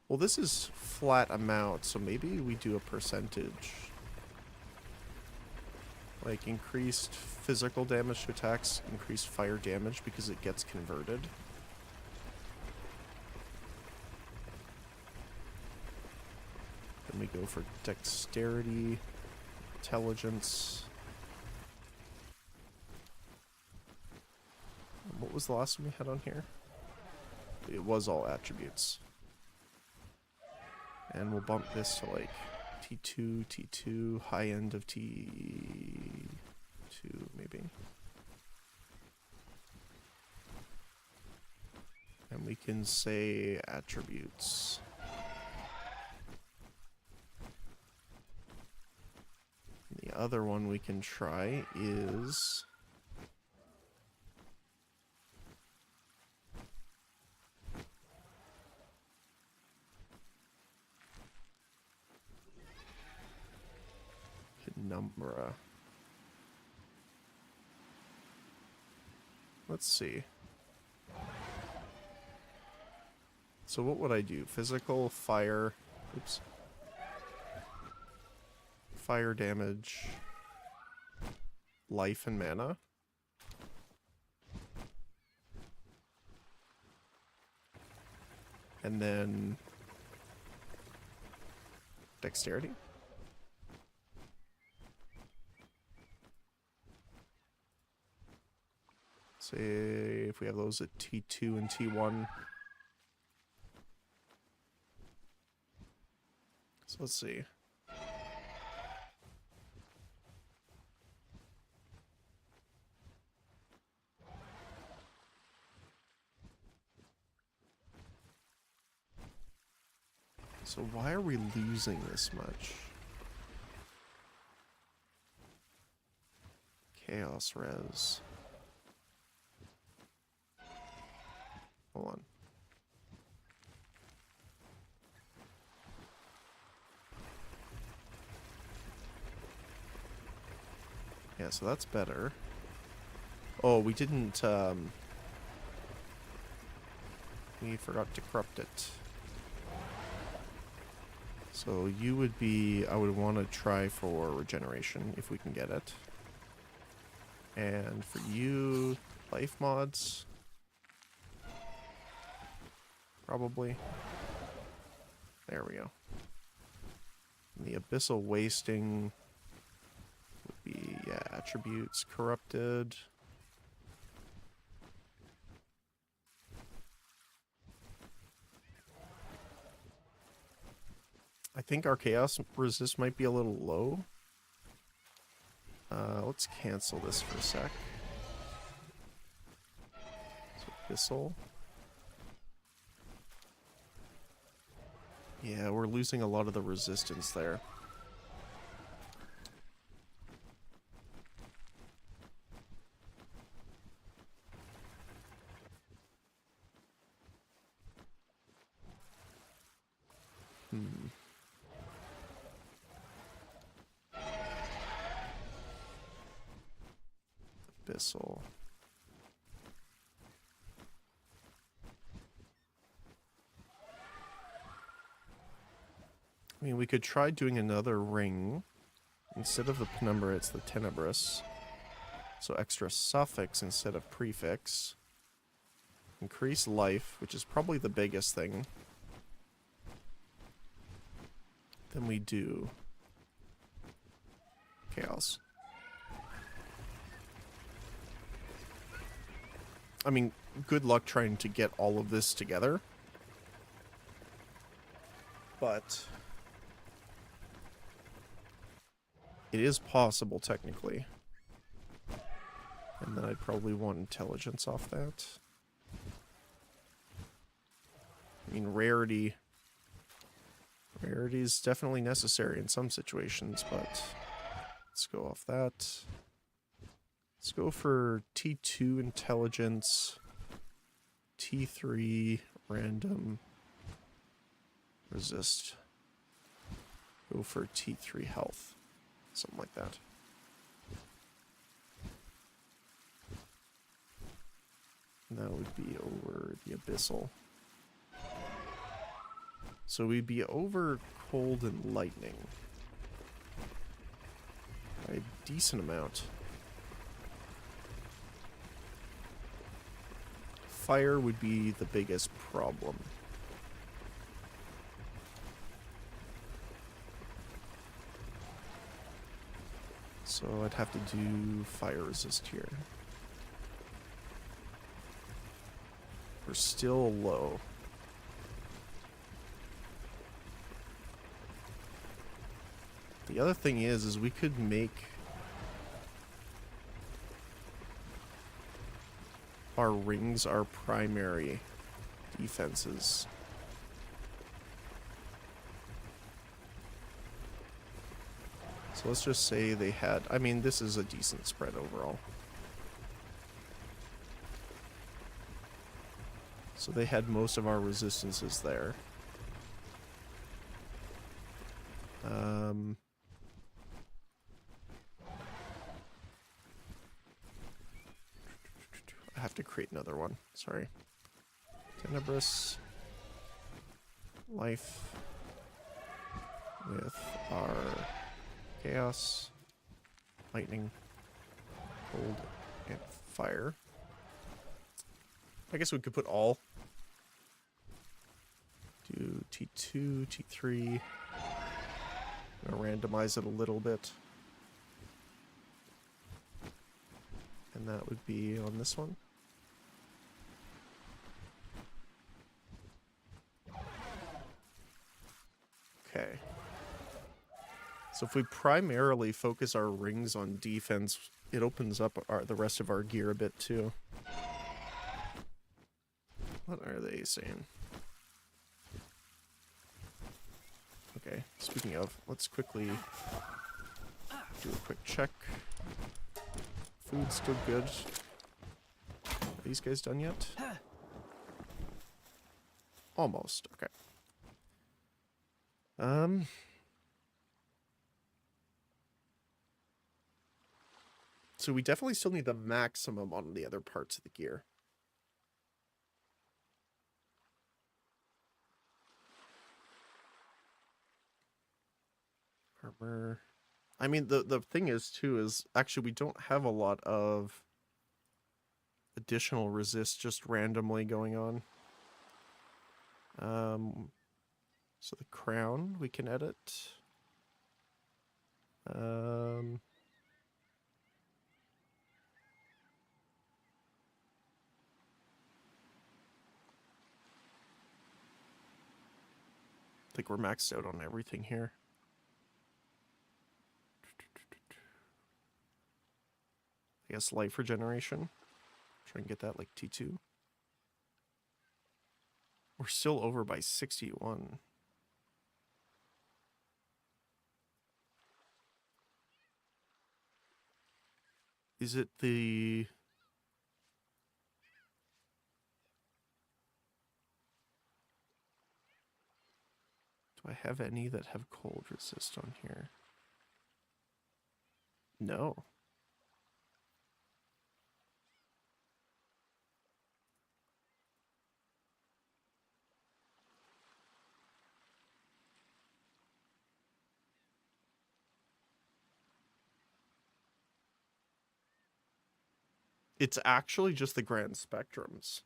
Well, this is flat amount, so maybe we do a percentage. Like increased physical damage to attacks, increased fire damage because it gets converted. Then we go for dexterity, intelligence. What was the last one we had on here? It was all attributes. And we'll bump this to like T2, T2, high end of T2 maybe. And we can say attributes. The other one we can try is Penumbra. Let's see. So what would I do? Physical, fire, oops. Fire damage, life and mana. And then dexterity. Say if we have those at T2 and T1. So let's see. So why are we losing this much? Chaos res. Hold on. Yeah, so that's better. Oh, we didn't, we forgot to corrupt it. So you would be, I would want to try for regeneration if we can get it. And for you, life mods. Probably. There we go. And the abyssal wasting would be, yeah, attributes corrupted. I think our chaos resist might be a little low. Let's cancel this for a sec. So, abyssal. Yeah, we're losing a lot of the resistance there. Abyssal. I mean, we could try doing another ring. Instead of the penumbra, it's the tenebrous. So extra suffix instead of prefix. Increase life, which is probably the biggest thing. Then we do chaos. I mean, good luck trying to get all of this together. But it is possible, technically. And then I'd probably want intelligence off that. I mean, rarity is definitely necessary in some situations, but let's go off that. Let's go for T2 intelligence, T3 random, resist. Go for T3 health, something like that. And that would be over the abyssal. So we'd be over cold and lightning by a decent amount. Fire would be the biggest problem. So I'd have to do fire resist here. We're still low. The other thing is we could make our rings our primary defenses. So let's just say they had, I mean, this is a decent spread overall. So they had most of our resistances there. I have to create another one, sorry. Tenebrous life with our chaos, lightning, cold, and fire. I guess we could put all. Do T2, T3. I'm gonna randomize it a little bit. And that would be on this one. Okay. So if we primarily focus our rings on defense, it opens up the rest of our gear a bit too. What are they saying? Okay, speaking of, let's quickly do a quick check. Food's still good. Are these guys done yet? Almost, okay. So we definitely still need the maximum on the other parts of the gear. Armor. I mean, the thing is, too, is actually we don't have a lot of additional resist just randomly going on. So the crown we can edit. I think we're maxed out on everything here. I guess life regeneration. Try and get that like T2. We're still over by 61. Is it the... Do I have any that have cold resist on here? No. It's actually just the grand spectrums.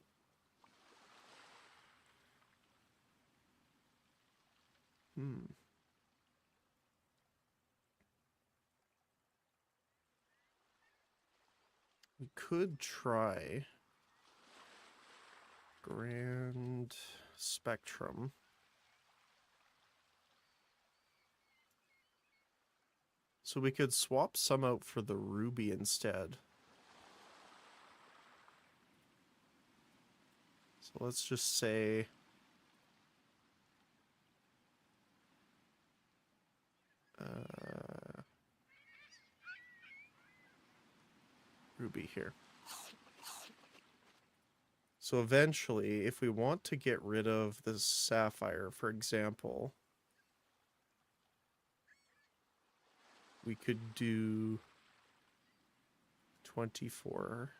We could try grand spectrum. So we could swap some out for the ruby instead. So let's just say... ruby here. So eventually, if we want to get rid of the sapphire, for example, we could do 24.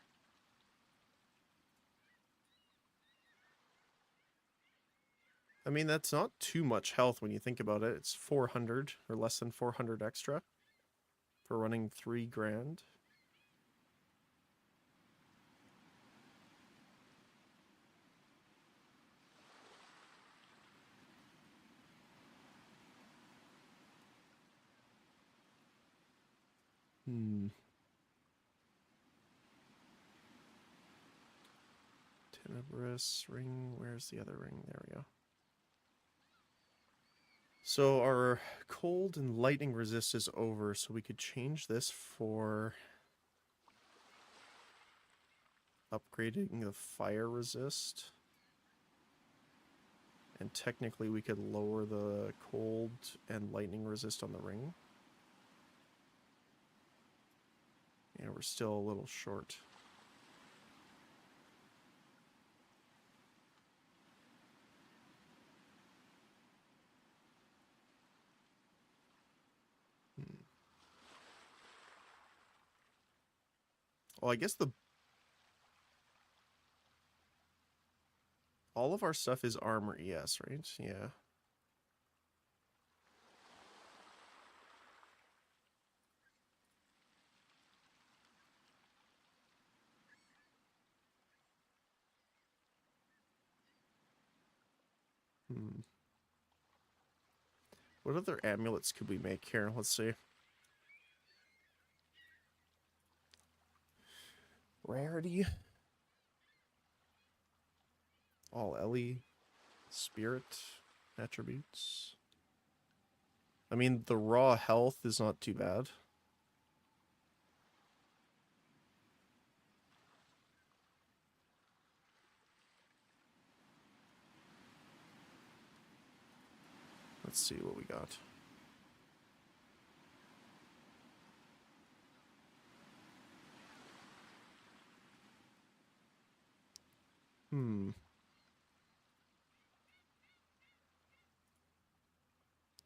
I mean, that's not too much health when you think about it. It's 400 or less than 400 extra for running 3 grand. Tenebrous ring. Where's the other ring? There we go. So our cold and lightning resist is over, so we could change this for upgrading the fire resist. And technically we could lower the cold and lightning resist on the ring. Yeah, we're still a little short. Well, I guess all of our stuff is armor, yes, right? Yeah. What other amulets could we make here? Let's see. Rarity. All Ellie. Spirit attributes. I mean, the raw health is not too bad. Let's see what we got.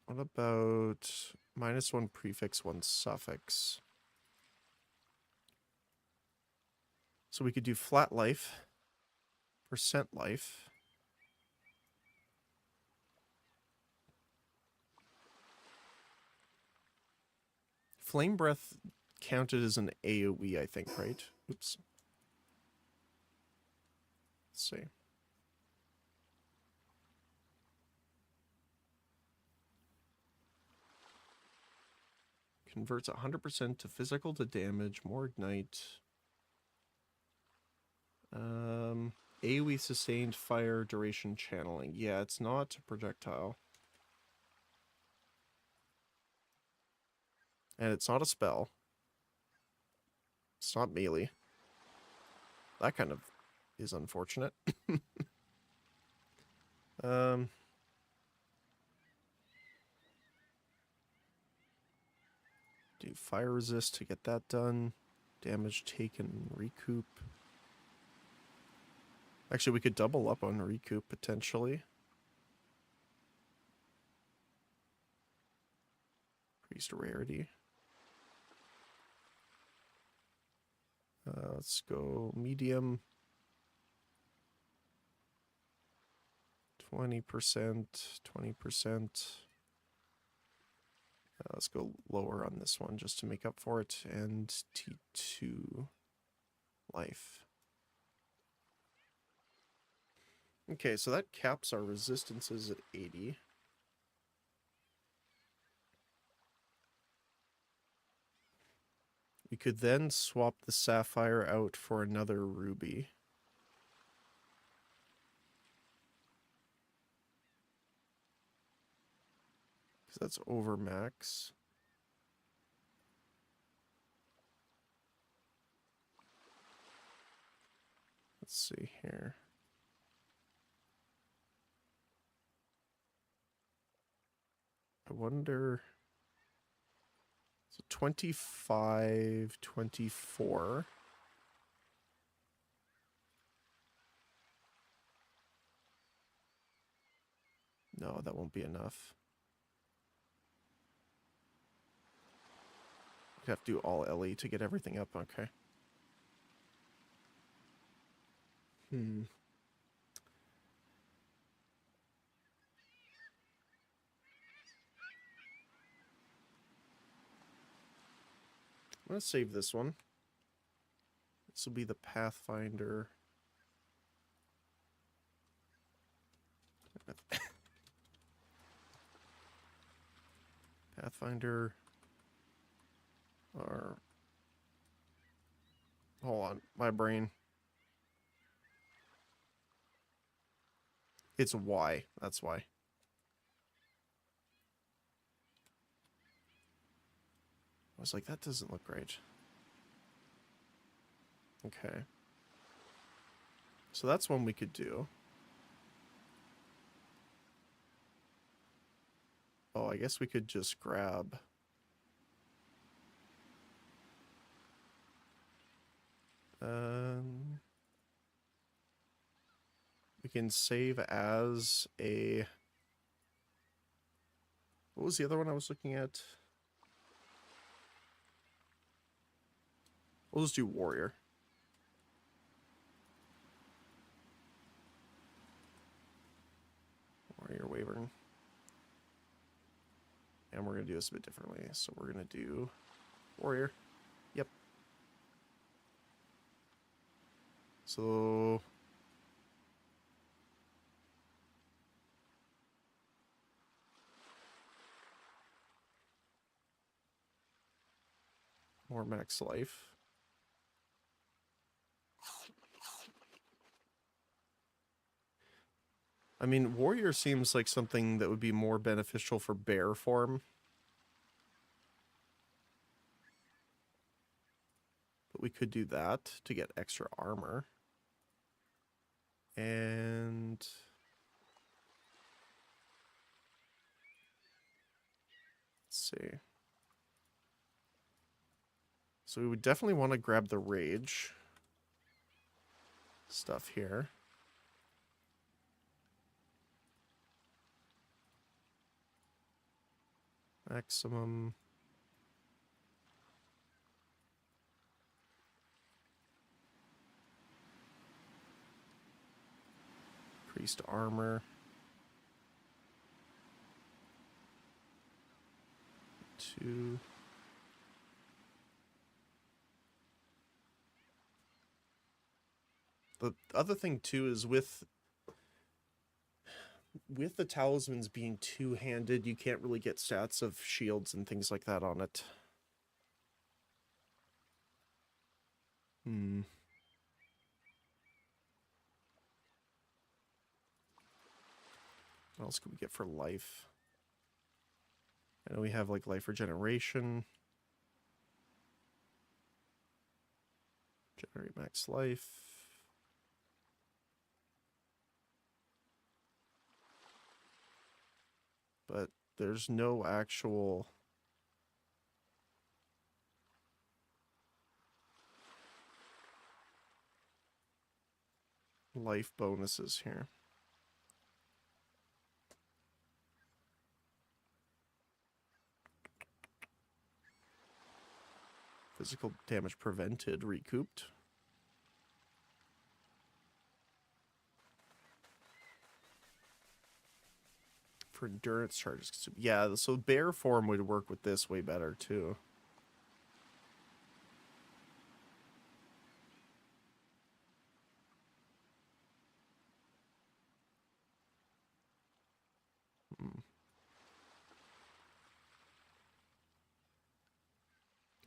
What about -1 prefix, 1 suffix? So we could do flat life, percent life. Flame breath counted as an AoE, I think, right? Oops. Let's see. Converts 100% to physical to damage, more ignite. AoE sustained fire duration channeling. Yeah, it's not a projectile. And it's not a spell. It's not melee. That kind of is unfortunate. Do fire resist to get that done. Damage taken, recoup. Actually, we could double up on recoup potentially. Priest rarity. Let's go medium. 20%, 20%. Let's go lower on this one just to make up for it. And T2 life. Okay, so that caps our resistances at 80. We could then swap the sapphire out for another ruby. Because that's over max. Let's see here. I wonder... So 25, 24. No, that won't be enough. You have to do all LE to get everything up, okay. I'm gonna save this one. This will be the Pathfinder. Pathfinder. Or... Hold on, my brain. It's Y, that's why. I was like, that doesn't look right. Okay. So that's one we could do. Oh, I guess we could just grab... we can save as a... What was the other one I was looking at? We'll just do warrior. Warrior Wyvern. And we're going to do this a bit differently. So we're going to do warrior. Yep. So... more max life. I mean, warrior seems like something that would be more beneficial for bear form. But we could do that to get extra armor. And... let's see. So we would definitely want to grab the rage stuff here. Maximum. Increased armor. 2. The other thing too is with the talismans being two-handed, you can't really get stats of shields and things like that on it. Hmm. What else could we get for life? I know we have like life regeneration. Generate max life. But there's no actual life bonuses here. Physical damage prevented, recouped. For endurance charges. Yeah, so bear form would work with this way better too.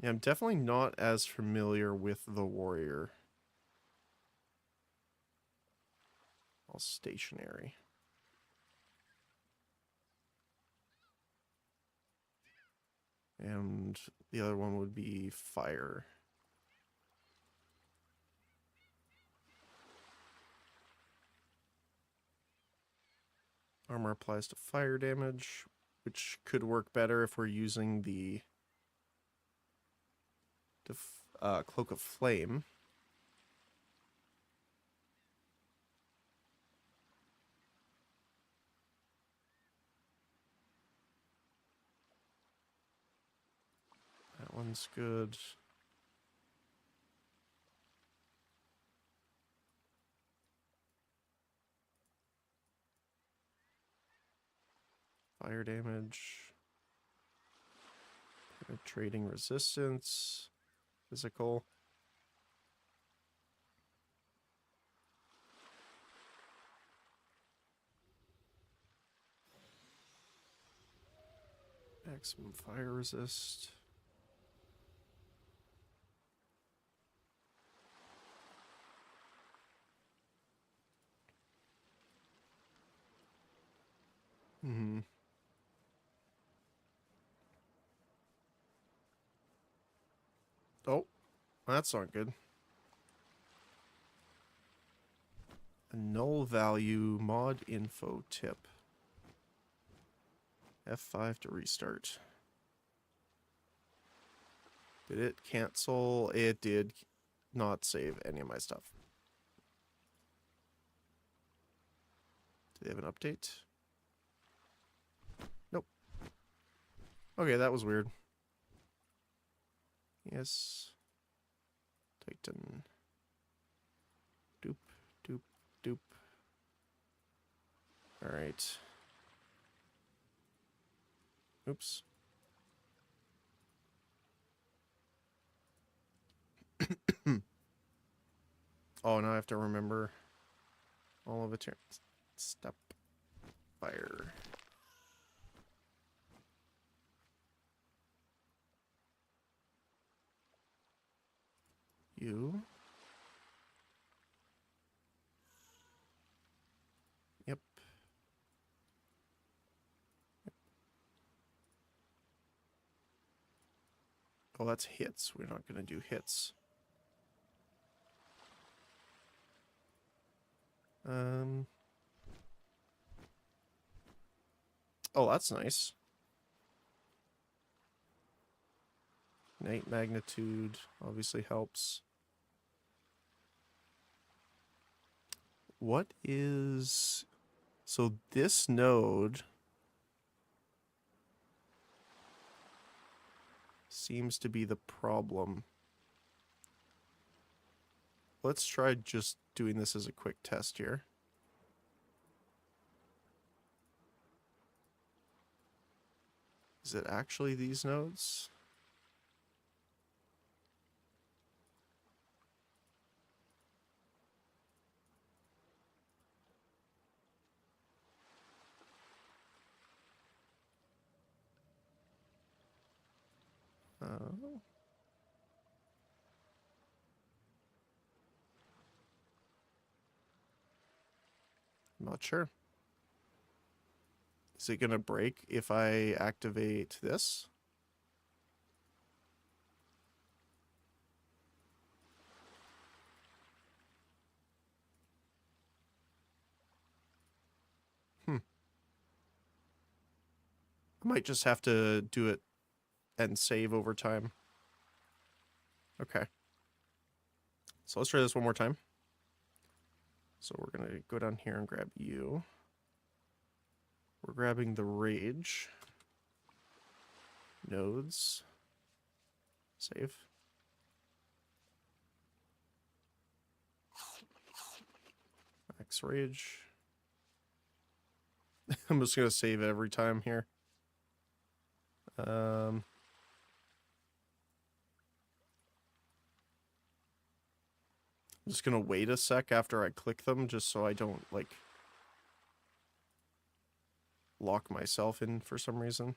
Yeah, I'm definitely not as familiar with the warrior. All stationary. And the other one would be fire. Armor applies to fire damage, which could work better if we're using the Cloak of Flame. That one's good. Fire damage. Penetrating resistance. Physical. Maximum fire resist. Hmm. Oh, that's not good. A null value mod info tip. F5 to restart. Did it cancel? It did not save any of my stuff. Do they have an update? Nope. Okay, that was weird. Yes. Titan. Doop, doop, doop. Alright. Oops. Oh, now I have to remember all of it here. Step. Fire. You. Yep. Oh, that's hits. We're not going to do hits. Oh, that's nice. Night magnitude obviously helps. What is... So this node seems to be the problem. Let's try just doing this as a quick test here. Is it actually these nodes? I'm not sure. Is it going to break if I activate this? I might just have to do it and save over time. Okay. So let's try this one more time. So we're going to go down here and grab you. We're grabbing the rage nodes. Save. Max rage. I'm just going to save it every time here. I'm just going to wait a sec after I click them just so I don't, like, lock myself in for some reason.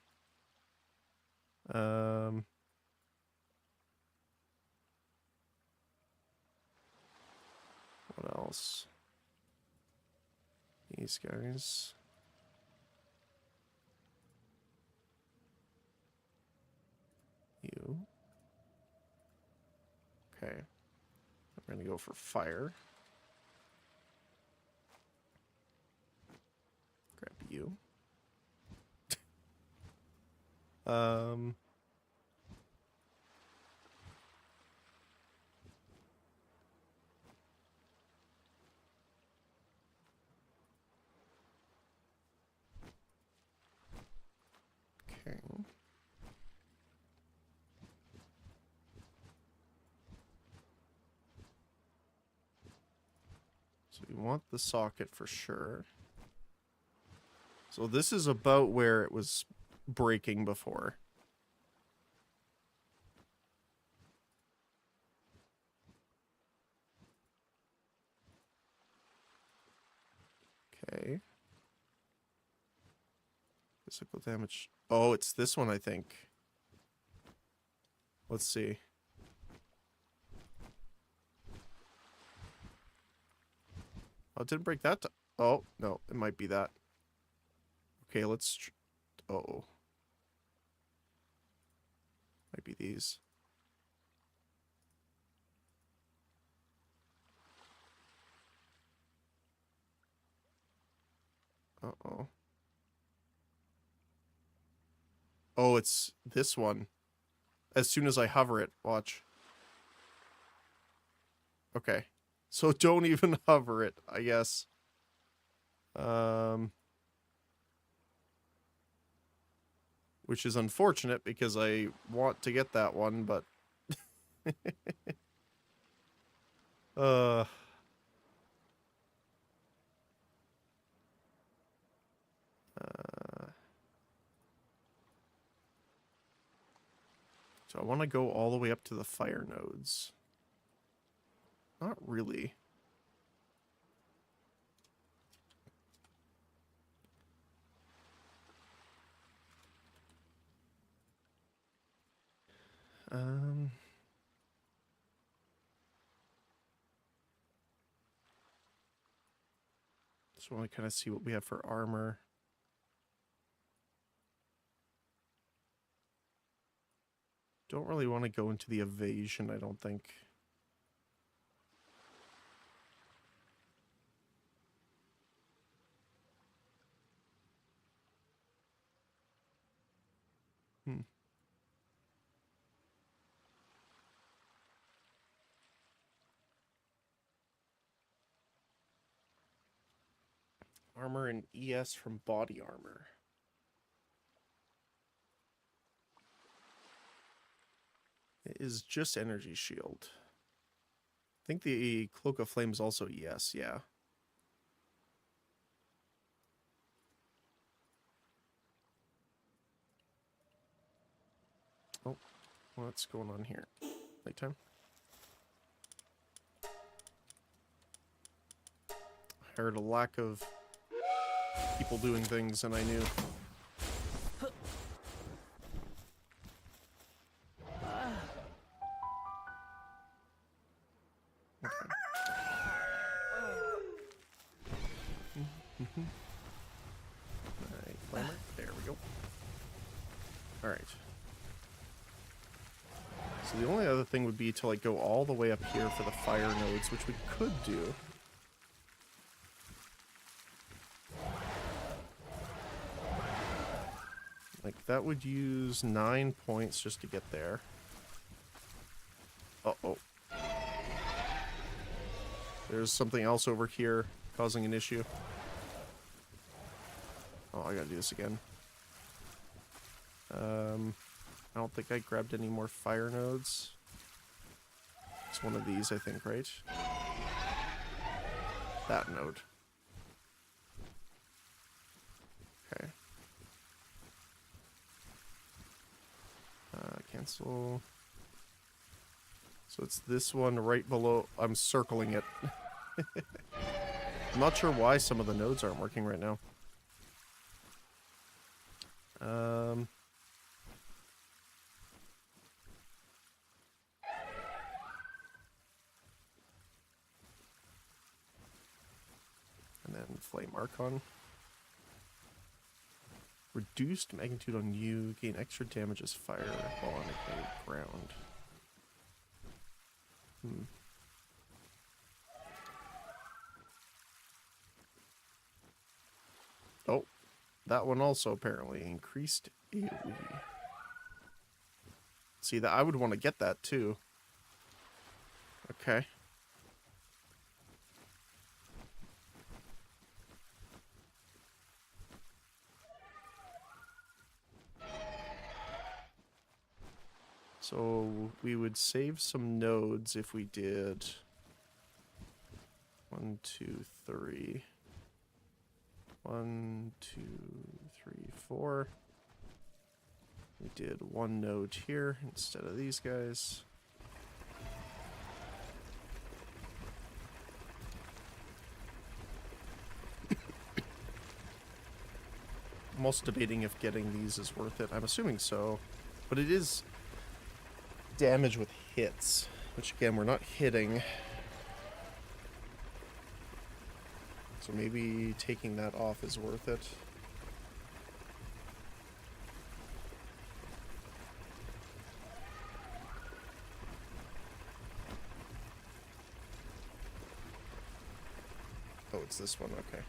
What else? These guys. You. Okay. I'm going to go for fire. Grab you. Okay. So we want the socket for sure. So this is about where it was breaking before. Okay. Physical damage. Oh, it's this one, I think. Let's see. Oh, it didn't break that. Oh, no, it might be that. Okay, let's... Uh-oh. Might be these. Uh-oh. Oh, it's this one. As soon as I hover it, watch. Okay. So don't even hover it, I guess. Which is unfortunate because I want to get that one, but... So I want to go all the way up to the fire nodes. Not really. Just want to kind of see what we have for armor. Don't really want to go into the evasion, I don't think. Armor and ES from body armor. It is just energy shield. I think the Cloak of Flame is also ES, yeah. Oh, what's going on here? Nighttime? I heard a lack of people doing things, and I knew. Okay. Alright. So the only other thing would be to like go all the way up here for the fire nodes, which we could do. Like that would use 9 points just to get there. Uh-oh. There's something else over here causing an issue. Oh, I gotta do this again. I don't think I grabbed any more fire nodes. It's one of these, I think, right? That node. Okay. Cancel. So it's this one right below. I'm circling it. I'm not sure why some of the nodes aren't working right now. And then Flame Archon. Reduced magnitude on you, gain extra damage as fire while on ignited ground. Oh, that one also apparently increased AoE. See, that I would want to get that too. Okay. So we would save some nodes if we did 1, 2, 3. 1, 2, 3, 4. We did one node here instead of these guys. I'm also debating if getting these is worth it. I'm assuming so, but it is damage with hits, which again we're not hitting, so maybe taking that off is worth it. Oh, it's this one, okay.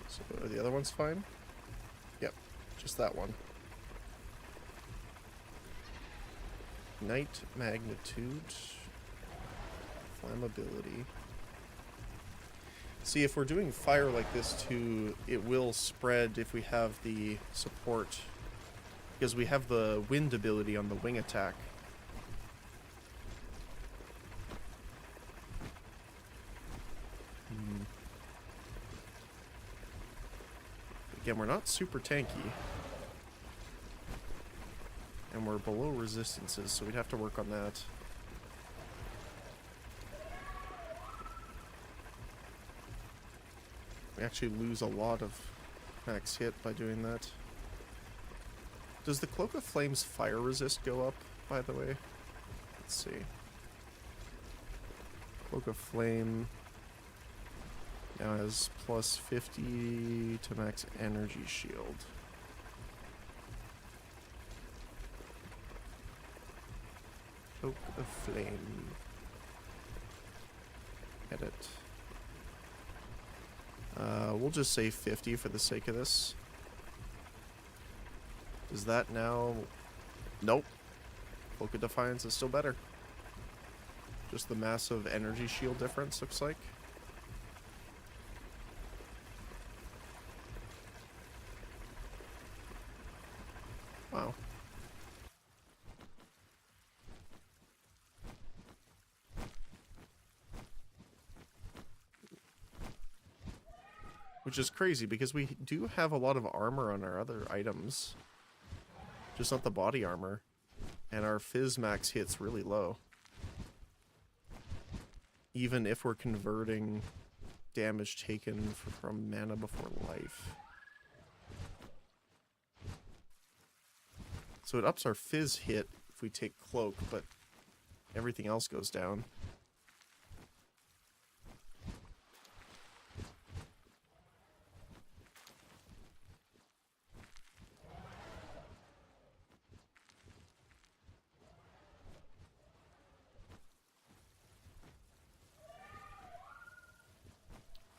So are the other ones fine? Yep, just that one. Night magnitude, flammability. See, if we're doing fire like this too, it will spread if we have the support, because we have the wind ability on the wing attack. Again, we're not super tanky. And we're below resistances, so we'd have to work on that. We actually lose a lot of max hit by doing that. Does the Cloak of Flames fire resist go up, by the way? Let's see. Cloak of Flame now has plus 50 to max energy shield. Cloak of Flame. Edit. We'll just say 50 for the sake of this. Is that now... Nope. Cloak of Defiance is still better. Just the massive energy shield difference, looks like. Wow. Which is crazy, because we do have a lot of armor on our other items. Just not the body armor. And our Fizz max hits really low. Even if we're converting damage taken from mana before life. So it ups our Fizz hit if we take Cloak, but everything else goes down.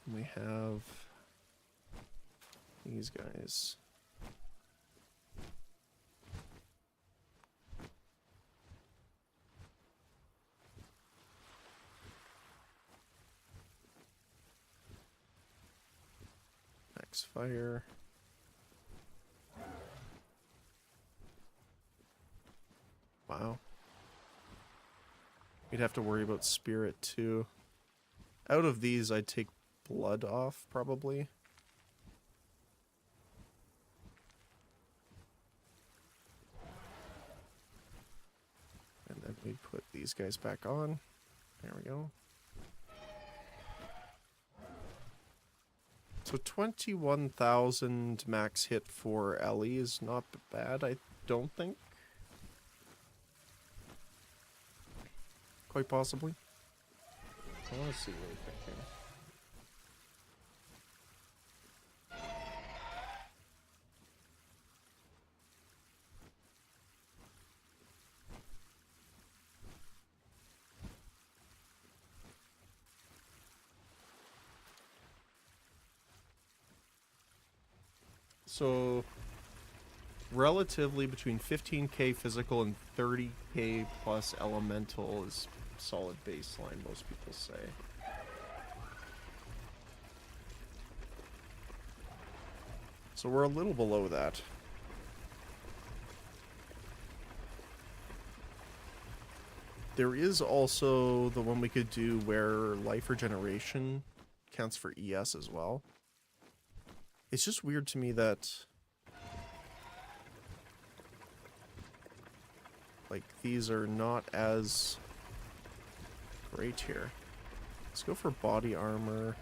And we have these guys. Max fire. Wow. We'd have to worry about spirit too. Out of these, I'd take blood off, probably. And then we'd put these guys back on. There we go. So 21,000 max hit for Ellie is not bad, I don't think. Quite possibly. I want to see really quick here. So, relatively between 15k physical and 30k plus elemental is solid baseline, most people say. So we're a little below that. There is also the one we could do where life regeneration counts for ES as well. It's just weird to me that like these are not as great here. Let's go for body armor.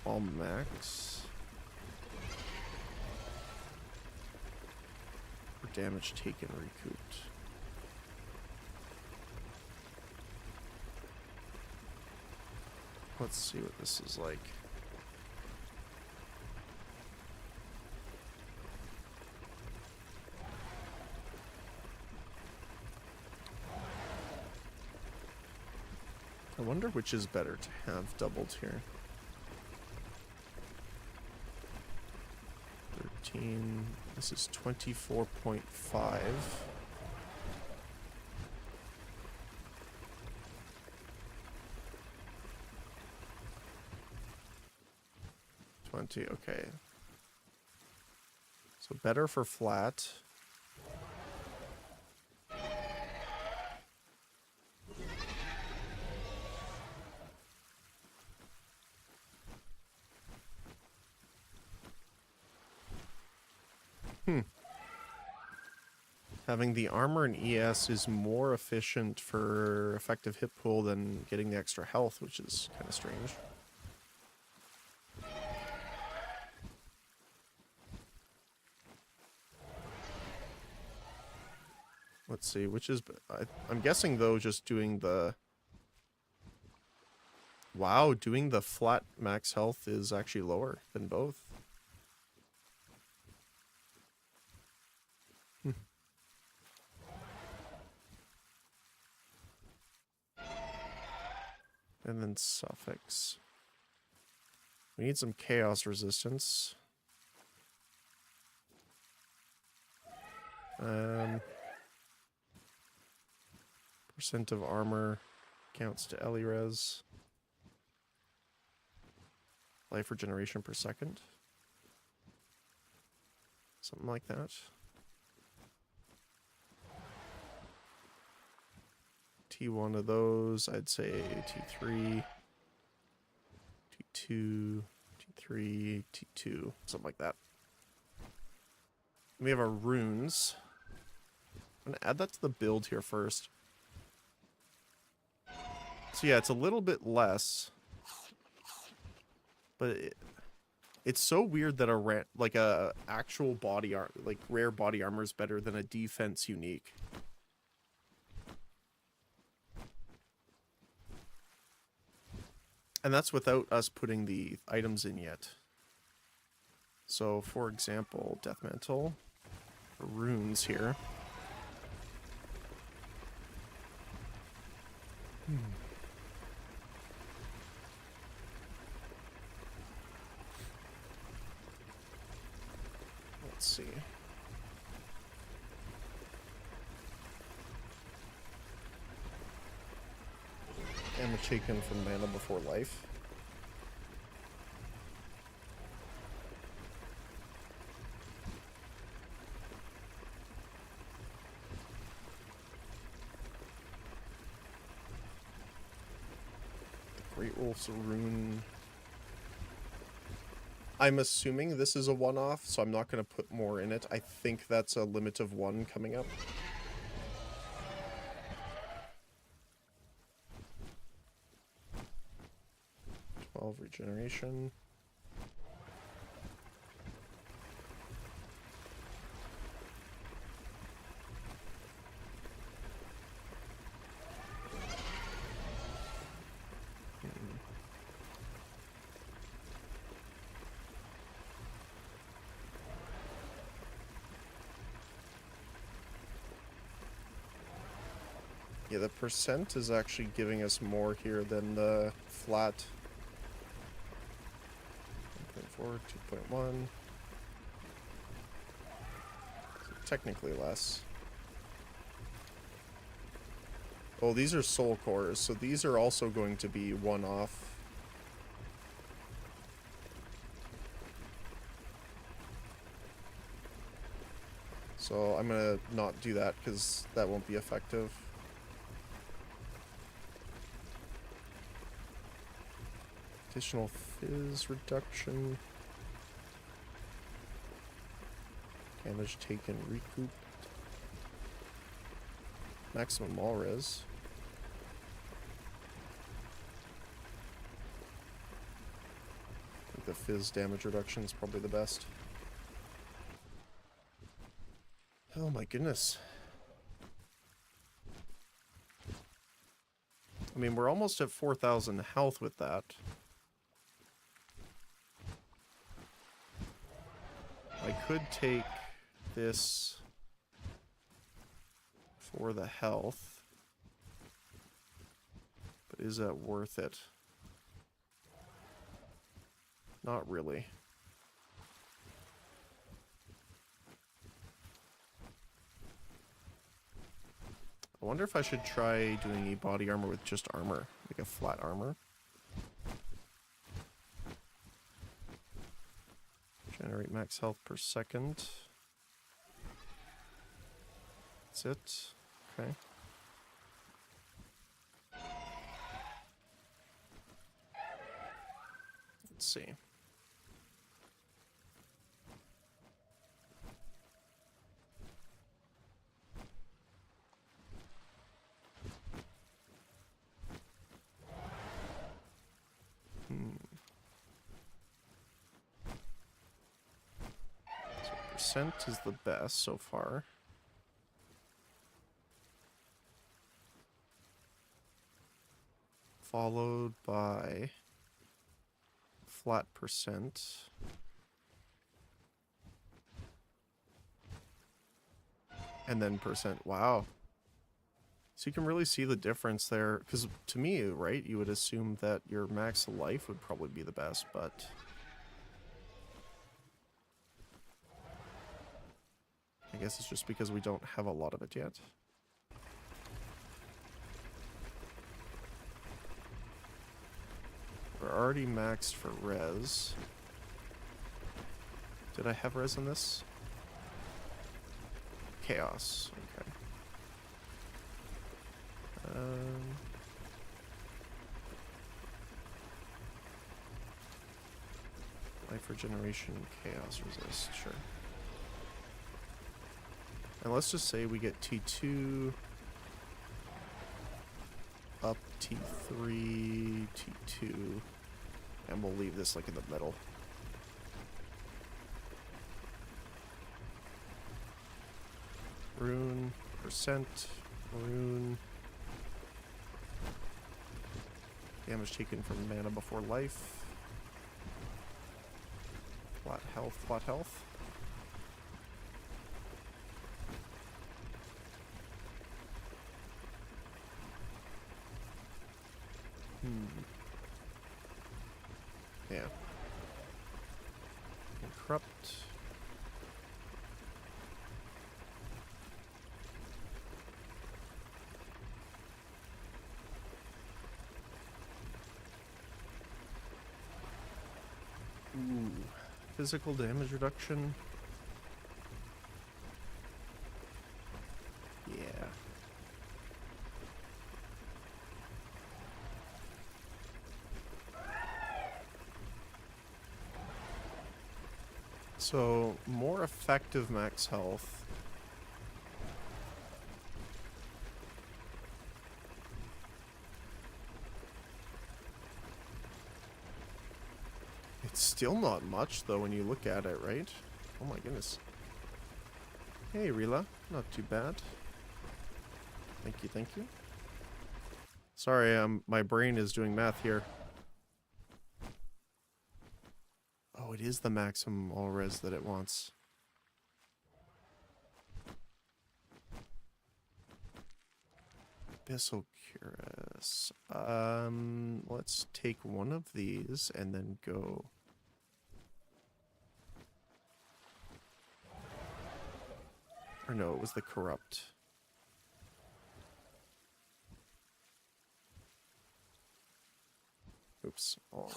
All max. For damage taken recouped. Let's see what this is like. I wonder which is better to have doubled here. 13. This is 24.5. Okay. So better for flat. Having the armor and ES is more efficient for effective hit pool than getting the extra health, which is kind of strange. Let's see, which is... I'm guessing, though, just doing the... Wow, doing the flat max health is actually lower than both. And then suffix. We need some chaos resistance. Percent of armor counts to Elirez. Life regeneration per second. Something like that. T1 of those, I'd say T3, T2, T3, T2, something like that. We have our runes. I'm going to add that to the build here first. So yeah, it's a little bit less. But it's so weird that a actual body rare body armor is better than a defense unique. And that's without us putting the items in yet. So, for example, Death Mantle, runes here. Damage taken from mana before life. Great Wolf's Rune. I'm assuming this is a one-off, so I'm not going to put more in it. I think that's a limit of 1 coming up. Regeneration. Yeah, the percent is actually giving us more here than the flat. 1.4, 2.1. So technically less. Oh, these are soul cores, so these are also going to be one-off. So I'm gonna not do that because that won't be effective. Additional fizz reduction. Damage taken recouped. Maximum all res. I think the fizz damage reduction is probably the best. Oh my goodness. I mean, we're almost at 4,000 health with that. I could take this for the health, but is that worth it? Not really. I wonder if I should try doing a body armor with just armor, like a flat armor. Generate max health per second. That's it. Okay. Let's see. So percent is the best so far. Followed by flat percent. And then percent. Wow. So you can really see the difference there. Because to me, right, you would assume that your max life would probably be the best, but... I guess it's just because we don't have a lot of it yet. We're already maxed for res. Did I have res in this? Chaos. Okay. Life regeneration, chaos resist, sure. And let's just say we get T2 up T3, T2, and we'll leave this like in the middle. Rune, percent, rune. Damage taken from mana before life. Flat health, flat health. Yeah. And corrupt. physical damage reduction. Yeah. So, more effective max health. It's still not much, though, when you look at it, right? Oh my goodness. Hey, Rila. Not too bad. Thank you, thank you. Sorry, my brain is doing math here. Oh, it is the maximum all res that it wants. Abyssal Cuirass. Let's take one of these and then go. Or no, it was the Corrupt. Oops. Oh.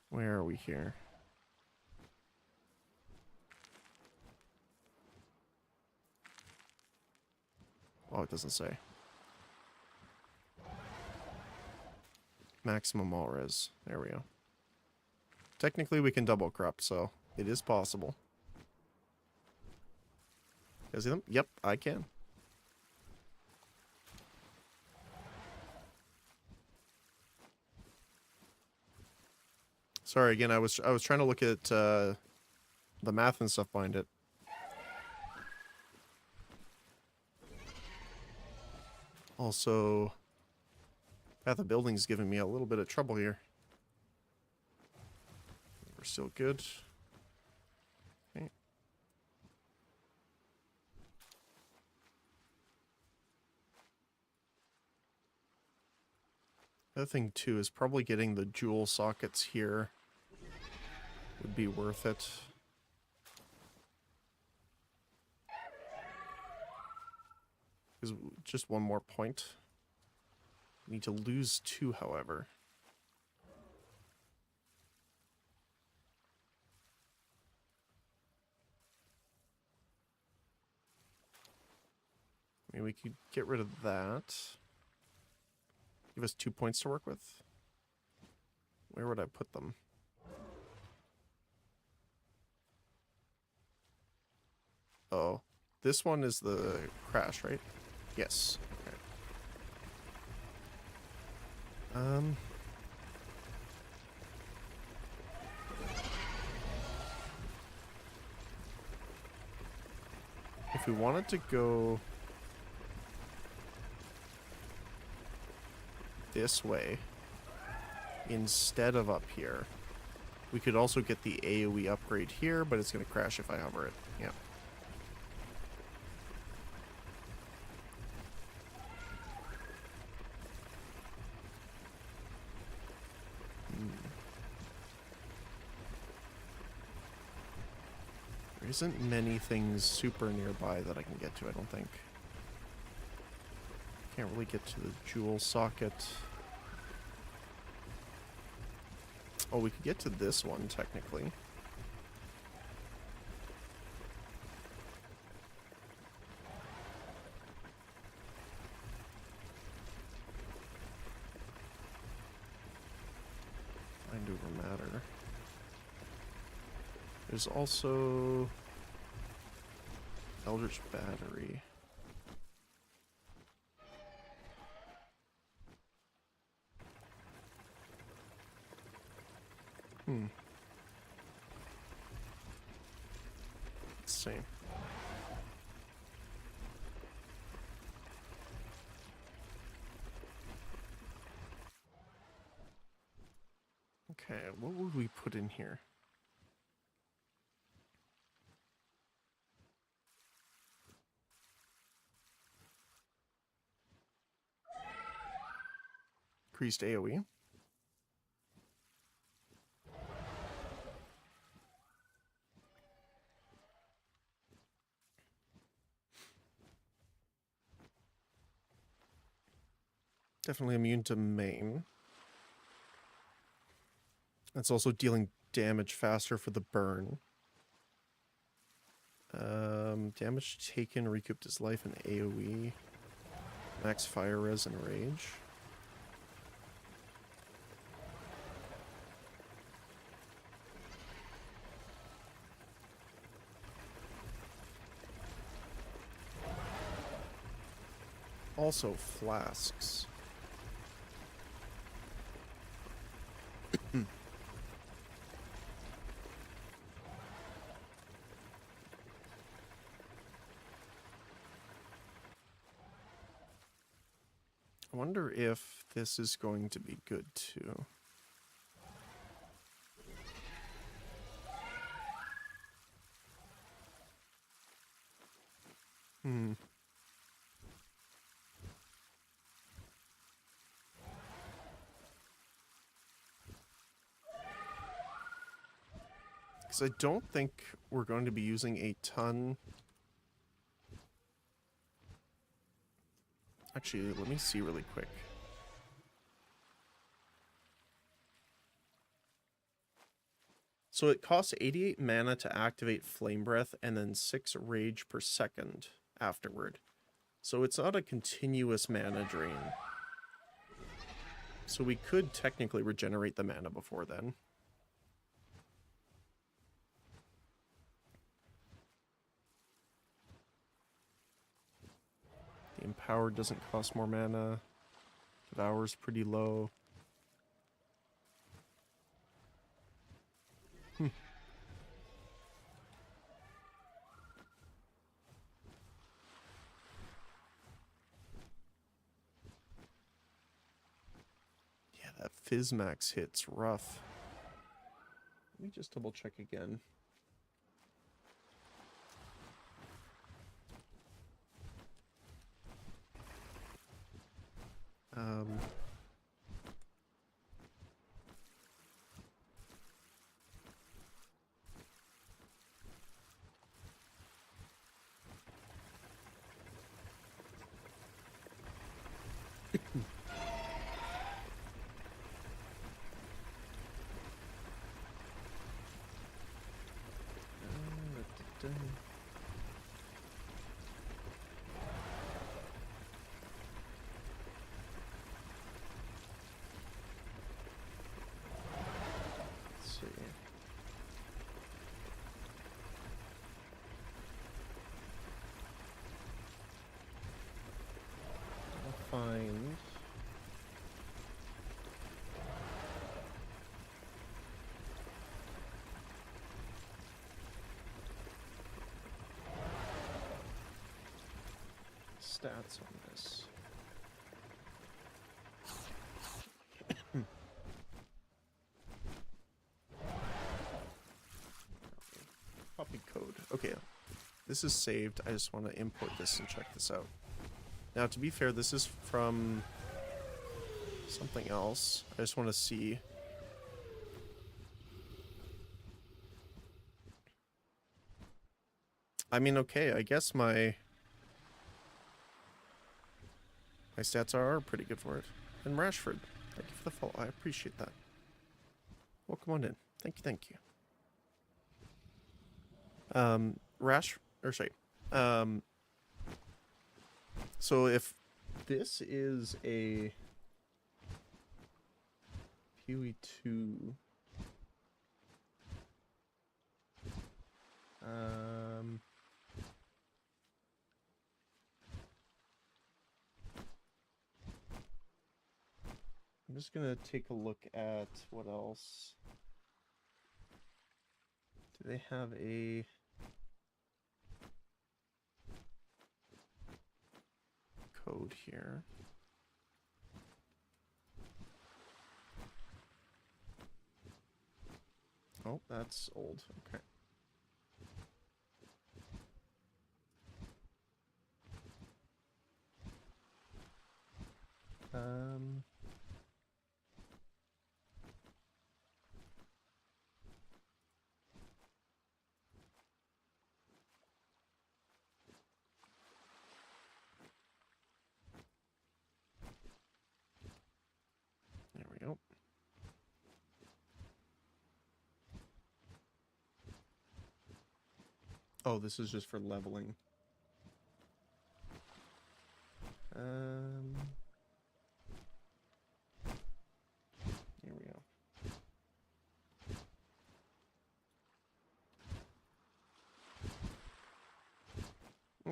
Where are we here? Oh, it doesn't say. Maximum all res. There we go. Technically, we can double corrupt, so it is possible. You guys see them? Yep, I can. Sorry again. I was trying to look at the math and stuff behind it. Also, Path of Building's giving me a little bit of trouble here. We're still good. Okay. The other thing too is probably getting the jewel sockets here would be worth it. Because just one more point. We need to lose 2, however. I mean, we could get rid of that. Give us 2 points to work with. Where would I put them? Oh, this one is the crash, right? Yes. Okay. If we wanted to go this way instead of up here, we could also get the AoE upgrade here, but it's going to crash if I hover it. Yeah. There isn't many things super nearby that I can get to, I don't think. Can't really get to the jewel socket. Oh, we could get to this one, technically. Mind over matter. There's also Eldritch Battery. Let's see. Okay, what would we put in here? Increased AoE. Definitely immune to main. It's also dealing damage faster for the burn. Damage taken, recouped his life in AoE. Max fire res and rage. Also flasks. I wonder if this is going to be good too. Because I don't think we're going to be using a ton. Actually, let me see really quick. So it costs 88 mana to activate Flame Breath and then 6 rage per second afterward. So it's not a continuous mana drain. So we could technically regenerate the mana before then. The Empowered doesn't cost more mana. Devour's pretty low. Yeah, that Fizzmax hit's rough. Let me just double check again. Let's see. I'll find. Stats on this. Copy code. Okay, this is saved. I just want to import this and check this out. Now, to be fair, this is from something else. I just want to see. I mean, okay, I guess my stats are pretty good for it. And Rashford, thank you for the follow. I appreciate that. Welcome on in. Thank you, thank you. So if this is a PoE2, I'm just gonna take a look at what else. Do they have a code here? Oh, that's old. Okay. There we go. Oh, this is just for leveling. Here we go.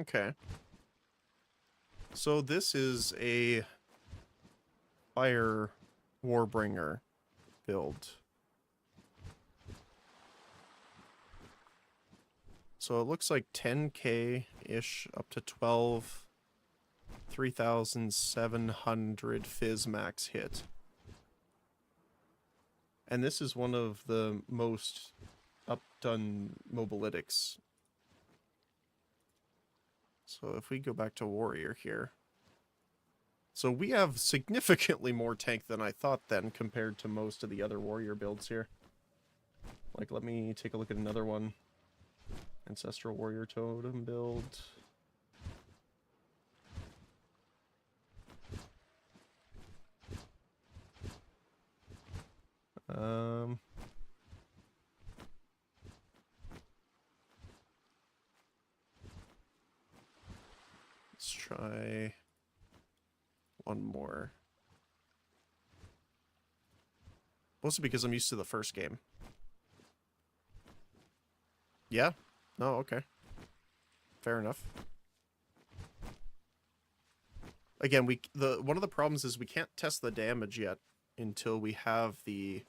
Okay. So this is a Fire Warbringer build. So it looks like 10k-ish up to 12, 3,700 Fizz max hit. And this is one of the most updone mobilytics. So if we go back to Warrior here. So we have significantly more tank than I thought then compared to most of the other Warrior builds here. Like, let me take a look at another one. Ancestral Warrior Totem build. Let's try one more. Mostly because I'm used to the first game. Yeah? No, okay. Fair enough. Again, one of the problems is we can't test the damage yet until we have the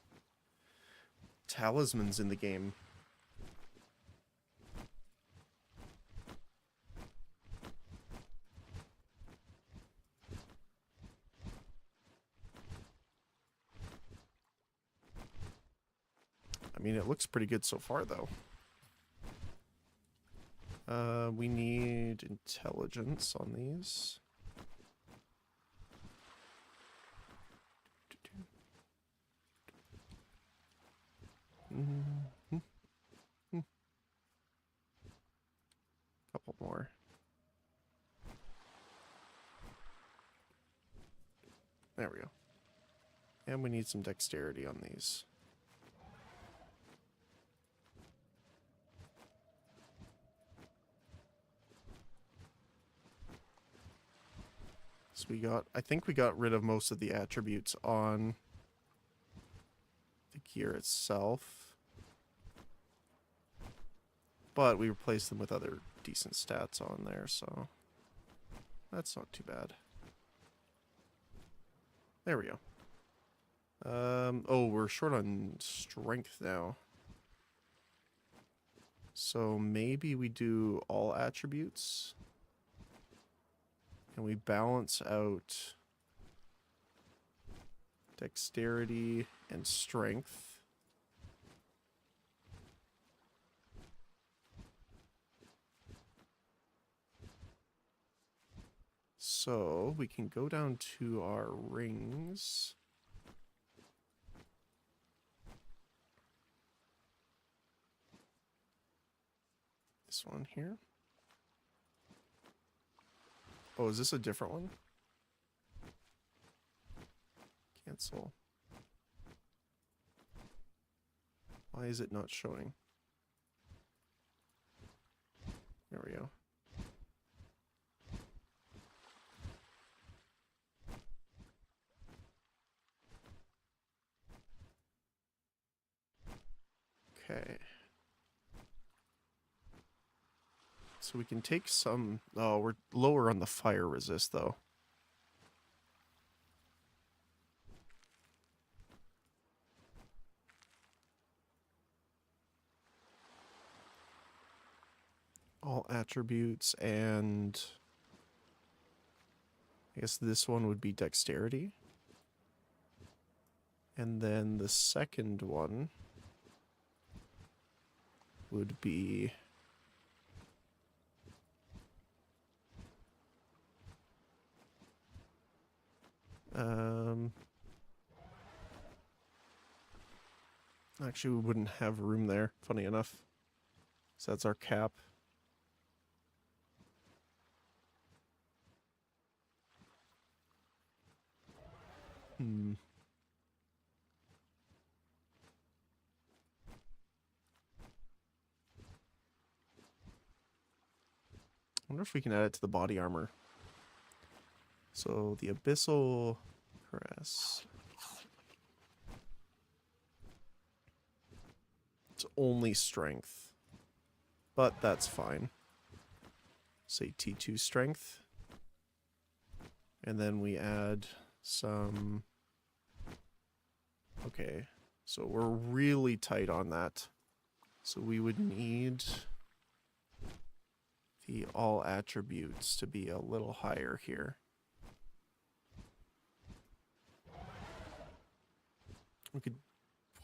talismans in the game. I mean, it looks pretty good so far, though. We need intelligence on these. Couple more. There we go. And we need some dexterity on these. So I think we got rid of most of the attributes on the gear itself. But we replaced them with other decent stats on there, so that's not too bad. There we go. Oh, we're short on strength now. So maybe we do all attributes. And we balance out dexterity and strength. So we can go down to our rings. This one here. Oh, is this a different one? Cancel. Why is it not showing? There we go. Okay. So we can take some... Oh, we're lower on the fire resist, though. All attributes, and... I guess this one would be dexterity. And then the second one would be... Actually, we wouldn't have room there, funny enough. So that's our cap. wonder if we can add it to the body armor. So the Abyssal Caress. It's only strength, but that's fine. Say T2 strength. And then we add some... Okay, so we're really tight on that. So we would need the all attributes to be a little higher here. We could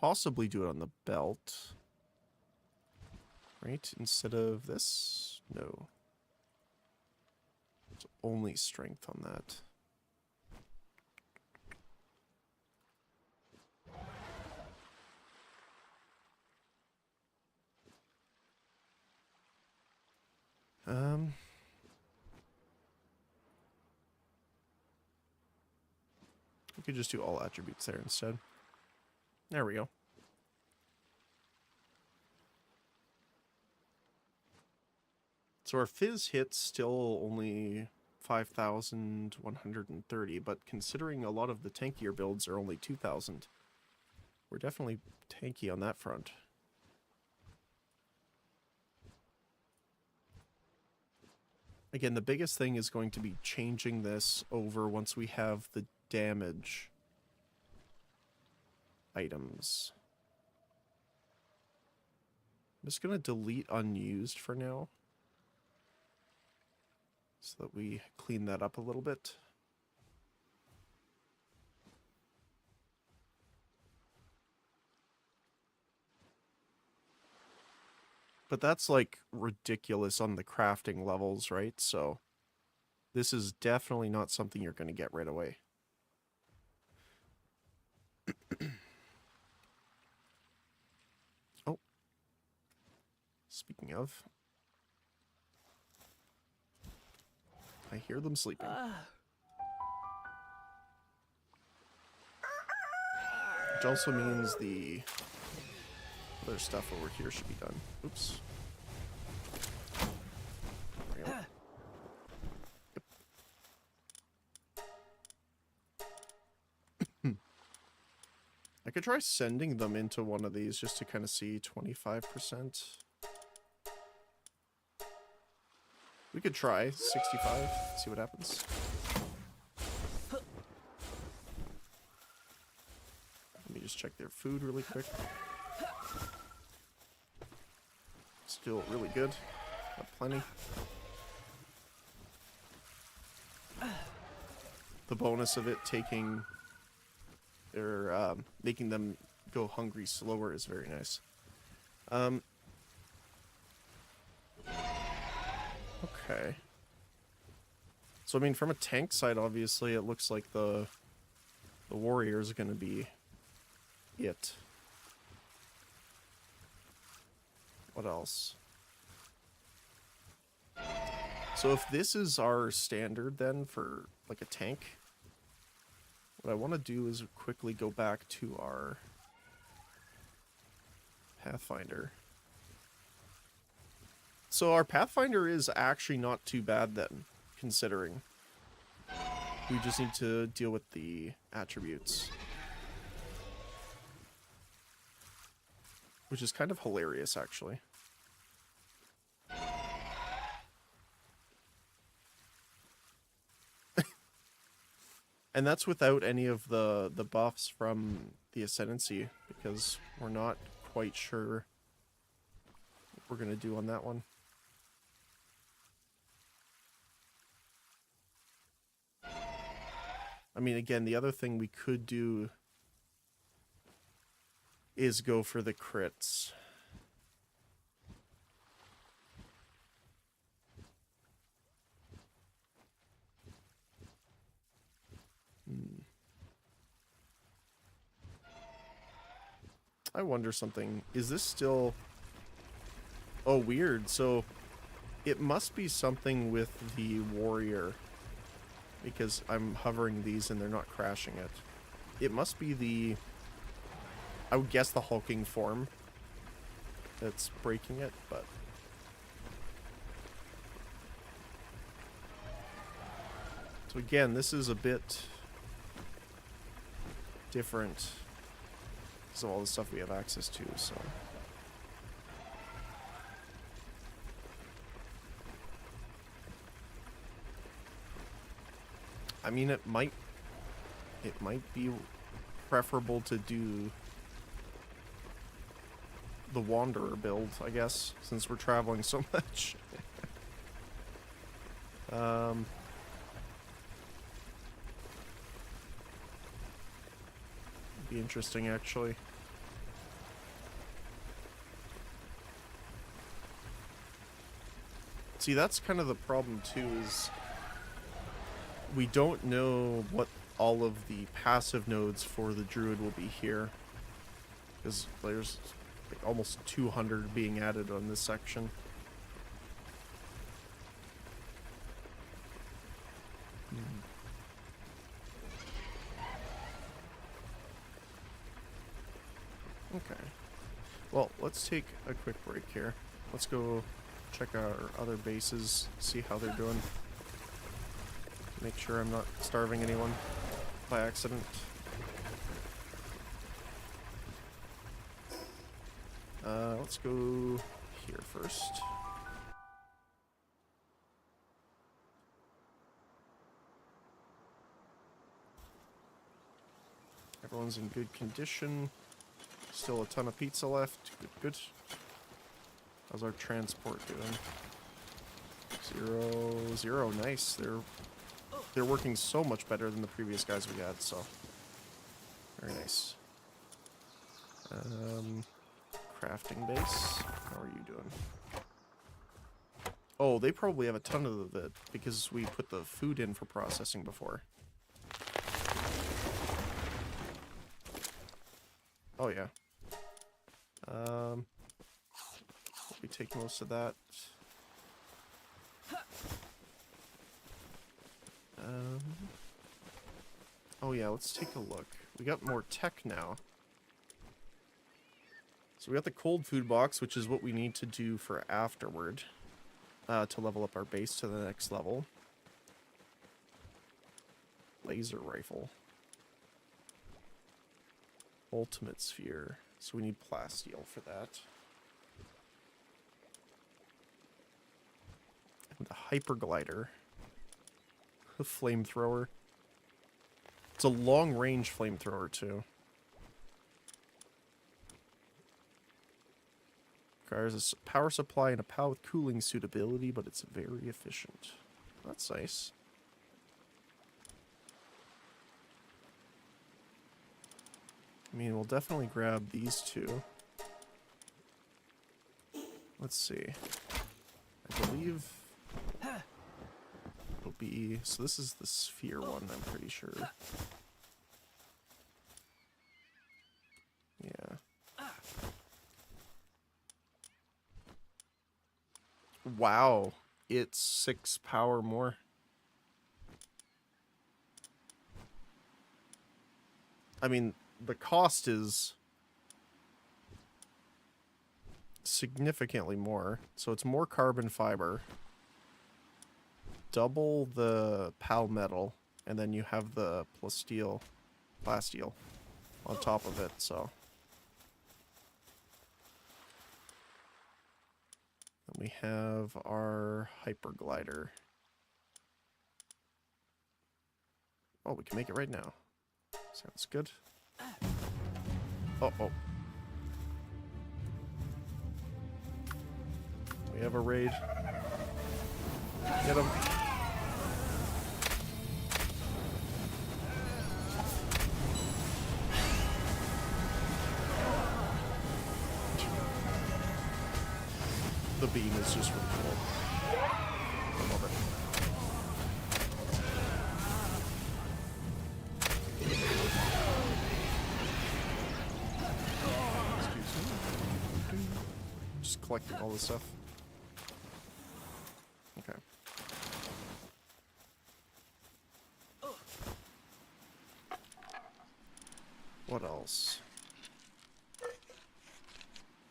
possibly do it on the belt. Right? Instead of this? No. It's only strength on that. We could just do all attributes there instead. There we go. So our fizz hit's still only 5,130, but considering a lot of the tankier builds are only 2,000, we're definitely tanky on that front. Again, the biggest thing is going to be changing this over once we have the damage items. I'm just going to delete unused for now, so that we clean that up a little bit. But that's like ridiculous on the crafting levels, right? So this is definitely not something you're going to get right away. Oh. Speaking of, I hear them sleeping. Which also means the other stuff over here should be done. Oops. There we go. Yep. I could try sending them into one of these just to kind of see 25%. We could try 65, see what happens. Let me just check their food really quick. Still really good. Got plenty. The bonus of it taking their making them go hungry slower is very nice. Okay. So I mean, from a tank side, obviously, it looks like the warrior is going to be it. What else? So if this is our standard then for like a tank, what I want to do is quickly go back to our Pathfinder. So our Pathfinder is actually not too bad then, considering. We just need to deal with the attributes. Which is kind of hilarious, actually. And that's without any of the buffs from the Ascendancy, because we're not quite sure what we're going to do on that one. I mean, again, the other thing we could do is go for the crits. I wonder something. Is this still... Oh, weird. So it must be something with the warrior, because I'm hovering these and they're not crashing it. It must be the... I would guess the hulking form that's breaking it, but... So again, this is a bit different because of all the stuff we have access to, so... I mean, it might be preferable to do the Wanderer build, I guess, since we're traveling so much. Be interesting, actually. See, that's kind of the problem too, is we don't know what all of the passive nodes for the druid will be here, because there's like almost 200 being added on this section. Okay. Well, let's take a quick break here. Let's go check our other bases, see how they're doing. Make sure I'm not starving anyone by accident. Let's go here first. Everyone's in good condition. Still a ton of pizza left. Good, good. How's our transport doing? 0, 0. Nice. They're working so much better than the previous guys we had, so very nice. Crafting base. How are you doing? Oh, they probably have a ton of it because we put the food in for processing before. Oh yeah. We take most of that. Oh yeah, let's take a look. We got more tech now. So we got the cold food box, which is what we need to do for afterward. To level up our base to the next level. Laser rifle. Ultimate sphere. So we need plasteel for that. And a hyperglider. A flamethrower. It's a long-range flamethrower, too. Requires a power supply and a POW with cooling suitability, but it's very efficient. That's nice. I mean, we'll definitely grab these two. Let's see. I believe it'll be... So this is the sphere one, I'm pretty sure. Yeah. Wow. It's 6 power more. I mean, the cost is significantly more. So it's more carbon fiber, double the PAL metal, and then you have the plasteel on top of it, so. Then we have our hyperglider. Oh, we can make it right now. Sounds good. Oh, oh. We have a raid. Get him. The beam is just really cool. I love it. Just collecting all this stuff. Okay. What else?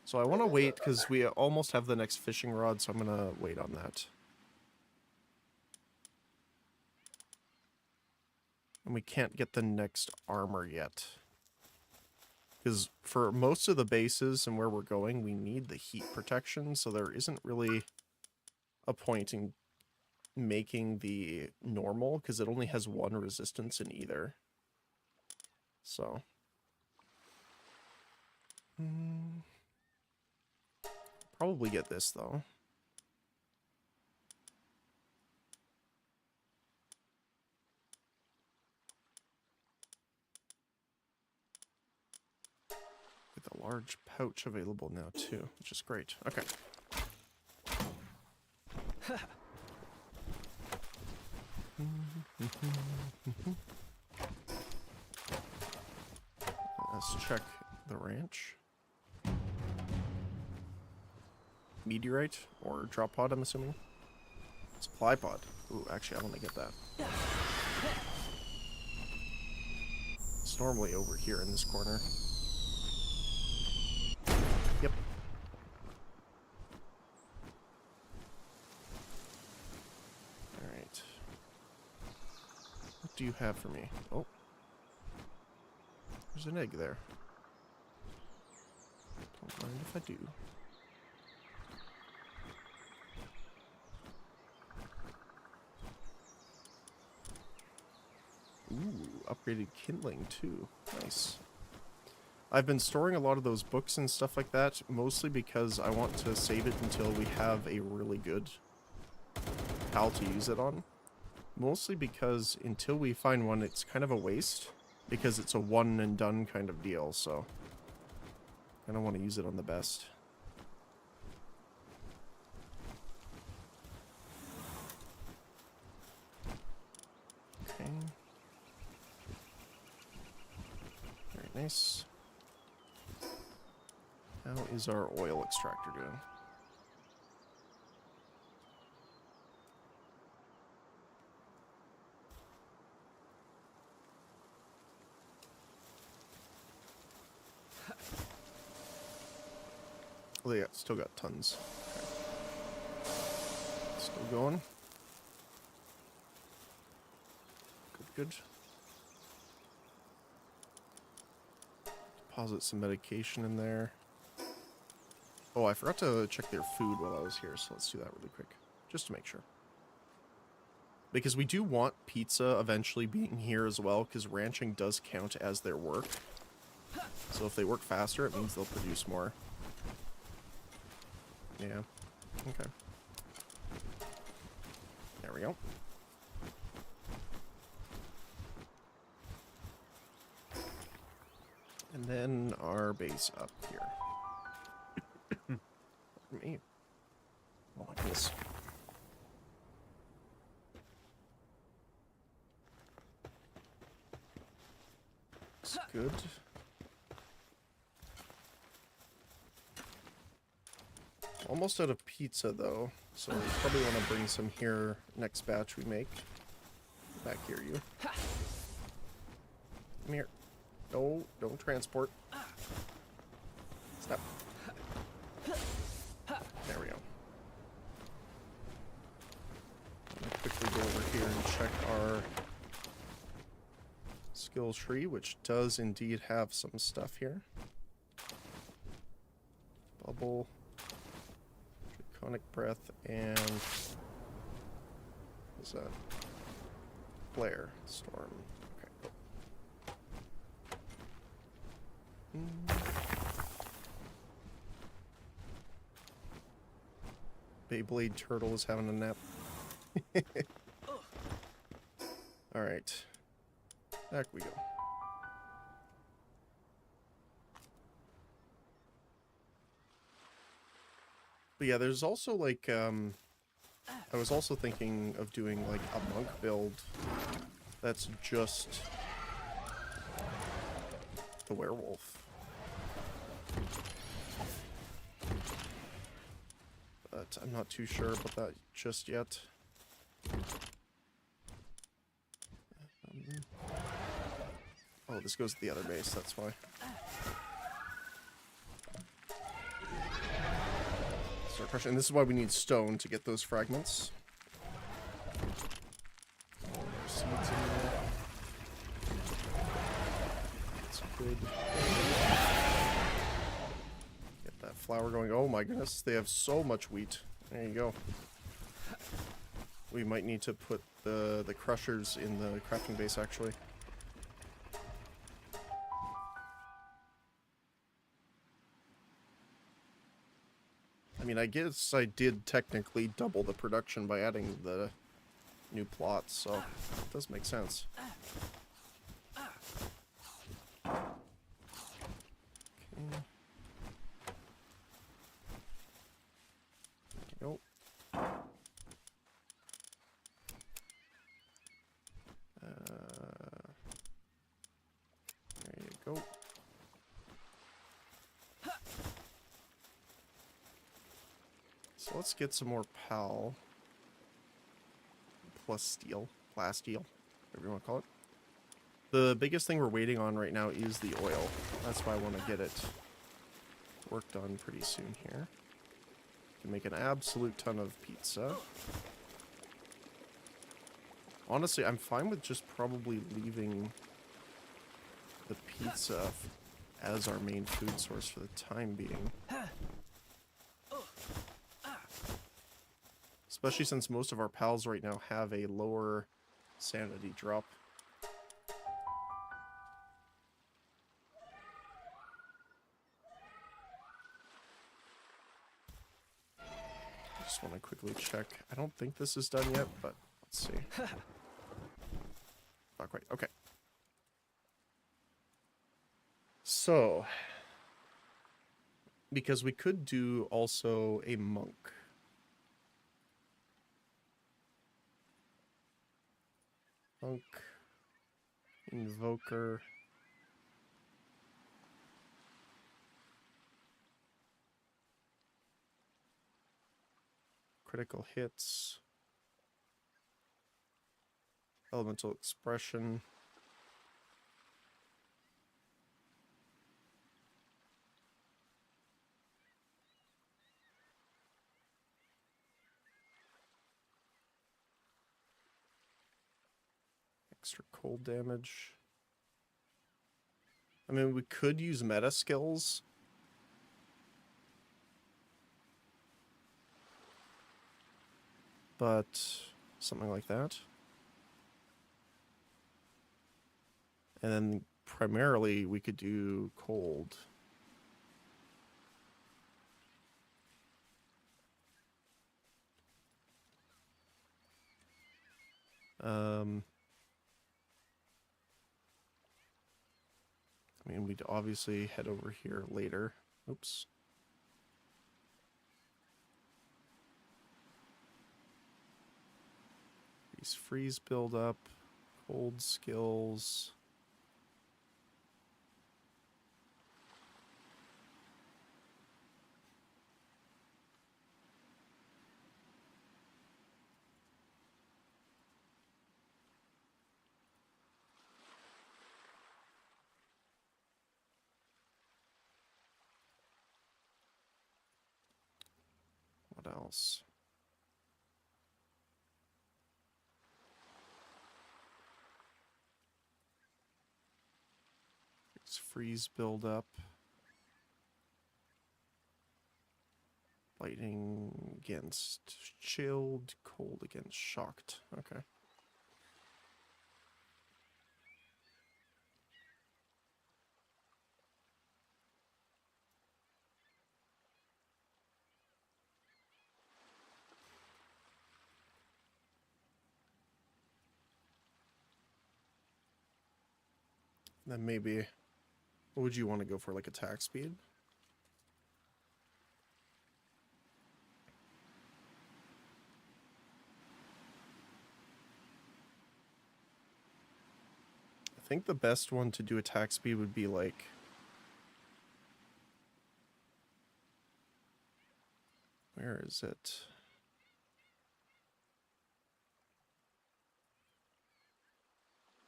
So I want to wait because we almost have the next fishing rod, so I'm going to wait on that. And we can't get the next armor yet. Because for most of the bases and where we're going, we need the heat protection, so there isn't really a point in making the normal, because it only has one resistance in either. So. Probably get this, though. With a large pouch available now, too, which is great. Okay. Let's check the ranch. Meteorite or drop pod, I'm assuming. Supply pod. Ooh, actually, I want to get that. It's normally over here in this corner. Yep. Alright. What do you have for me? Oh. There's an egg there. Don't mind if I do. Ooh, upgraded kindling too. Nice. I've been storing a lot of those books and stuff like that, mostly because I want to save it until we have a really good PAL to use it on. Mostly because until we find one, it's kind of a waste, because it's a one and done kind of deal, so I don't want to use it on the best. Okay. Very nice. How is our oil extractor doing? Oh yeah, still got tons. Okay. Still going. Good, good. Deposit some medication in there. Oh, I forgot to check their food while I was here, so let's do that really quick. Just to make sure. Because we do want pizza eventually being here as well, because ranching does count as their work. So if they work faster, it means they'll produce more. Yeah. Okay. There we go. And then our base up here. Me. Oh my goodness. It's good. Almost out of pizza though, so we probably want to bring some here next batch we make. Back here, you. Come here. No, don't transport. Stop. There we go. Let me quickly go over here and check our skill tree, which does indeed have some stuff here. Bubble, draconic breath, and what's that? Flare storm. Okay. Beyblade turtle is having a nap. Alright. Back we go. But yeah, there's also like, I was also thinking of doing like a monk build that's just the werewolf. But I'm not too sure about that just yet. Oh, this goes to the other base, that's why. Start crushing. And this is why we need stone to get those fragments. Oh, there's seeds in there. could get that flour going. Oh my goodness, they have so much wheat. There you go. We might need to put the crushers in the crafting base, actually. I mean, I guess I did technically double the production by adding the new plots, so it does make sense. Okay. There you go. There you go. So let's get some more PAL. Plus steel. Plasteel. Whatever you want to call it. The biggest thing we're waiting on right now is the oil. That's why I want to get it worked on pretty soon here. Can make an absolute ton of pizza. Honestly, I'm fine with just probably leaving the pizza as our main food source for the time being. Especially since most of our pals right now have a lower sanity drop. I just want to quickly check. I don't think this is done yet, but let's see. Not quite. Okay. So, because we could do also a monk. Monk, invoker. Critical hits. Elemental expression. Extra cold damage. I mean, we could use meta skills. But something like that. And then primarily we could do cold. I mean, we'd obviously head over here later. Oops. These freeze build up, cold skills. What else? These freeze build up. Lightning against chilled, cold against shocked. Okay. Then maybe, what would you want to go for, like attack speed? I think the best one to do attack speed would be like... Where is it?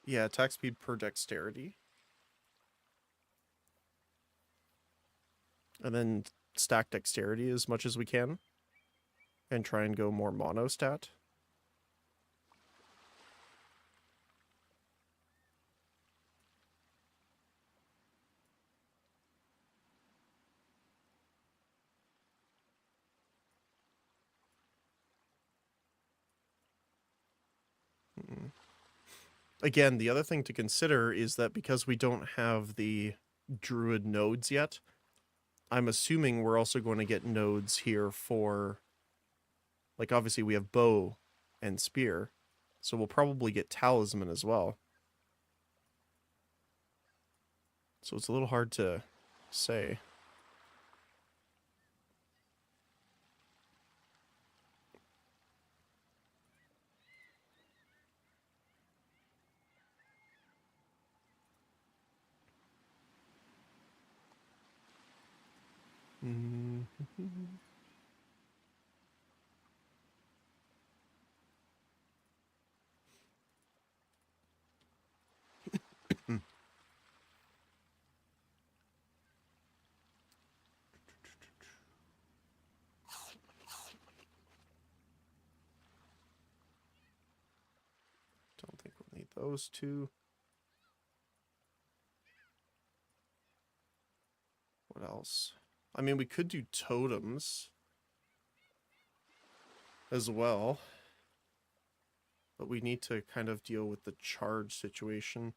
Yeah, attack speed per dexterity. And then stack dexterity as much as we can. And try and go more mono stat. again, the other thing to consider is that because we don't have the druid nodes yet, I'm assuming we're also going to get nodes here for, like, obviously we have bow and spear, so we'll probably get talisman as well. So it's a little hard to say. Don't think we'll need those two. What else? I mean, we could do totems as well, but we need to kind of deal with the charge situation.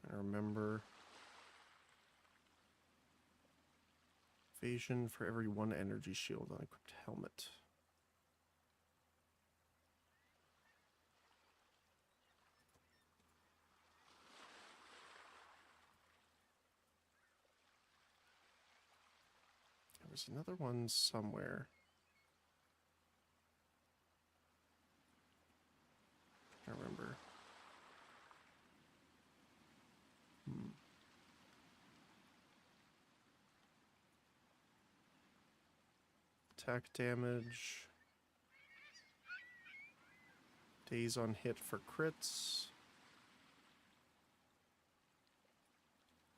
Trying to remember. Evasion for every 1 energy shield on equipped helmet. There was another one somewhere. I remember. Attack damage. Days on hit for crits.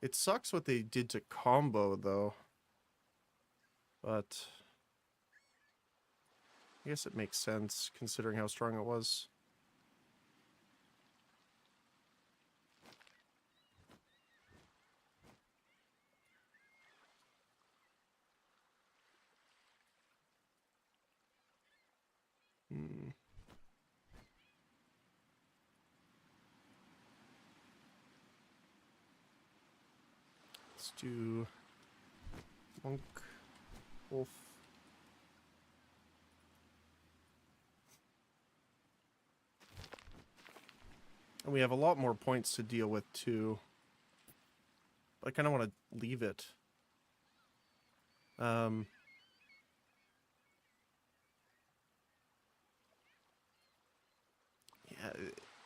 It sucks what they did to combo, though. But I guess it makes sense, considering how strong it was. Let's do monk, wolf. And we have a lot more points to deal with too. But I kind of want to leave it. Yeah,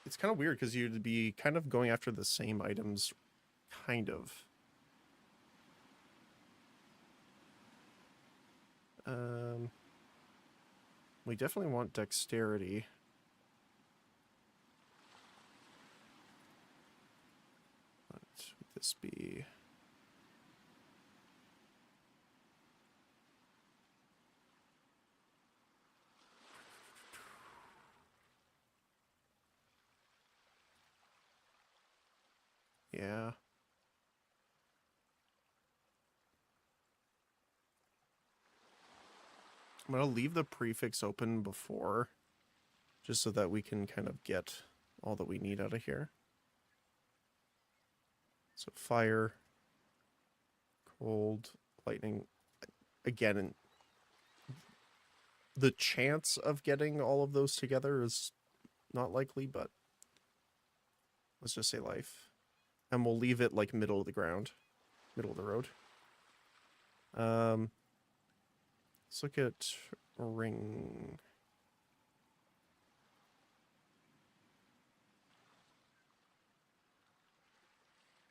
it's kind of weird because you'd be kind of going after the same items, kind of. We definitely want dexterity. What would this be? Yeah. I'm going to leave the prefix open before, just so that we can kind of get all that we need out of here. So fire, cold, lightning. Again, the chance of getting all of those together is not likely, but let's just say life. And we'll leave it like middle of the ground, middle of the road. Let's look at ring.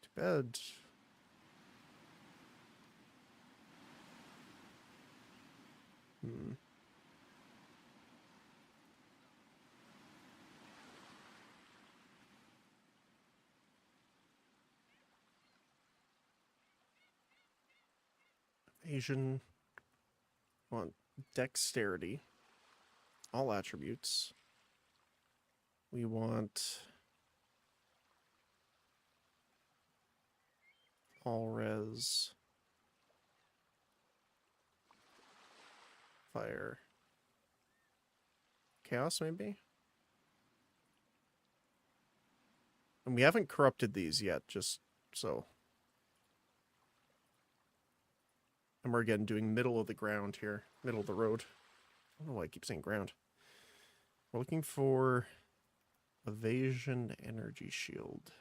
To bed. Asian. Want dexterity. All attributes. We want all res fire. Chaos, maybe? And we haven't corrupted these yet, just so. And we're again doing middle of the ground here. Middle of the road. I don't know why I keep saying ground. We're looking for evasion energy shield.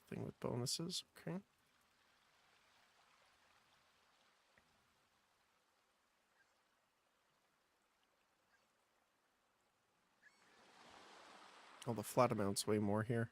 Thing with bonuses, okay. Oh, the flat amount's way more here.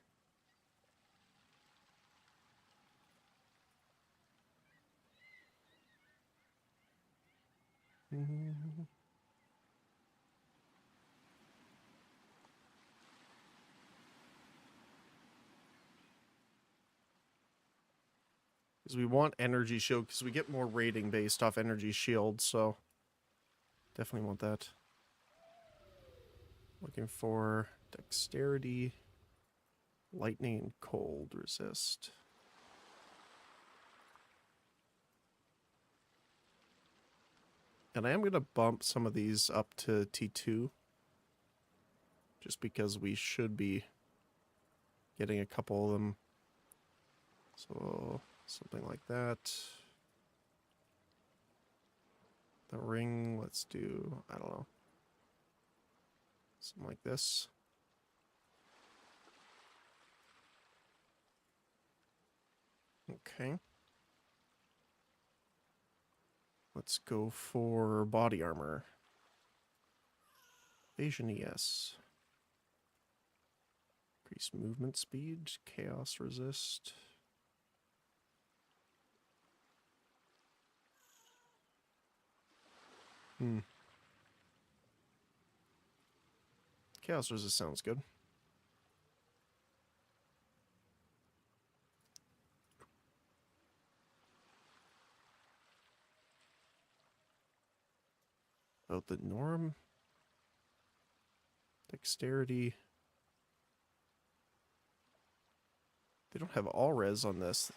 Because we want energy shield, because we get more rating based off energy shield, so definitely want that. Looking for dexterity, lightning, and cold resist. And I am going to bump some of these up to T2. Just because we should be getting a couple of them. So, something like that. The ring, let's do, I don't know. Something like this. Okay. Let's go for body armor. Evasion ES. Increase movement speed, chaos resist. Chaos resist sounds good. About the norm. Dexterity. They don't have all res on this.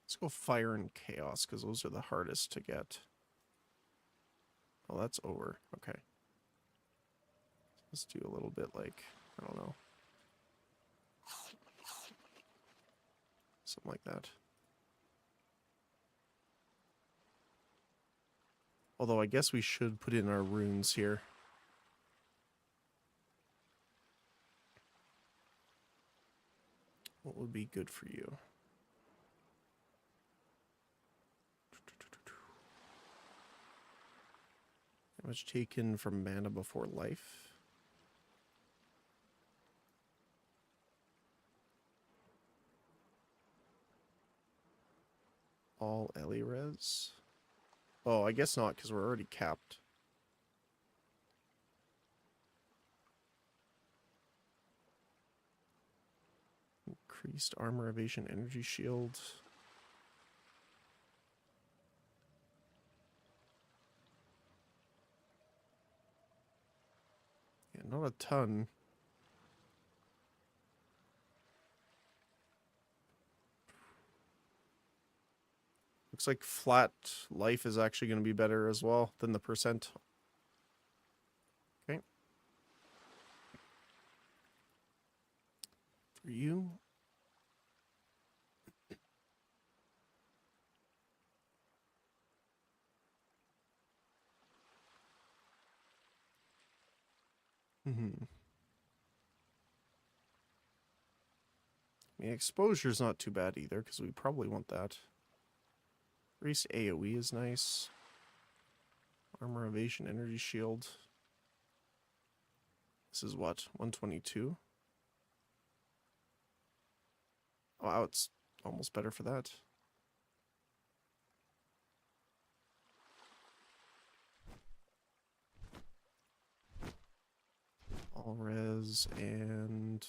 Let's go fire and chaos, because those are the hardest to get. Oh, that's over. Okay. Let's do a little bit like, I don't know. Something like that. Although I guess we should put in our runes here. What would be good for you? Damage taken from mana before life. All Ellie res. Oh, I guess not, because we're already capped. Increased armor, evasion, energy shield. Yeah, not a ton. Looks like flat life is actually going to be better as well than the percent. Okay. For you. I mean, exposure's not too bad either, because we probably want that. Increased AoE is nice. Armor, evasion, energy shield. This is what? 122? Wow, it's almost better for that. All res and...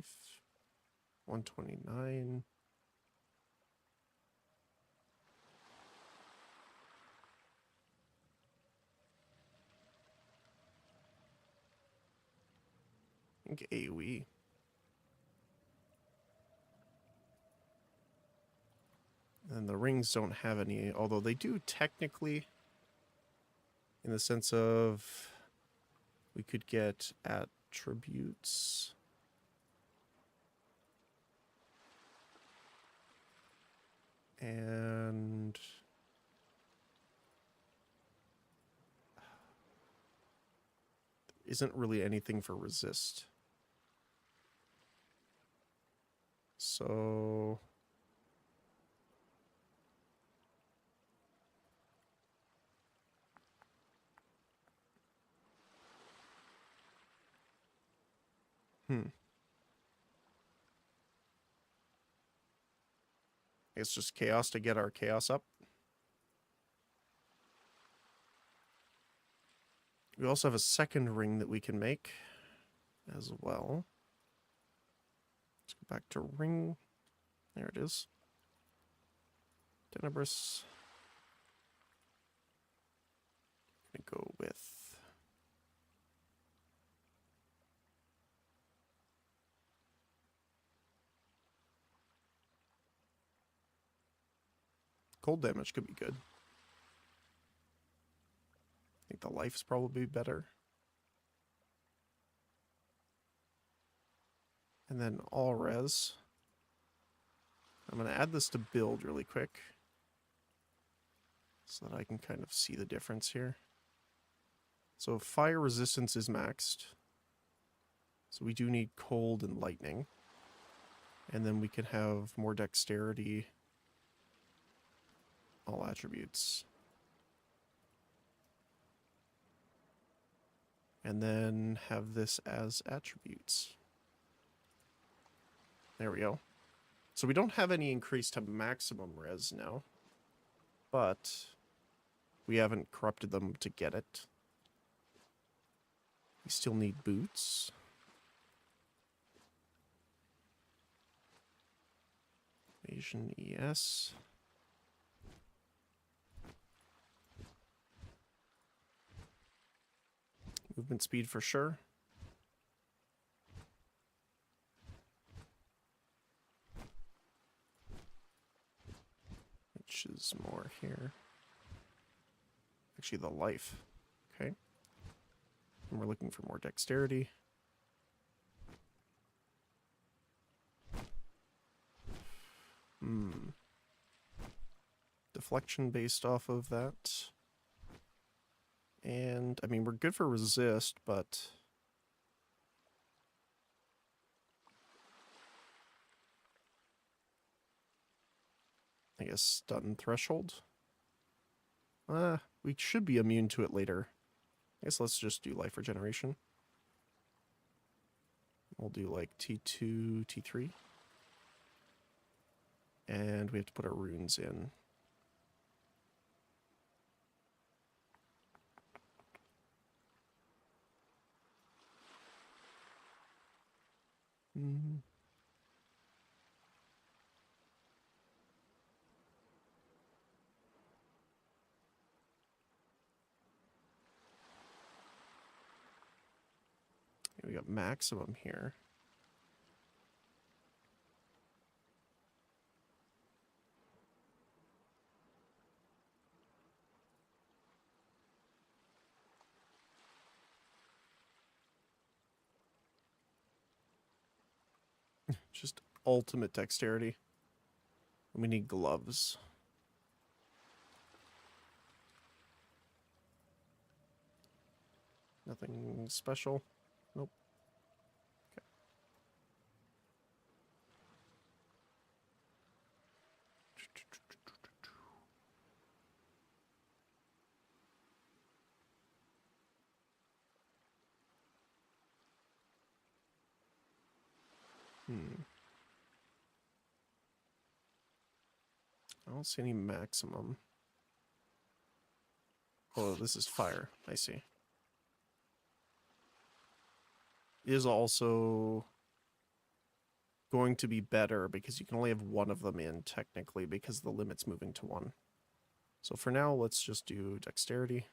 life. 129. I think AoE. And the rings don't have any, although they do technically, in the sense of we could get attributes. And there isn't really anything for resist. So it's just chaos to get our chaos up. We also have a second ring that we can make as well. Let's go back to ring. There it is. Tenebris. Gonna go with cold damage could be good. I think the life's probably better. And then all res. I'm going to add this to build really quick so that I can kind of see the difference here. So fire resistance is maxed. So we do need cold and lightning. And then we can have more dexterity, all attributes. And then have this as attributes. There we go. So we don't have any increase to maximum res now, but we haven't corrupted them to get it. We still need boots. Asian ES. Movement speed for sure. Which is more here. Actually, the life. Okay. And we're looking for more dexterity. Deflection based off of that. And, I mean, we're good for resist, but I guess stun threshold. We should be immune to it later. I guess let's just do life regeneration. We'll do like T2, T3. And we have to put our runes in. We got maximum here. Just ultimate dexterity. We need gloves. Nothing special. Nope. Okay. I don't see any maximum. Oh, this is fire. I see. Is also going to be better because you can only have one of them in technically because the limit's moving to 1. So for now, let's just do dexterity.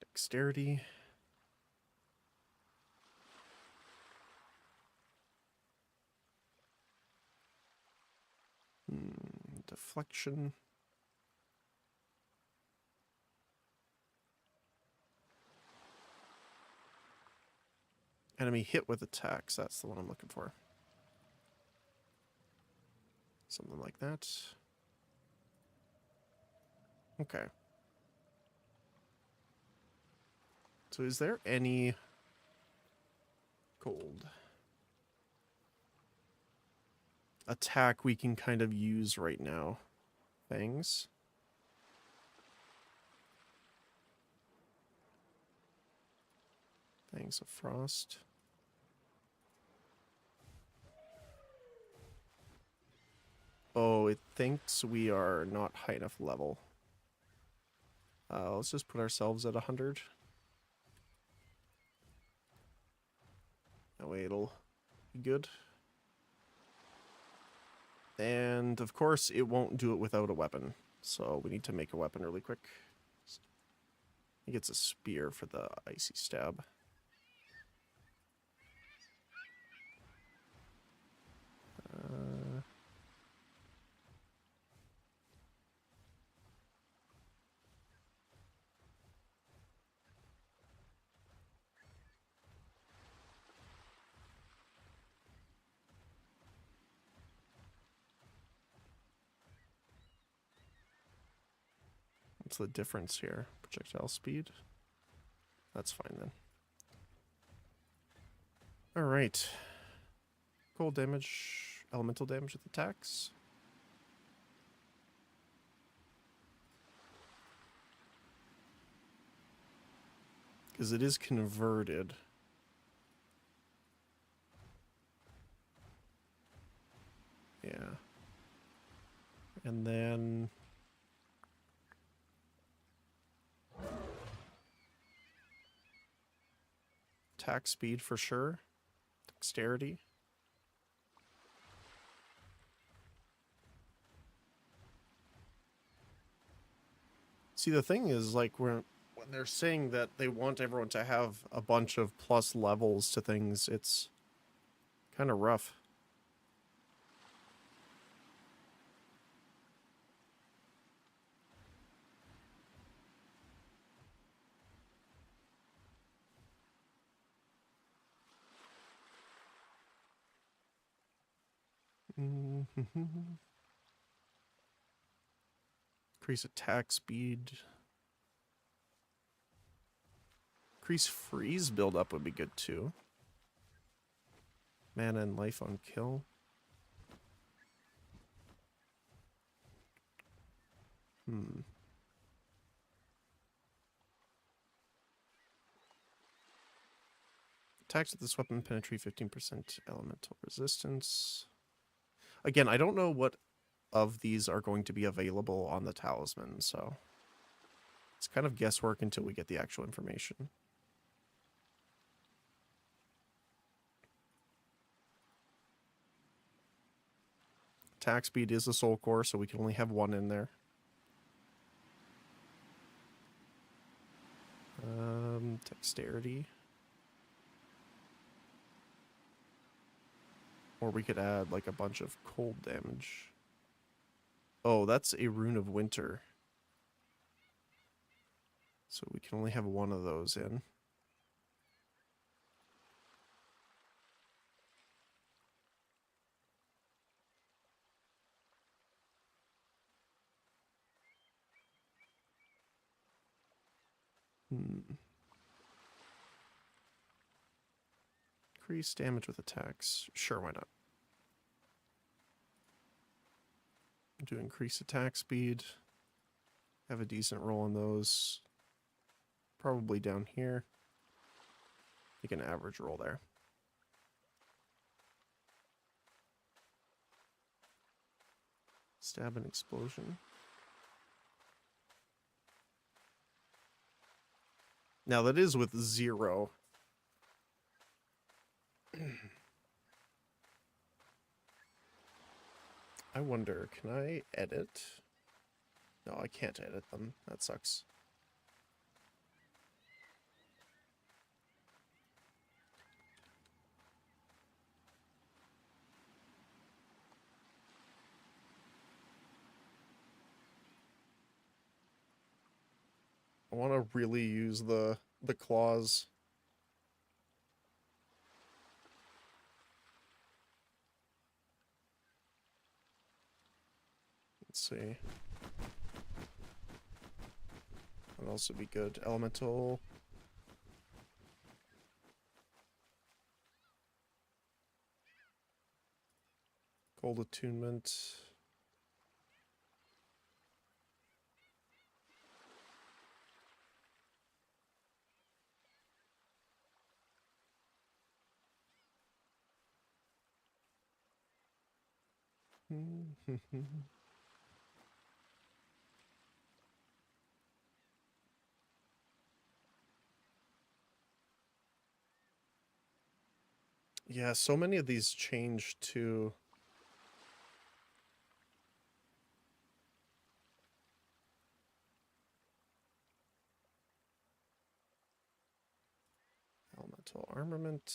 Dexterity. Deflection. Enemy hit with attacks. That's the one I'm looking for. Something like that. Okay. So is there any gold attack we can kind of use right now? Fangs. Fangs of Frost. Oh, it thinks we are not high enough level. Let's just put ourselves at 100. That way it'll be good. And, of course, it won't do it without a weapon. So we need to make a weapon really quick. I think it's a spear for the icy stab. What's the difference here? Projectile speed? That's fine then. Alright. Cold damage, elemental damage with attacks. Because it is converted. Yeah. And then... attack speed for sure. Dexterity. See, the thing is, like, when they're saying that they want everyone to have a bunch of plus levels to things, it's kind of rough. Increase attack speed. Increase freeze buildup would be good too. Mana and life on kill. Attacks with this weapon penetrate 15% elemental resistance. Again, I don't know what of these are going to be available on the talisman, so it's kind of guesswork until we get the actual information. Attack speed is a soul core, so we can only have one in there. Dexterity. Or we could add like a bunch of cold damage. Oh, that's a Rune of Winter. So we can only have one of those in. Increase damage with attacks. Sure, why not? Do increase attack speed. Have a decent roll on those. probably down here. Make an average roll there. Stab and explosion. Now that is with 0. I wonder, can I edit? No, I can't edit them. That sucks. I want to really use the claws. Let's see. That'd also be good. Elemental. Gold attunement. Yeah, so many of these change to... Elemental armament.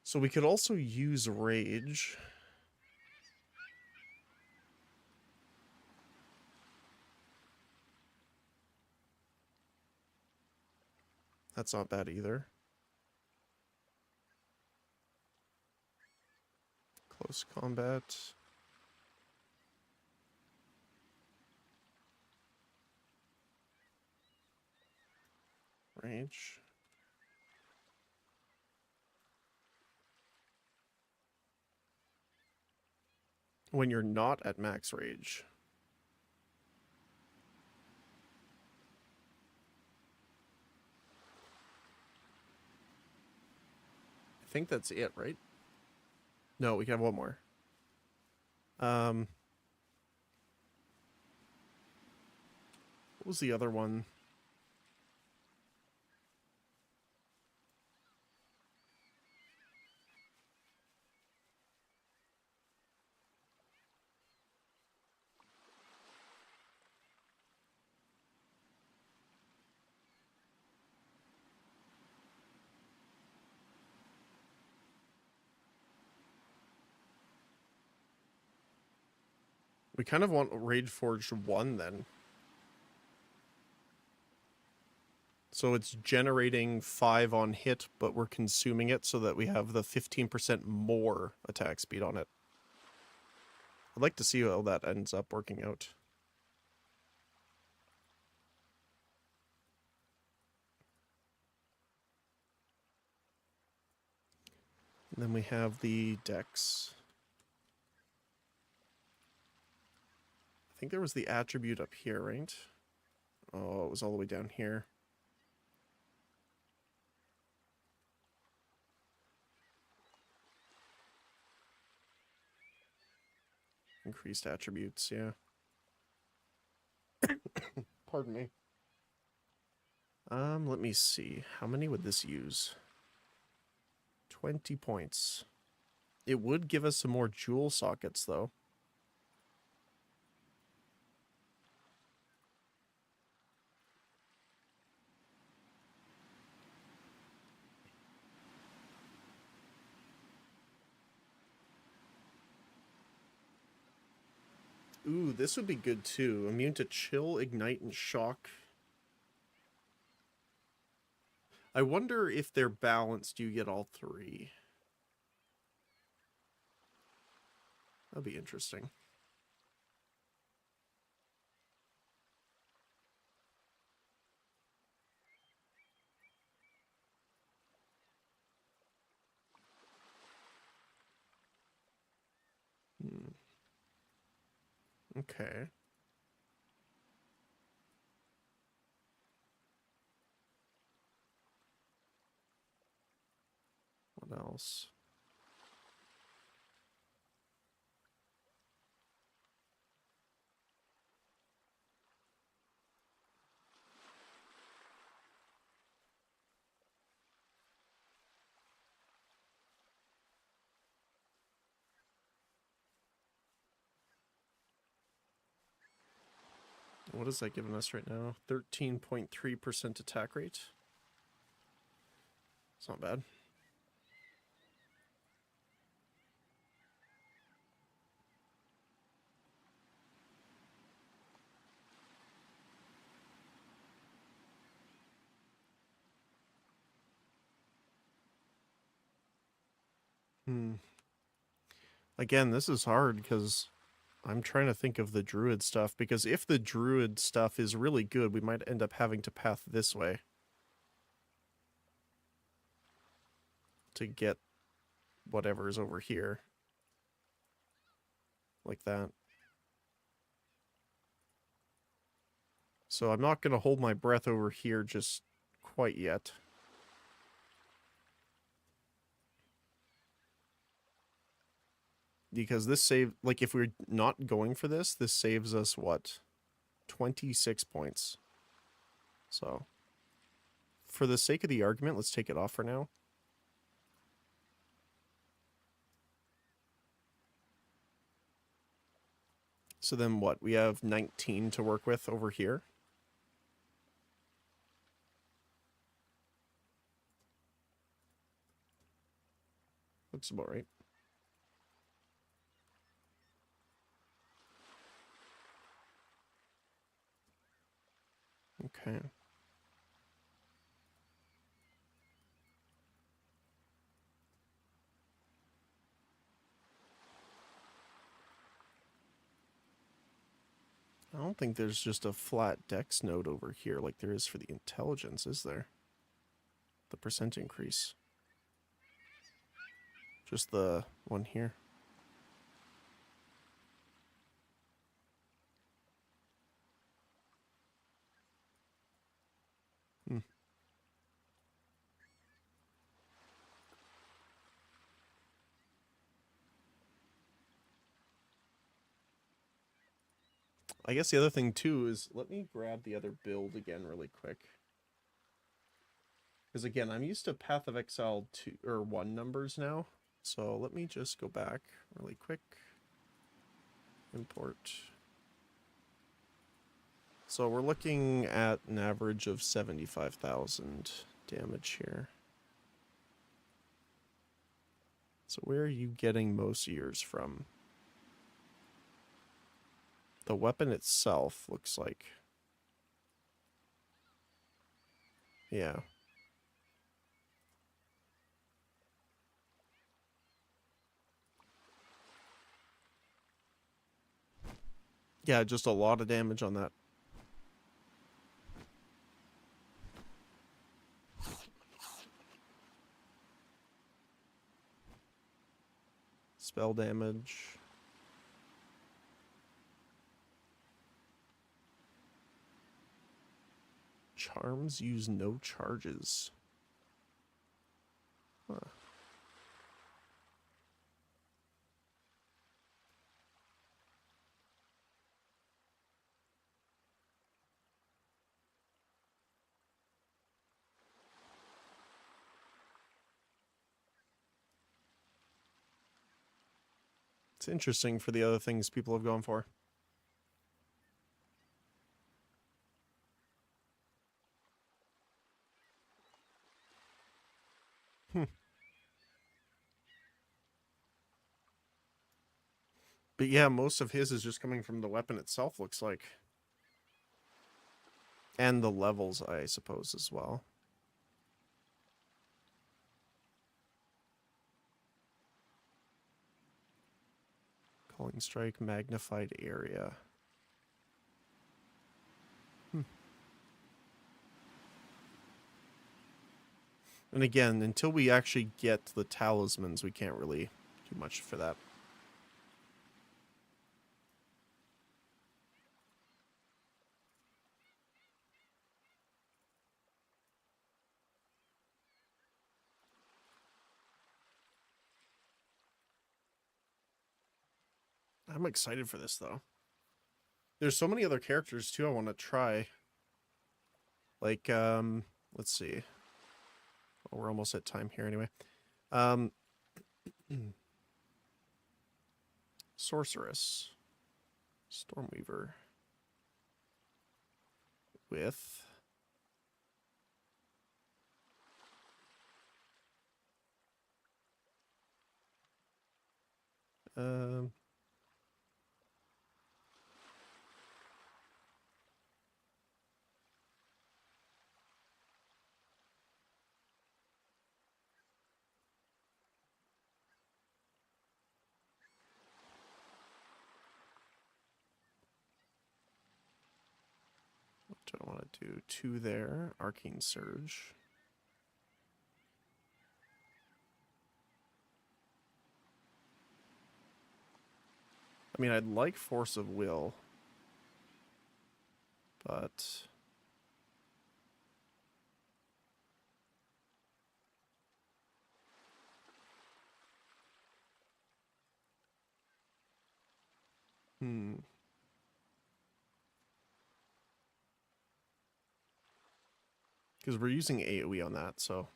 So we could also use rage. That's not bad either. Close combat. Rage. When you're not at max rage. I think that's it, right? No, we have one more. What was the other one? We kind of want Rage Forged 1 then. So it's generating 5 on hit, but we're consuming it so that we have the 15% more attack speed on it. I'd like to see how that ends up working out. And then we have the dex. I think there was the attribute up here, right? Oh, it was all the way down here. Increased attributes, yeah. Pardon me. Let me see. How many would this use? 20 points. It would give us some more jewel sockets, though. Ooh, this would be good too. Immune to chill, ignite, and shock. I wonder if they're balanced, you get all 3. That'll be interesting. Okay. What else? What is that giving us right now? 13.3% attack rate. It's not bad. Again, this is hard because I'm trying to think of the druid stuff, because if the druid stuff is really good, we might end up having to path this way to get whatever's over here. Like that. So I'm not going to hold my breath over here just quite yet. Because this save, like if we're not going for this, this saves us what? 26 points. So for the sake of the argument, let's take it off for now. So then what? We have 19 to work with over here. Looks about right. Okay. I don't think there's just a flat dex node over here like there is for the intelligence, is there? The percent increase. Just the one here. I guess the other thing too is, let me grab the other build again really quick. Because again, I'm used to Path of Exile 2 or 1 numbers now. So let me just go back really quick. Import. So we're looking at an average of 75,000 damage here. So where are you getting most of yours from? The weapon itself looks like. Yeah. Yeah, just a lot of damage on that. Spell damage. Charms use no charges. Huh. It's interesting for the other things people have gone for. But yeah, most of his is just coming from the weapon itself, looks like. And the levels, I suppose, as well. Calling strike, magnified area. And again, until we actually get the talismans, we can't really do much for that. I'm excited for this, though. There's so many other characters, too, I want to try. Like, let's see. Well, we're almost at time here, anyway. Sorceress. Stormweaver. With... what do I want to do? 2 there. Arcane Surge. I mean, I'd like Force of Will. But... Because we're using AoE on that, so...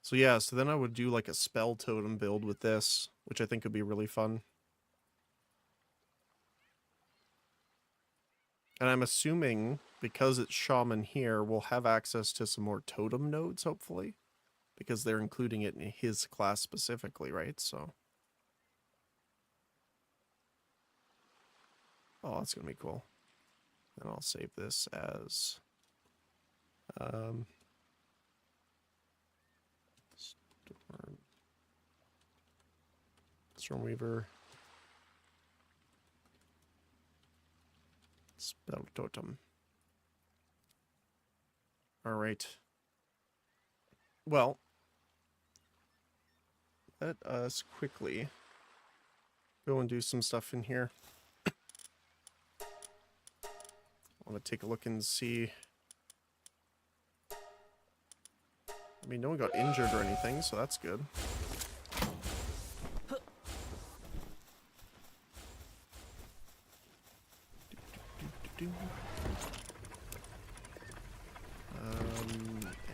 So yeah, so then I would do like a spell totem build with this, which I think would be really fun. And I'm assuming, because it's Shaman here, we'll have access to some more totem nodes, hopefully. Because they're including it in his class specifically, right? So... Oh, that's going to be cool. And I'll save this as... Stormweaver. Spell totem. Alright. Well, let us quickly go and do some stuff in here. I want to take a look and see. I mean, no one got injured or anything, so that's good.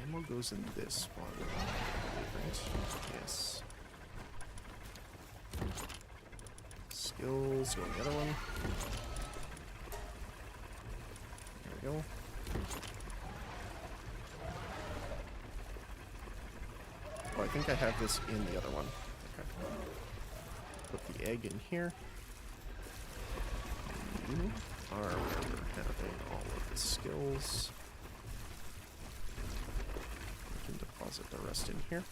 Ammo goes in this one. Right? Yes. Skills go in the other one. There we go. Oh, I think I have this in the other one. Okay. Put the egg in here. We're having all of the skills. We can deposit the rest in here.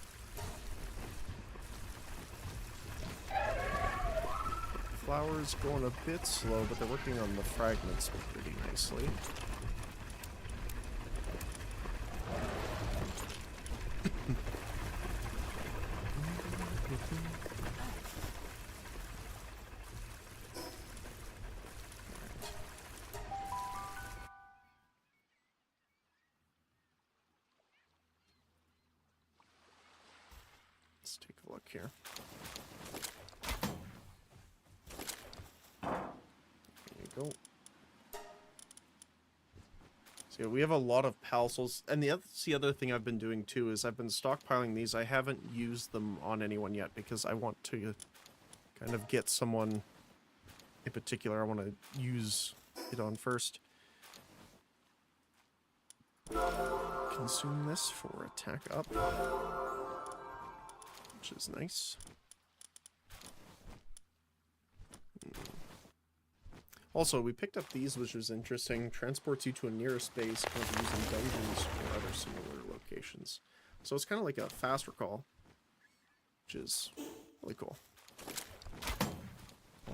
Flowers going a bit slow, but they're working on the fragments pretty nicely. Let's take a look here. There you go. So yeah, we have a lot of palsels, and the other thing I've been doing too is I've been stockpiling these. I haven't used them on anyone yet because I want to kind of get someone in particular I want to use it on first. Consume this for attack up, which is nice. Also, we picked up these, which was interesting. Transports you to a nearest base, kind of using dungeons or other similar locations. So it's kind of like a fast recall, which is really cool.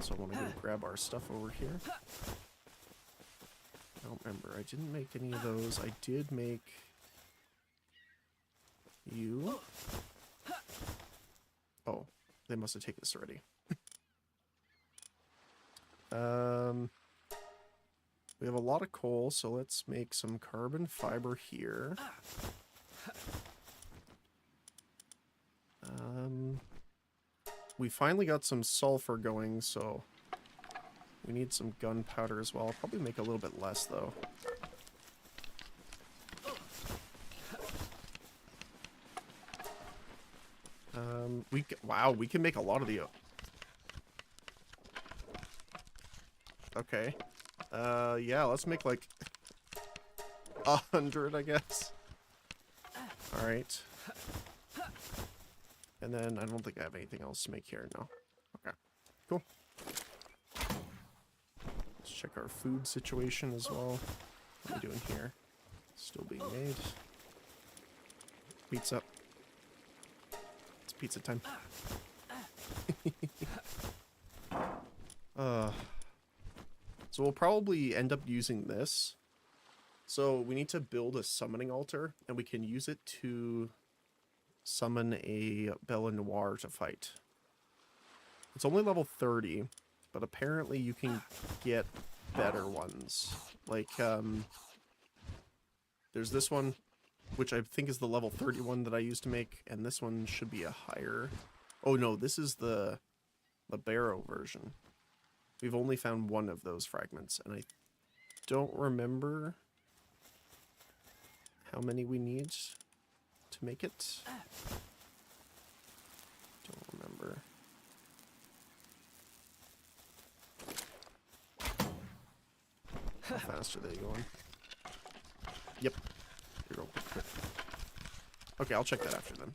Also, I want to go grab our stuff over here. I don't remember. I didn't make any of those. I did make you. Oh, they must have taken this already. We have a lot of coal, so let's make some carbon fiber here. We finally got some sulfur going, so we need some gunpowder as well. I'll probably make a little bit less, though. Wow, we can make a lot of the... Okay. Yeah, let's make like 100, I guess. Alright. And then I don't think I have anything else to make here, no. Okay, cool. Let's check our food situation as well. What are we doing here? Still being made. Pizza. It's pizza time. So we'll probably end up using this. So we need to build a summoning altar, and we can use it to summon a Bella Noire to fight. It's only level 30, but apparently you can get better ones. Like, there's this one, which I think is the level 31 that I used to make, and this one should be a higher... Oh no, this is the Libero version. We've only found one of those fragments, and I don't remember how many we need to make it. Don't remember. How fast are they going? Yep. Here we go. Quick. Okay, I'll check that after then.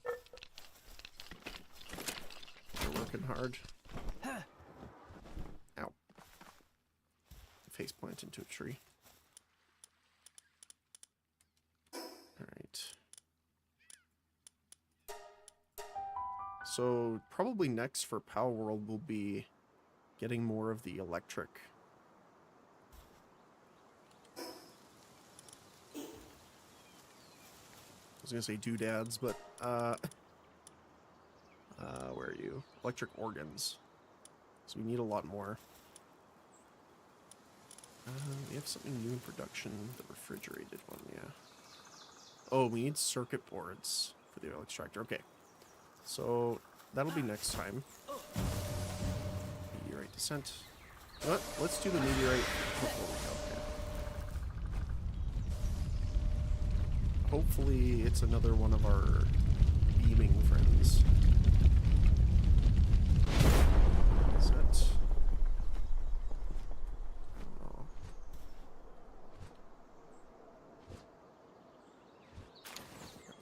They're working hard. Ow. Face plant into a tree. Alright. So, probably next for Palworld will be getting more of the electric. I was gonna say doodads, but, where are you? Electric organs. So we need a lot more. We have something new in production, the refrigerated one, yeah. Oh, we need circuit boards for the oil extractor. Okay. So, that'll be next time. Meteorite descent. What? Let's do the meteorite before we go here. Hopefully, it's another one of our beaming friends. Set. Oh.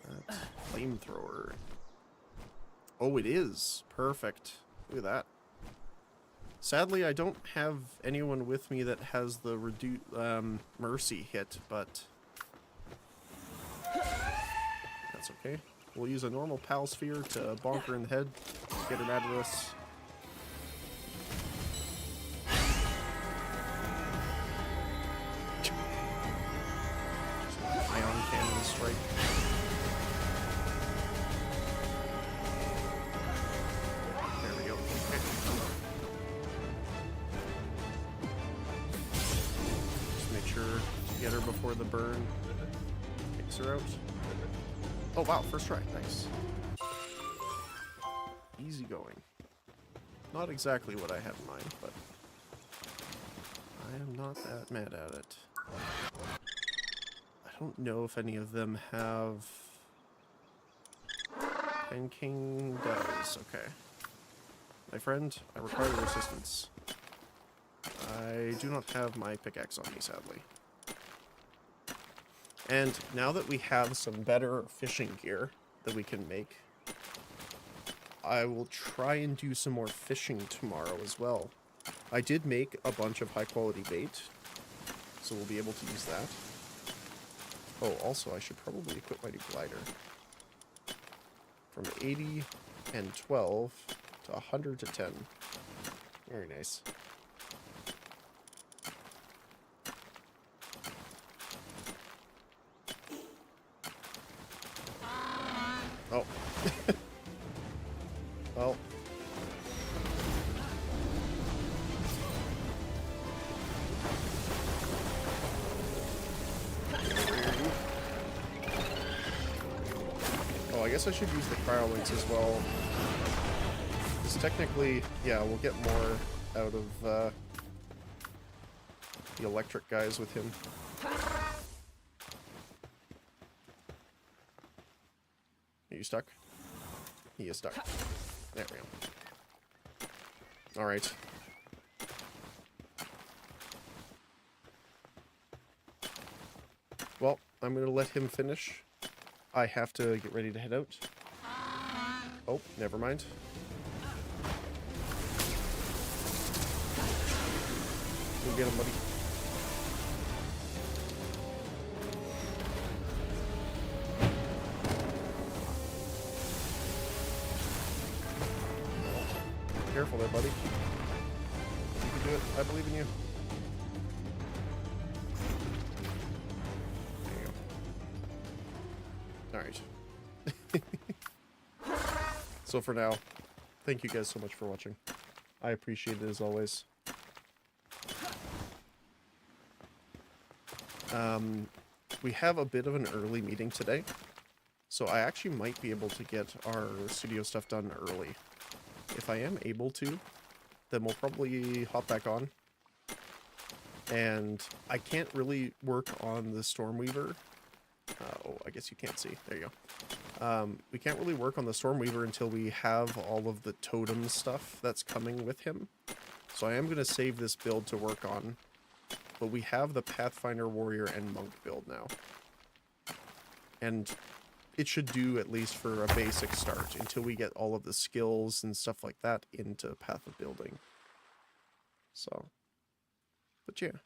That flamethrower. Oh, it is. Perfect. Look at that. Sadly, I don't have anyone with me that has the mercy hit, but that's okay. We'll use a normal pal sphere to bonk her in the head, get her mad at us. Ion cannon strike. Get her before the burn takes her out. Oh wow, first try, nice. Easy going. Not exactly what I had in mind, but I am not that mad at it. I don't know if any of them have... Pen King does, okay. My friend, I require your assistance. I do not have my pickaxe on me, sadly. And now that we have some better fishing gear that we can make, I will try and do some more fishing tomorrow as well. I did make a bunch of high quality bait, so we'll be able to use that. Oh, also I should probably equip my new glider. From 80 and 12 to 100 to 10. Very nice. Oh. Well. Oh, I guess I should use the cryo links as well. Because technically, yeah, we'll get more out of the electric guys with him. Are you stuck? He is stuck. There we go. Alright. Well, I'm going to let him finish. I have to get ready to head out. Oh, never mind. Go get him, buddy. Careful there, buddy. You can do it. I believe in you. There you go. Alright. So for now, thank you guys so much for watching. I appreciate it as always. We have a bit of an early meeting today, so I actually might be able to get our studio stuff done early. If I am able to, then we'll probably hop back on. And I can't really work on the Stormweaver. Oh, I guess you can't see. There you go. We can't really work on the Stormweaver until we have all of the totem stuff that's coming with him. So I am going to save this build to work on. But we have the Pathfinder, Warrior, and Monk build now. And it should do at least for a basic start until we get all of the skills and stuff like that into Path of Building. So, but yeah.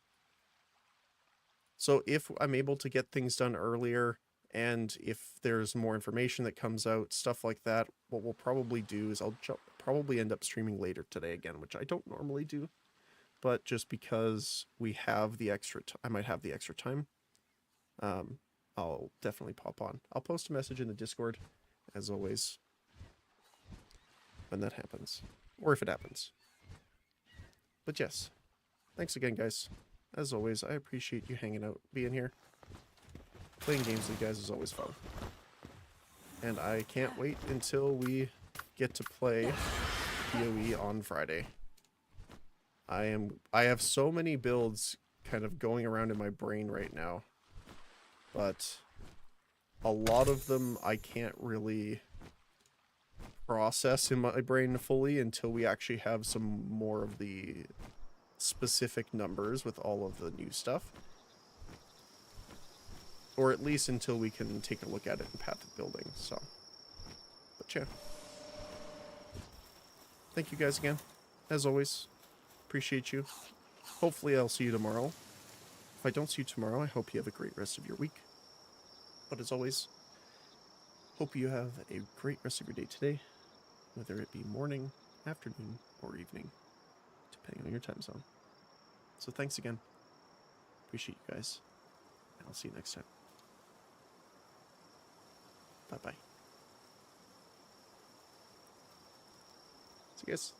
So if I'm able to get things done earlier, and if there's more information that comes out, stuff like that, what we'll probably do is I'll probably end up streaming later today again, which I don't normally do. But just because we have the extra I might have the extra time, I'll definitely pop on. I'll post a message in the Discord, as always, when that happens. Or if it happens. But yes, thanks again, guys. As always, I appreciate you hanging out, being here. Playing games with you guys is always fun. And I can't wait until we get to play PoE on Friday. I have so many builds kind of going around in my brain right now, but a lot of them I can't really process in my brain fully until we actually have some more of the specific numbers with all of the new stuff. Or at least until we can take a look at it in Path of Building, so. But yeah. Thank you guys again, as always. Appreciate you. Hopefully I'll see you tomorrow. If I don't see you tomorrow, I hope you have a great rest of your week. But as always, hope you have a great rest of your day today, whether it be morning, afternoon, or evening, depending on your time zone. So thanks again. Appreciate you guys. And I'll see you next time. Bye-bye. See you guys.